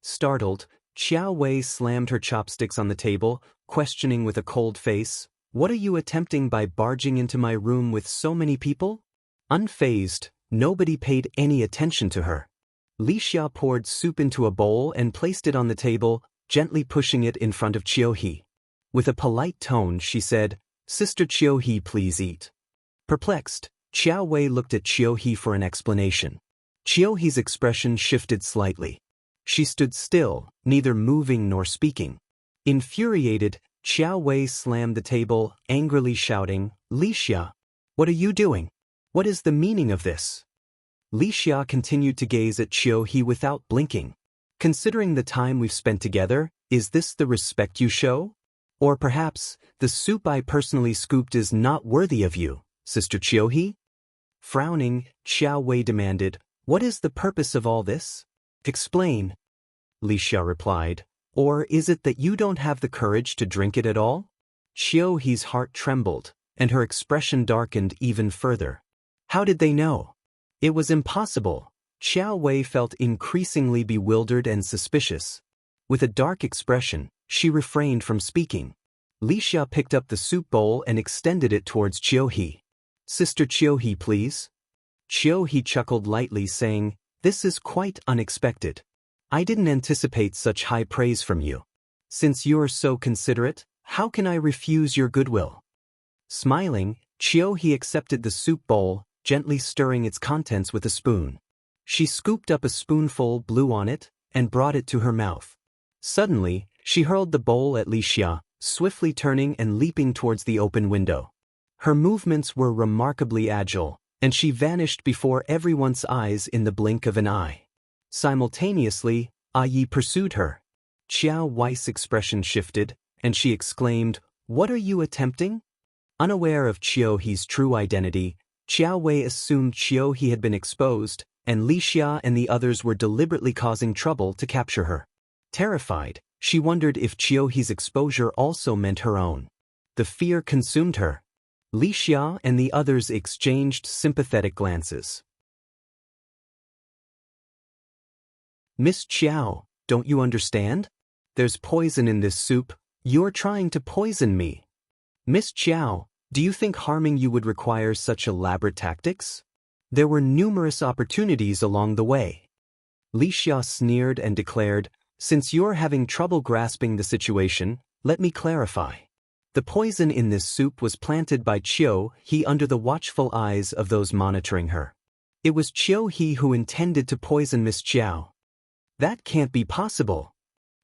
Startled, Qiao Wei slammed her chopsticks on the table, questioning with a cold face, "What are you attempting by barging into my room with so many people?" Unfazed, nobody paid any attention to her. Li Xia poured soup into a bowl and placed it on the table, gently pushing it in front of Qiao He. With a polite tone, she said, "Sister Qiao He, please eat." Perplexed, Qiao Wei looked at Qiao He for an explanation. Qiao He's expression shifted slightly. She stood still, neither moving nor speaking. Infuriated, Qiao Wei slammed the table, angrily shouting, "Li Xia, what are you doing? What is the meaning of this?" Li Xia continued to gaze at Qiao He without blinking. Considering the time we've spent together, is this the respect you show? Or perhaps, the soup I personally scooped is not worthy of you, Sister Qiao He? Frowning, Qiao Wei demanded, "What is the purpose of all this? Explain." Li Xia replied, "Or is it that you don't have the courage to drink it at all?" Qiao He's heart trembled, and her expression darkened even further. How did they know? It was impossible. Qiao Wei felt increasingly bewildered and suspicious. With a dark expression, she refrained from speaking. Li Xia picked up the soup bowl and extended it towards Qiao He. "Sister Qiao He, please." Qiao He chuckled lightly, saying, "This is quite unexpected. I didn't anticipate such high praise from you. Since you're so considerate, how can I refuse your goodwill?" Smiling, Qiao He accepted the soup bowl, gently stirring its contents with a spoon. She scooped up a spoonful, blew on it, and brought it to her mouth. Suddenly, she hurled the bowl at Li Xia, swiftly turning and leaping towards the open window. Her movements were remarkably agile, and she vanished before everyone's eyes in the blink of an eye. Simultaneously, Yi pursued her. Qiao Wei's expression shifted, and she exclaimed, "What are you attempting?" Unaware of Qiao He's true identity, Qiao Wei assumed Qiao He had been exposed, and Li Xia and the others were deliberately causing trouble to capture her. Terrified, she wondered if Qiao He's exposure also meant her own. The fear consumed her. Li Xia and the others exchanged sympathetic glances. "Miss Qiao, don't you understand? There's poison in this soup. You're trying to poison me. Miss Qiao, do you think harming you would require such elaborate tactics? There were numerous opportunities along the way." Li Xia sneered and declared, "Since you're having trouble grasping the situation, let me clarify. The poison in this soup was planted by Qiao He under the watchful eyes of those monitoring her. It was Qiao He who intended to poison Miss Qiao." "That can't be possible!"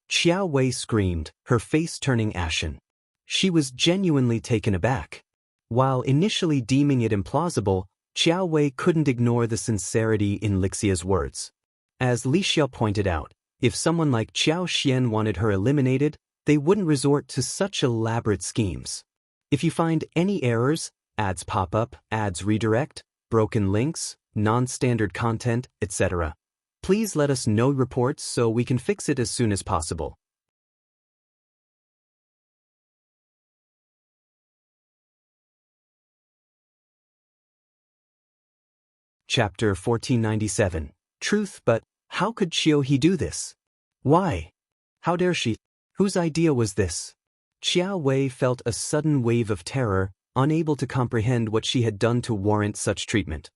Qiao Wei screamed, her face turning ashen. She was genuinely taken aback. While initially deeming it implausible, Qiao Wei couldn't ignore the sincerity in Lixia's words. As Li Xia pointed out, if someone like Qiao Xian wanted her eliminated, they wouldn't resort to such elaborate schemes. If you find any errors, ads pop up, ads redirect, broken links, non-standard content, etc., please let us know reports so we can fix it as soon as possible. Chapter 1497. Truth, but how could Qiao He do this? Why? How dare she? Whose idea was this? Qiao Wei felt a sudden wave of terror, unable to comprehend what she had done to warrant such treatment.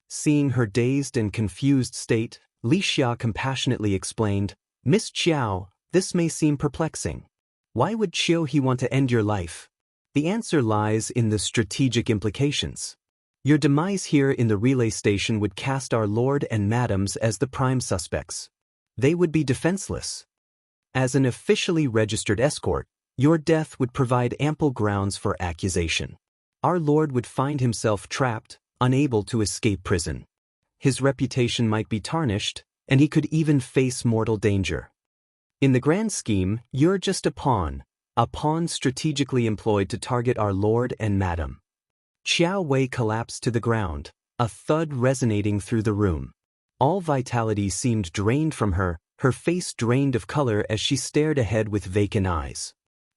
Seeing her dazed and confused state, Li Xia compassionately explained, "Miss Qiao, this may seem perplexing. Why would Qiao He want to end your life? The answer lies in the strategic implications. Your demise here in the relay station would cast our lord and madams as the prime suspects. They would be defenseless. As an officially registered escort, your death would provide ample grounds for accusation. Our lord would find himself trapped, unable to escape prison. His reputation might be tarnished, and he could even face mortal danger. In the grand scheme, you're just a pawn strategically employed to target our lord and madam." Qiao Wei collapsed to the ground, a thud resonating through the room. All vitality seemed drained from her, her face drained of color as she stared ahead with vacant eyes.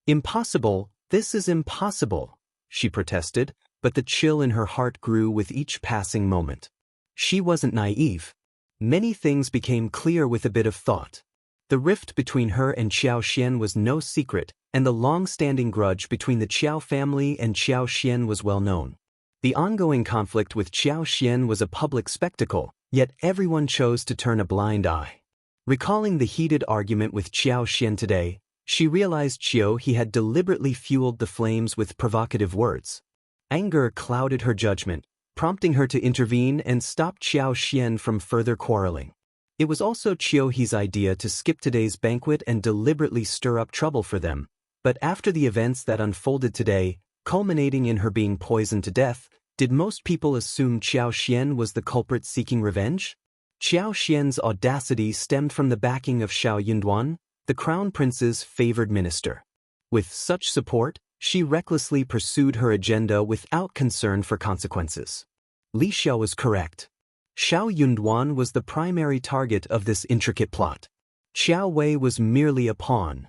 "Impossible, this is impossible," she protested, but the chill in her heart grew with each passing moment. She wasn't naive. Many things became clear with a bit of thought. The rift between her and Qiao Xian was no secret, and the long-standing grudge between the Qiao family and Qiao Xian was well known. The ongoing conflict with Qiao Xian was a public spectacle, yet everyone chose to turn a blind eye. Recalling the heated argument with Qiao Xian today, she realized Qiao He had deliberately fueled the flames with provocative words. Anger clouded her judgment, prompting her to intervene and stop Qiao Xian from further quarreling. It was also Qiao He's idea to skip today's banquet and deliberately stir up trouble for them, but after the events that unfolded today, culminating in her being poisoned to death, Did most people assume Qiao Xian was the culprit seeking revenge? Qiao Xian's audacity stemmed from the backing of Xiao Yunduan, the crown prince's favored minister. With such support, she recklessly pursued her agenda without concern for consequences. Li Xiao was correct. Xiao Yunduan was the primary target of this intricate plot. Qiao Wei was merely a pawn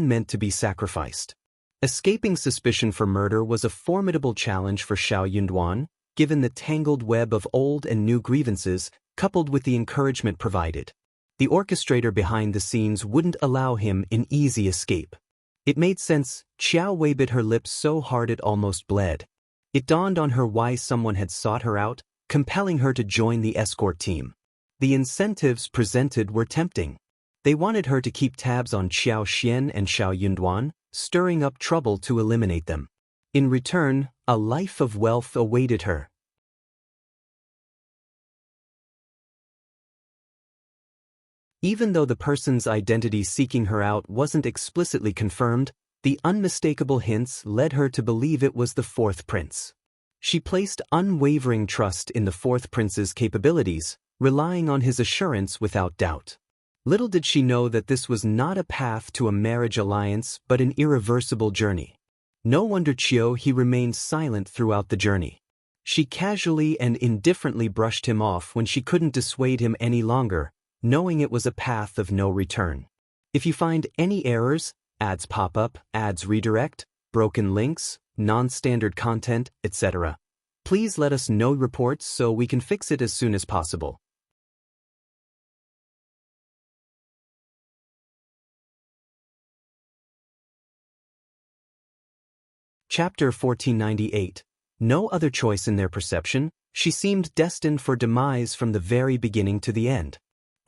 meant to be sacrificed. Escaping suspicion for murder was a formidable challenge for Xiao Yunduan, given the tangled web of old and new grievances, coupled with the encouragement provided. The orchestrator behind the scenes wouldn't allow him an easy escape. It made sense. Qiao Wei bit her lips so hard it almost bled. It dawned on her why someone had sought her out, compelling her to join the escort team. The incentives presented were tempting. They wanted her to keep tabs on Qiao Xian and Xiao Yunduan, stirring up trouble to eliminate them. In return, a life of wealth awaited her. Even though the person's identity seeking her out wasn't explicitly confirmed, the unmistakable hints led her to believe it was the fourth prince. She placed unwavering trust in the fourth prince's capabilities, relying on his assurance without doubt. Little did she know that this was not a path to a marriage alliance but an irreversible journey. No wonder he remained silent throughout the journey. She casually and indifferently brushed him off when she couldn't dissuade him any longer, knowing it was a path of no return. If you find any errors, ads pop up, ads redirect, broken links, non-standard content, etc., please let us know reports so we can fix it as soon as possible. Chapter 1498. No other choice in their perception, she seemed destined for demise from the very beginning to the end.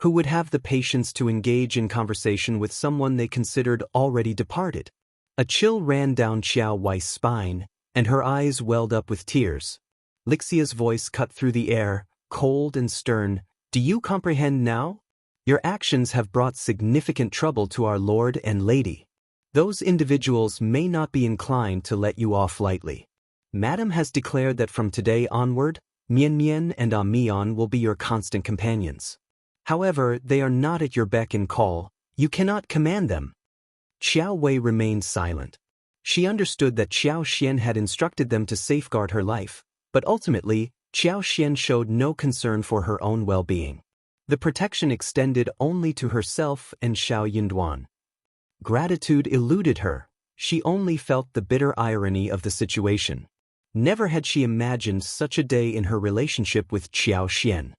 Who would have the patience to engage in conversation with someone they considered already departed? A chill ran down Qiao Wei's spine, and her eyes welled up with tears. Lixia's voice cut through the air, cold and stern. Do you comprehend now? Your actions have brought significant trouble to our lord and lady. Those individuals may not be inclined to let you off lightly. Madam has declared that from today onward, Mian Mian and Mian will be your constant companions. However, they are not at your beck and call. You cannot command them. Qiao Wei remained silent. She understood that Qiao Xian had instructed them to safeguard her life, but ultimately, Qiao Xian showed no concern for her own well-being. The protection extended only to herself and Xiao Yunduan. Gratitude eluded her. She only felt the bitter irony of the situation. Never had she imagined such a day in her relationship with Qiao Xian.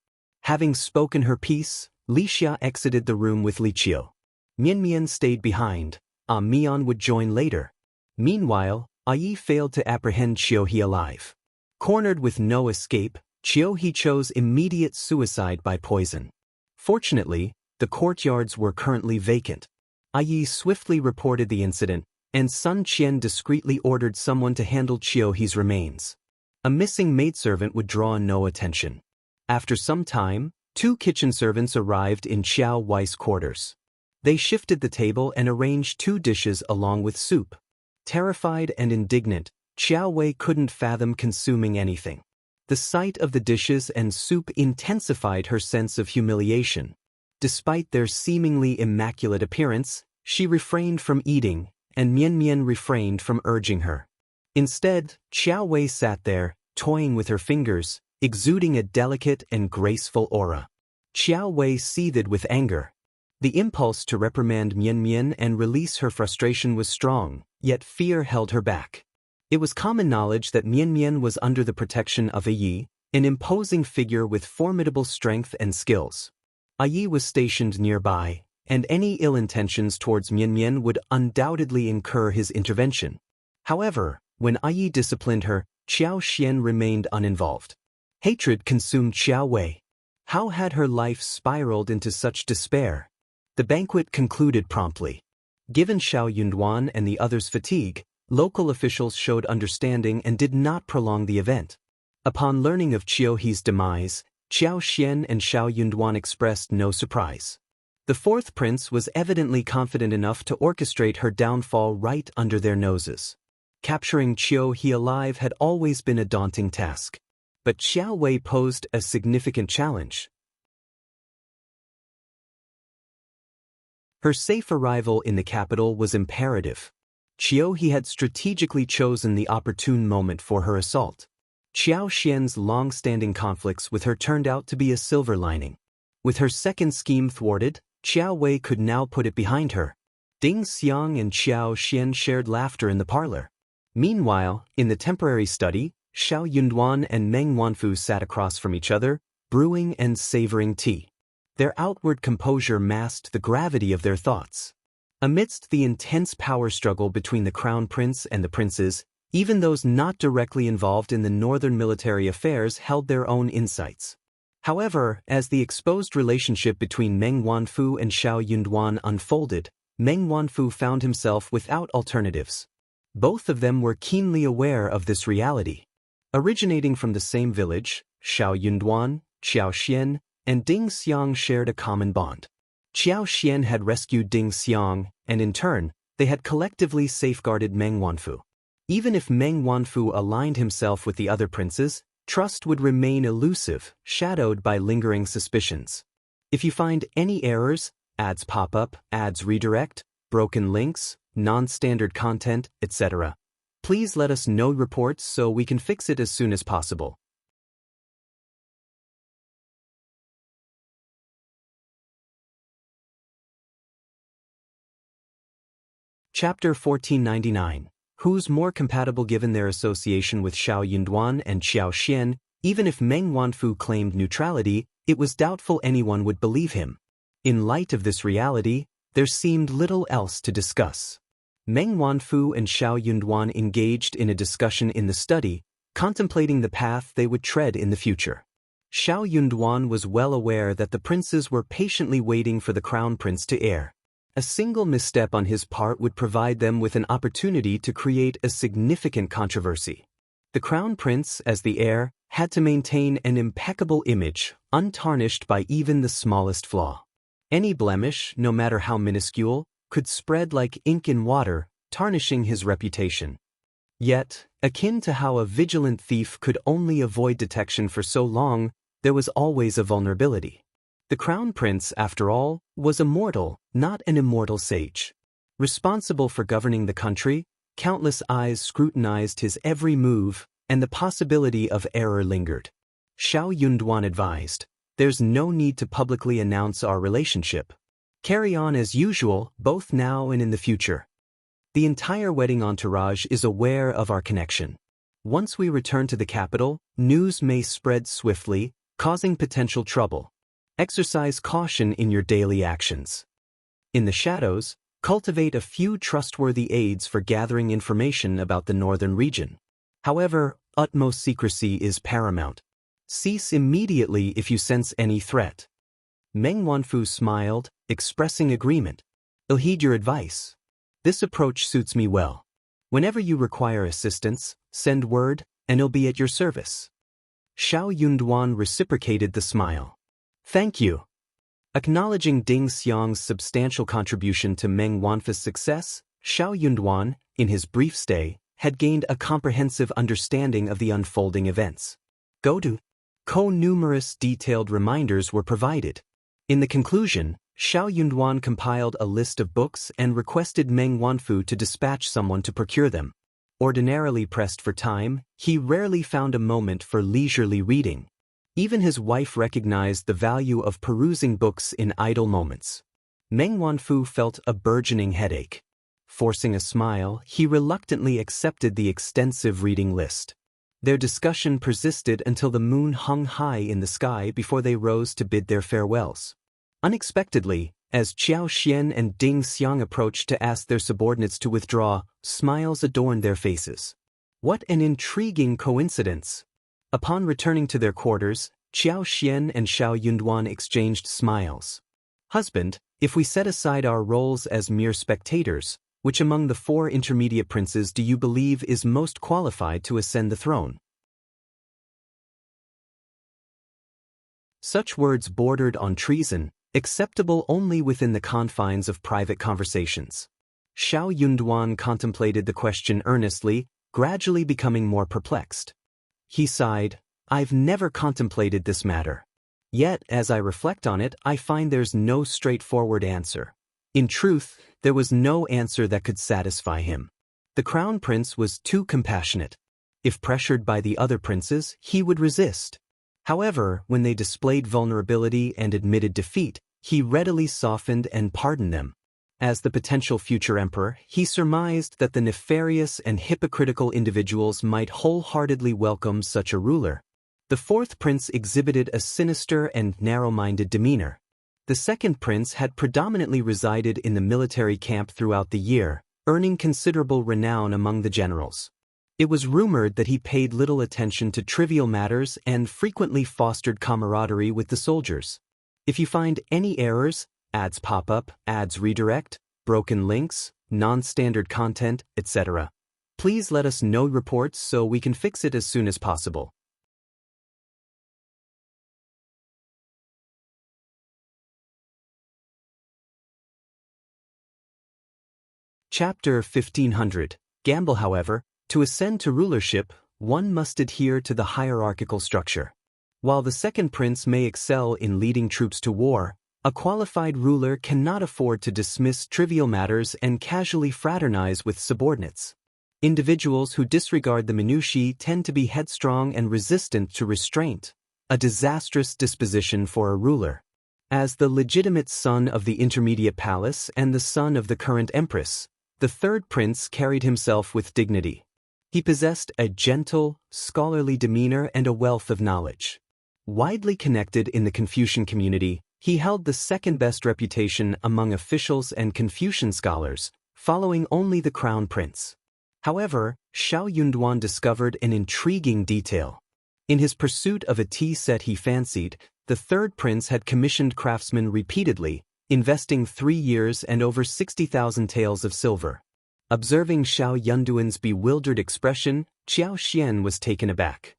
Having spoken her piece, Li Xia exited the room with Li Qiao. Mian Mian stayed behind. Mian would join later. Meanwhile, Yi failed to apprehend Qiao He alive. Cornered with no escape, Qiao He chose immediate suicide by poison. Fortunately, the courtyards were currently vacant. Yi swiftly reported the incident, and Sun Qian discreetly ordered someone to handle Qiao He's remains. A missing maidservant would draw no attention. After some time, 2 kitchen servants arrived in Qiao Wei's quarters. They shifted the table and arranged 2 dishes along with soup. Terrified and indignant, Qiao Wei couldn't fathom consuming anything. The sight of the dishes and soup intensified her sense of humiliation. Despite their seemingly immaculate appearance, she refrained from eating, and Mian Mian refrained from urging her. Instead, Qiao Wei sat there, toying with her fingers, exuding a delicate and graceful aura. Qiao Wei seethed with anger. The impulse to reprimand Mian Mian and release her frustration was strong, yet fear held her back. It was common knowledge that Mian Mian was under the protection of Yi, an imposing figure with formidable strength and skills. Yi was stationed nearby, and any ill intentions towards Mian Mian would undoubtedly incur his intervention. However, when Yi disciplined her, Qiao Xian remained uninvolved. Hatred consumed Qiao Wei. How had her life spiraled into such despair? The banquet concluded promptly. Given Xiao Yunduan and the others' fatigue, local officials showed understanding and did not prolong the event. Upon learning of Qiao He's demise, Qiao Xian and Xiao Yunduan expressed no surprise. The fourth prince was evidently confident enough to orchestrate her downfall right under their noses. Capturing Qiao He alive had always been a daunting task. But Xiao Wei posed a significant challenge. Her safe arrival in the capital was imperative. Qiao He had strategically chosen the opportune moment for her assault. Qiao Xian's long-standing conflicts with her turned out to be a silver lining. With her second scheme thwarted, Qiao Wei could now put it behind her. Ding Xiang and Qiao Xian shared laughter in the parlor. Meanwhile, in the temporary study, Xiao Yunduan and Meng Wanfu sat across from each other, brewing and savoring tea. Their outward composure masked the gravity of their thoughts. Amidst the intense power struggle between the crown prince and the princes, even those not directly involved in the northern military affairs held their own insights. However, as the exposed relationship between Meng Wanfu and Xiao Yunduan unfolded, Meng Wanfu found himself without alternatives. Both of them were keenly aware of this reality. Originating from the same village, Xiao Yunduan, Qiao Xian, and Ding Xiang shared a common bond. Qiao Xian had rescued Ding Xiang, and in turn, they had collectively safeguarded Meng Wanfu. Even if Meng Wanfu aligned himself with the other princes, trust would remain elusive, shadowed by lingering suspicions. If you find any errors, ads pop up, ads redirect, broken links, non-standard content, etc., please let us know reports so we can fix it as soon as possible. Chapter 1499. Who's more compatible given their association with Xiao Yunduan and Qiao Xian? Even if Meng Wanfu claimed neutrality, it was doubtful anyone would believe him. In light of this reality, there seemed little else to discuss. Meng Wanfu and Xiao Yunduan engaged in a discussion in the study, contemplating the path they would tread in the future. Xiao Yunduan was well aware that the princes were patiently waiting for the crown prince to heir. A single misstep on his part would provide them with an opportunity to create a significant controversy. The crown prince, as the heir, had to maintain an impeccable image, untarnished by even the smallest flaw. Any blemish, no matter how minuscule, could spread like ink in water, tarnishing his reputation. Yet, akin to how a vigilant thief could only avoid detection for so long, there was always a vulnerability. The crown prince, after all, was a mortal, not an immortal sage. Responsible for governing the country, countless eyes scrutinized his every move, and the possibility of error lingered. Xiao Yunduan advised, "There's no need to publicly announce our relationship. Carry on as usual, both now and in the future. The entire wedding entourage is aware of our connection. Once we return to the capital, news may spread swiftly, causing potential trouble. Exercise caution in your daily actions. In the shadows, cultivate a few trustworthy aides for gathering information about the northern region. However, utmost secrecy is paramount. Cease immediately if you sense any threat." Meng Wanfu smiled, expressing agreement. "I'll heed your advice. This approach suits me well. Whenever you require assistance, send word, and I'll be at your service." Xiao Yunduan reciprocated the smile. "Thank you." Acknowledging Ding Xiang's substantial contribution to Meng Wanfu's success, Xiao Yunduan, in his brief stay, had gained a comprehensive understanding of the unfolding events. Numerous detailed reminders were provided. In the conclusion, Xiao Yunduan compiled a list of books and requested Meng Wanfu to dispatch someone to procure them. Ordinarily pressed for time, he rarely found a moment for leisurely reading. Even his wife recognized the value of perusing books in idle moments. Meng Wanfu felt a burgeoning headache. Forcing a smile, he reluctantly accepted the extensive reading list. Their discussion persisted until the moon hung high in the sky before they rose to bid their farewells. Unexpectedly, as Qiao Xian and Ding Xiang approached to ask their subordinates to withdraw, smiles adorned their faces. What an intriguing coincidence! Upon returning to their quarters, Qiao Xian and Xiao Yunduan exchanged smiles. "Husband, if we set aside our roles as mere spectators, which among the 4 intermediate princes do you believe is most qualified to ascend the throne?" Such words bordered on treason, acceptable only within the confines of private conversations. Xiao Yunduan contemplated the question earnestly, gradually becoming more perplexed. He sighed, "I've never contemplated this matter. Yet, as I reflect on it, I find there's no straightforward answer." In truth, there was no answer that could satisfy him. The crown prince was too compassionate. If pressured by the other princes, he would resist. However, when they displayed vulnerability and admitted defeat, he readily softened and pardoned them. As the potential future emperor, he surmised that the nefarious and hypocritical individuals might wholeheartedly welcome such a ruler. The fourth prince exhibited a sinister and narrow-minded demeanor. The second prince had predominantly resided in the military camp throughout the year, earning considerable renown among the generals. It was rumored that he paid little attention to trivial matters and frequently fostered camaraderie with the soldiers. If you find any errors, ads pop up, ads redirect, broken links, non-standard content, etc., please let us know reports so we can fix it as soon as possible. Chapter 1500. Gamble. However, to ascend to rulership, one must adhere to the hierarchical structure. While the second prince may excel in leading troops to war, a qualified ruler cannot afford to dismiss trivial matters and casually fraternize with subordinates. Individuals who disregard the minutiae tend to be headstrong and resistant to restraint, a disastrous disposition for a ruler. As the legitimate son of the intermediate palace and the son of the current empress, the third prince carried himself with dignity. He possessed a gentle, scholarly demeanor and a wealth of knowledge. Widely connected in the Confucian community, he held the second-best reputation among officials and Confucian scholars, following only the crown prince. However, Xiao Yunduan discovered an intriguing detail. In his pursuit of a tea set he fancied, the third prince had commissioned craftsmen repeatedly, investing 3 years and over 60,000 taels of silver. Observing Xiao Yunduan's bewildered expression, Qiao Xian was taken aback.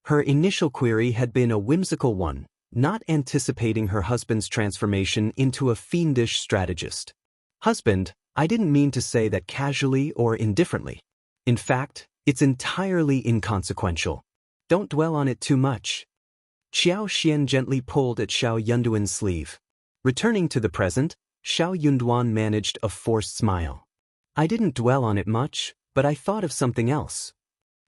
Her initial query had been a whimsical one, not anticipating her husband's transformation into a fiendish strategist. "Husband, I didn't mean to say that casually or indifferently. In fact, it's entirely inconsequential. Don't dwell on it too much." Qiao Xian gently pulled at Xiao Yunduan's sleeve. Returning to the present, Xiao Yunduan managed a forced smile. "I didn't dwell on it much, but I thought of something else."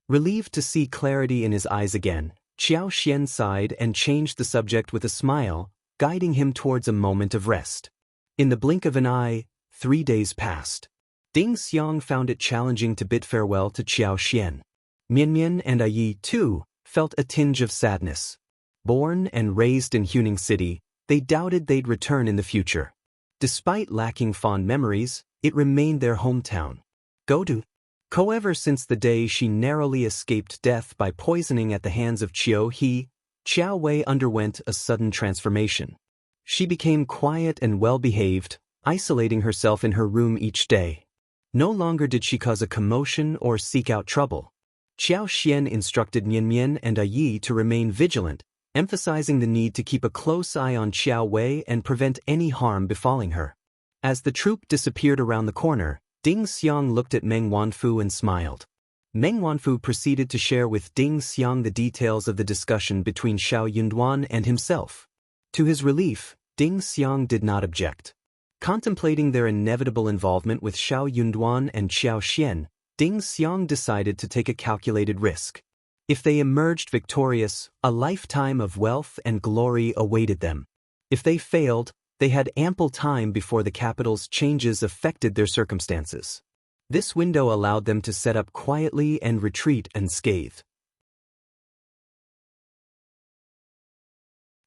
Relieved to see clarity in his eyes again, Qiao Xian sighed and changed the subject with a smile, guiding him towards a moment of rest. In the blink of an eye, 3 days passed. Ding Xiang found it challenging to bid farewell to Qiao Xian. Mianmian and Yi, too, felt a tinge of sadness. Born and raised in Huning City, they doubted they'd return in the future. Despite lacking fond memories, it remained their hometown. However, since the day she narrowly escaped death by poisoning at the hands of Qiao Wei underwent a sudden transformation. She became quiet and well-behaved, isolating herself in her room each day. No longer did she cause a commotion or seek out trouble. Qiao Xian instructed Mianmian and Yi to remain vigilant, emphasizing the need to keep a close eye on Qiao Wei and prevent any harm befalling her. As the troop disappeared around the corner, Ding Xiang looked at Meng Wanfu and smiled. Meng Wanfu proceeded to share with Ding Xiang the details of the discussion between Xiao Yunduan and himself. To his relief, Ding Xiang did not object. Contemplating their inevitable involvement with Xiao Yunduan and Qiao Xian, Ding Xiang decided to take a calculated risk. If they emerged victorious, a lifetime of wealth and glory awaited them. If they failed, they had ample time before the capital's changes affected their circumstances. This window allowed them to set up quietly and retreat unscathed.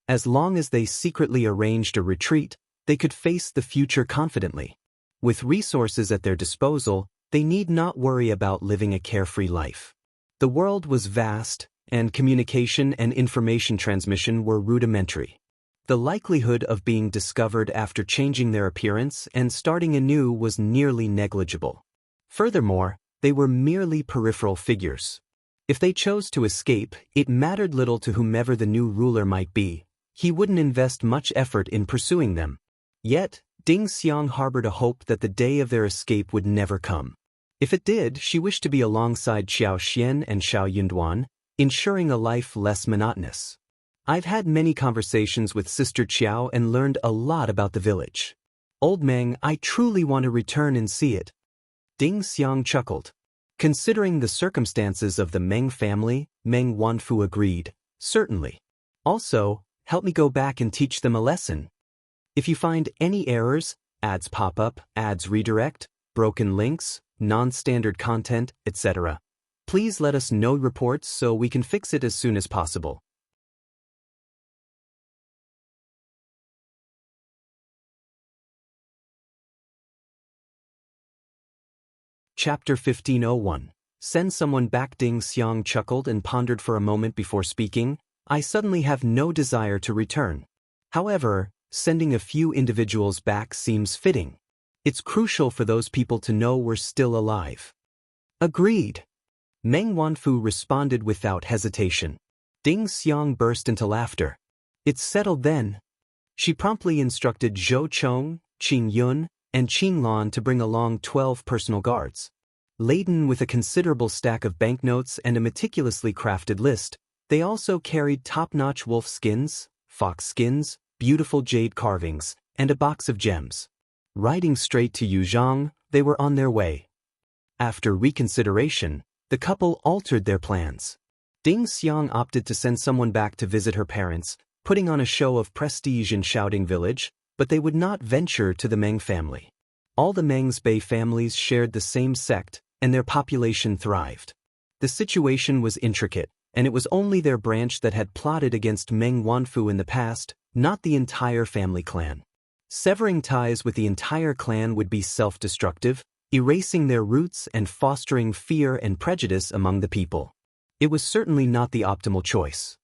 As long as they secretly arranged a retreat, they could face the future confidently. With resources at their disposal, they need not worry about living a carefree life. The world was vast, and communication and information transmission were rudimentary. The likelihood of being discovered after changing their appearance and starting anew was nearly negligible. Furthermore, they were merely peripheral figures. If they chose to escape, it mattered little to whomever the new ruler might be. He wouldn't invest much effort in pursuing them. Yet, Ding Xiang harbored a hope that the day of their escape would never come. If it did, she wished to be alongside Qiao Xian and Xiao Yunduan, ensuring a life less monotonous. I've had many conversations with Sister Qiao and learned a lot about the village. Old Meng, I truly want to return and see it. Ding Xiang chuckled. Considering the circumstances of the Meng family, Meng Wanfu agreed, certainly. Also, help me go back and teach them a lesson. If you find any errors, ads pop up, ads redirect, broken links, non-standard content, etc., please let us know reports so we can fix it as soon as possible. Chapter 1501. Send someone back. Ding Xiang chuckled and pondered for a moment before speaking. I suddenly have no desire to return. However, sending a few individuals back seems fitting. It's crucial for those people to know we're still alive. Agreed. Meng Wanfu responded without hesitation. Ding Xiang burst into laughter. It's settled then. She promptly instructed Zhou Chong, Qing Yun, and Qing Lan to bring along 12 personal guards. Laden with a considerable stack of banknotes and a meticulously crafted list, they also carried top-notch wolf skins, fox skins, beautiful jade carvings, and a box of gems. Riding straight to Yuzhang, they were on their way. After reconsideration, the couple altered their plans. Ding Xiang opted to send someone back to visit her parents, putting on a show of prestige in Shouting Village, but they would not venture to the Meng family. All the Meng's Bei families shared the same sect, and their population thrived. The situation was intricate, and it was only their branch that had plotted against Meng Wanfu in the past, not the entire family clan. Severing ties with the entire clan would be self-destructive, erasing their roots and fostering fear and prejudice among the people. It was certainly not the optimal choice.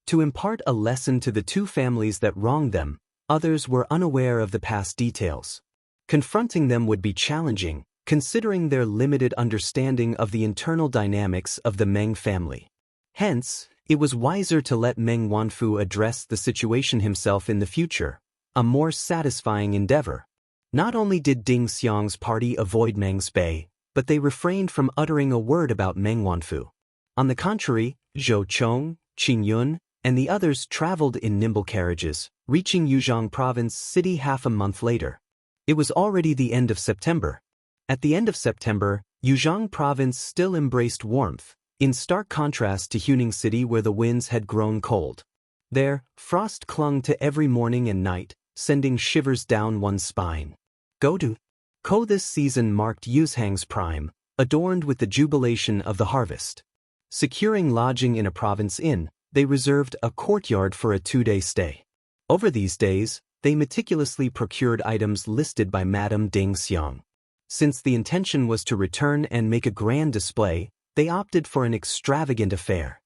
To impart a lesson to the two families that wronged them, others were unaware of the past details. Confronting them would be challenging, considering their limited understanding of the internal dynamics of the Meng family. Hence, it was wiser to let Meng Wanfu address the situation himself in the future, a more satisfying endeavor. Not only did Ding Xiang's party avoid Meng's Bei, but they refrained from uttering a word about Meng Wanfu. On the contrary, Zhou Chong, Qing Yun, and the others traveled in nimble carriages, reaching Yuzhang Province City half a month later. It was already the end of September. At the end of September, Yuzhang Province still embraced warmth, in stark contrast to Huning City where the winds had grown cold. There, frost clung to every morning and night, sending shivers down one's spine. Ko this season marked Yuzhang's prime, adorned with the jubilation of the harvest. Securing lodging in a province inn, they reserved a courtyard for a 2-day stay. Over these days, they meticulously procured items listed by Madame Ding Xiang. Since the intention was to return and make a grand display, they opted for an extravagant affair.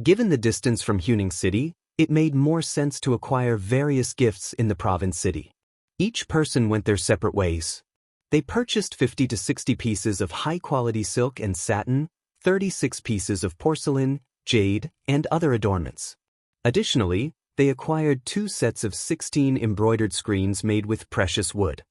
Given the distance from Huning City, it made more sense to acquire various gifts in the province city. Each person went their separate ways. They purchased 50 to 60 pieces of high-quality silk and satin, 36 pieces of porcelain, jade, and other adornments. Additionally, they acquired 2 sets of 16 embroidered screens made with precious wood.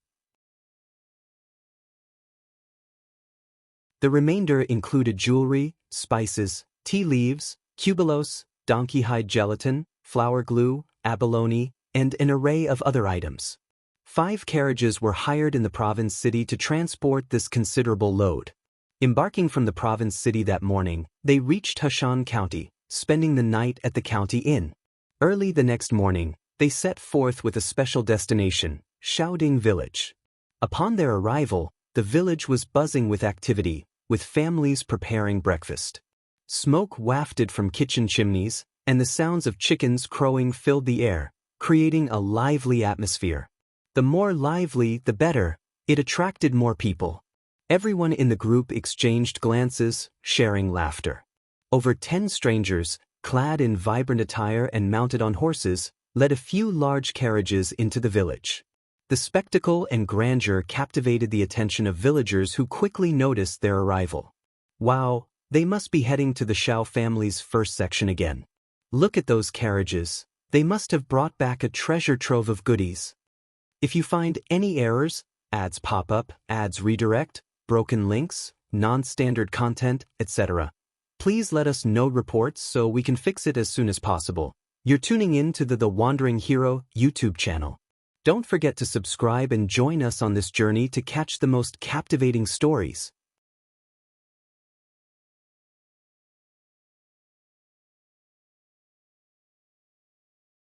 The remainder included jewelry, spices, tea leaves, cubulos, donkey hide gelatin, flour glue, abalone, and an array of other items. 5 carriages were hired in the province city to transport this considerable load. Embarking from the province city that morning, they reached Heshan County, spending the night at the county inn. Early the next morning, they set forth with a special destination, Shouting Village. Upon their arrival, the village was buzzing with activity, with families preparing breakfast. Smoke wafted from kitchen chimneys, and the sounds of chickens crowing filled the air, creating a lively atmosphere. The more lively, the better. It attracted more people. Everyone in the group exchanged glances, sharing laughter. Over 10 strangers, clad in vibrant attire and mounted on horses, led a few large carriages into the village. The spectacle and grandeur captivated the attention of villagers who quickly noticed their arrival. Wow, they must be heading to the Qiao family's first section again. Look at those carriages, they must have brought back a treasure trove of goodies. If you find any errors, ads pop up, ads redirect, broken links, non-standard content, etc., please let us know reports so we can fix it as soon as possible. You're tuning in to the Wandering Hero YouTube channel. Don't forget to subscribe and join us on this journey to catch the most captivating stories.